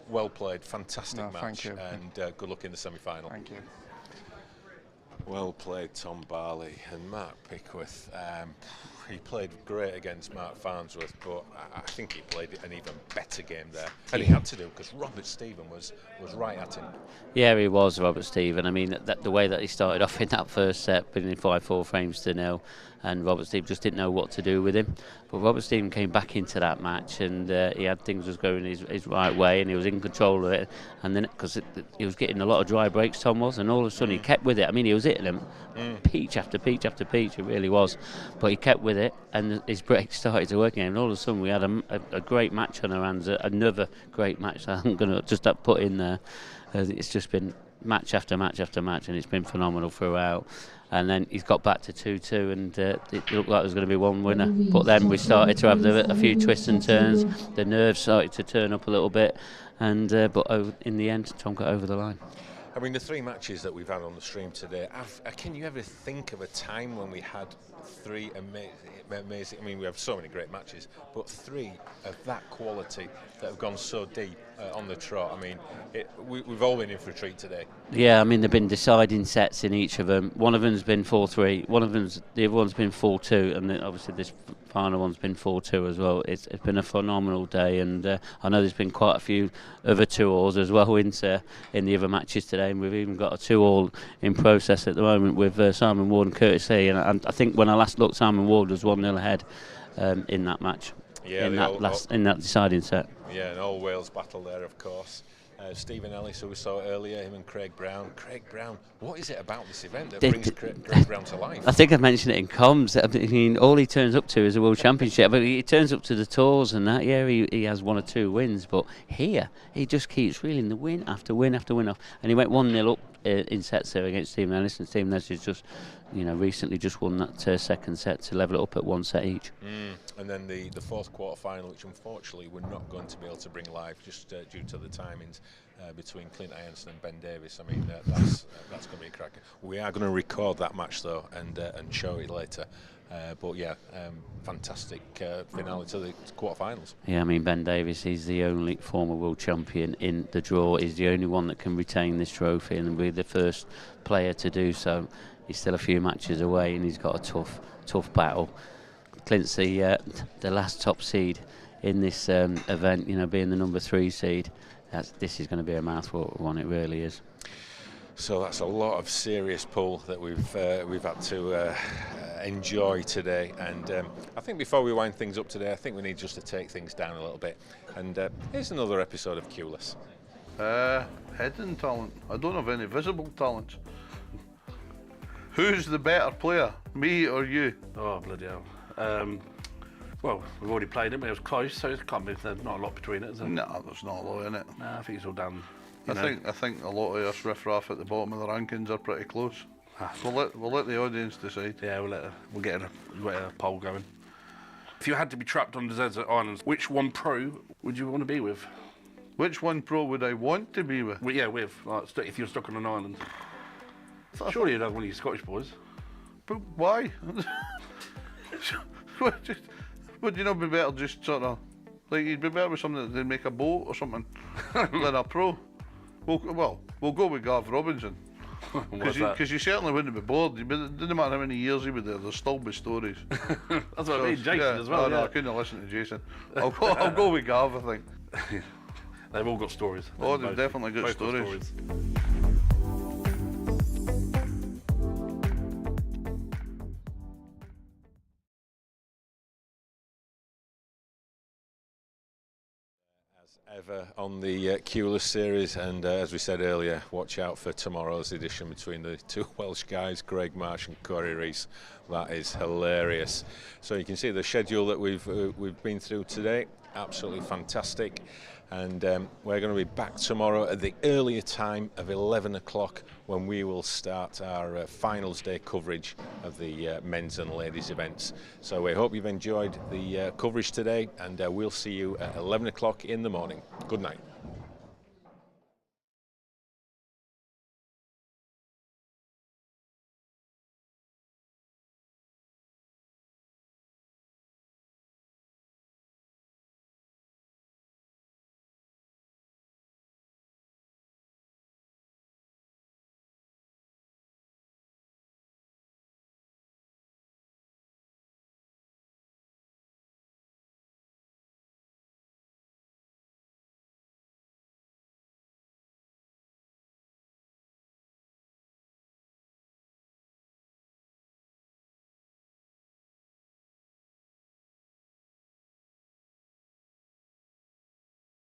Well played, fantastic match, thank you. And good luck in the semi-final. Thank you. Well played, Tom Barley. And Mark Pickworth, he played great against Mark Farnsworth, but I think he played an even better game there. And he had to do, because Robert Stephen was right at him. Yeah, he was, Robert Stephen. I mean, the way that he started off in that first set, winning 5-4 frames to 0, and Robert Stephen just didn't know what to do with him. But Robert Stephen came back into that match, and he had things was going his right way, and he was in control of it. And then, because he was getting a lot of dry breaks, Tom was, and all of a sudden he kept with it. I mean, he was hitting them peach after peach after peach, it really was. But he kept with it, and his breaks started to work again. And all of a sudden we had a great match on our hands, another great match that I'm going to just put in there. It's just been match after match after match, and it's been phenomenal throughout. And then he's got back to 2-2, and it looked like there was going to be one winner. But then we started to have a few twists and turns. The nerves started to turn up a little bit, and but in the end, Tom got over the line. I mean, the 3 matches that we've had on the stream today, can you ever think of a time when we had 3 amazing, I mean, we have so many great matches, but 3 of that quality that have gone so deep on the trot? I mean, we've all been in for a treat today. Yeah, I mean, they've been deciding sets in each of them. One of them's been 4-3, the other one's been 4-2, and then obviously this final one's been 4-2 as well. It's been a phenomenal day, and I know there's been quite a few other 2-alls as well in the other matches today, and we've even got a 2-all in process at the moment with Simon Ward and Curtis Lee, and I think when I last looked, Simon Ward was 1-0 ahead in that match, in that deciding set. Yeah, an all Wales battle there, of course. Stephen Ellis, who we saw earlier, him and Craig Brown. Craig Brown, what is it about this event that brings Craig Brown to life? I think I mentioned it in comms. I mean, all he turns up to is a World Championship. But he turns up to the tours and that. Yeah, he has 1 or 2 wins, but here he just keeps reeling the win after win after win off. And he went 1-0 up in sets there against Stephen Ellis, and Stephen Ellis has just, recently just won that second set to level it up at 1 set each. And then the fourth quarter final, which unfortunately we're not going to be able to bring live just due to the timings between Clint Ianson and Ben Davis. I mean, that's going to be a cracker. We are going to record that match though and show it later. But yeah, fantastic finale to the quarterfinals. Yeah, I mean, Ben Davis, he's the only former world champion in the draw. He's the only one that can retain this trophy and be the first player to do so. He's still a few matches away and he's got a tough battle. Clint's the last top seed in this event, being the number 3 seed. This is going to be a mouthwater one, it really is. So that's a lot of serious pull that we've had to enjoy today, and I think before we wind things up today, I think we need just to take things down a little bit. And here's another episode of Cueless. Hidden talent. I don't have any visible talents. Who's the better player, me or you? Oh, bloody hell. Well, we've already played it, but it was close, so it can't be, there's not a lot between it, is there? No, there's not a lot in it. Nah, I think it's all down. I think a lot of us riff-raff at the bottom of the rankings are pretty close. We'll let the audience decide. Yeah, we'll get a poll going. If you had to be trapped on desert islands, which one pro would you want to be with? Which one pro would I want to be with? Well, yeah, with. Like, if you're stuck on an island. Surely you'd have one of your Scottish boys. But why? Would you not be better just sort of, like, you'd be better with something that make a boat or something than a pro? We'll go with Gav Robinson. Because you certainly wouldn't be bored. It didn't matter how many years he was there'll still be stories. That's what I mean, Jason as well. No, I couldn't listen to Jason. I'll go with Gav, I think. They've all got stories. Oh, they've definitely got stories. Ever on the Cueless series, and as we said earlier, watch out for tomorrow's edition between the 2 Welsh guys, Greg Marsh and Corey Rees. That is hilarious. So you can see the schedule that we've been through today, absolutely fantastic. And we're going to be back tomorrow at the earlier time of 11 o'clock when we will start our finals day coverage of the men's and ladies events. So we hope you've enjoyed the coverage today, and we'll see you at 11 o'clock in the morning. Good night.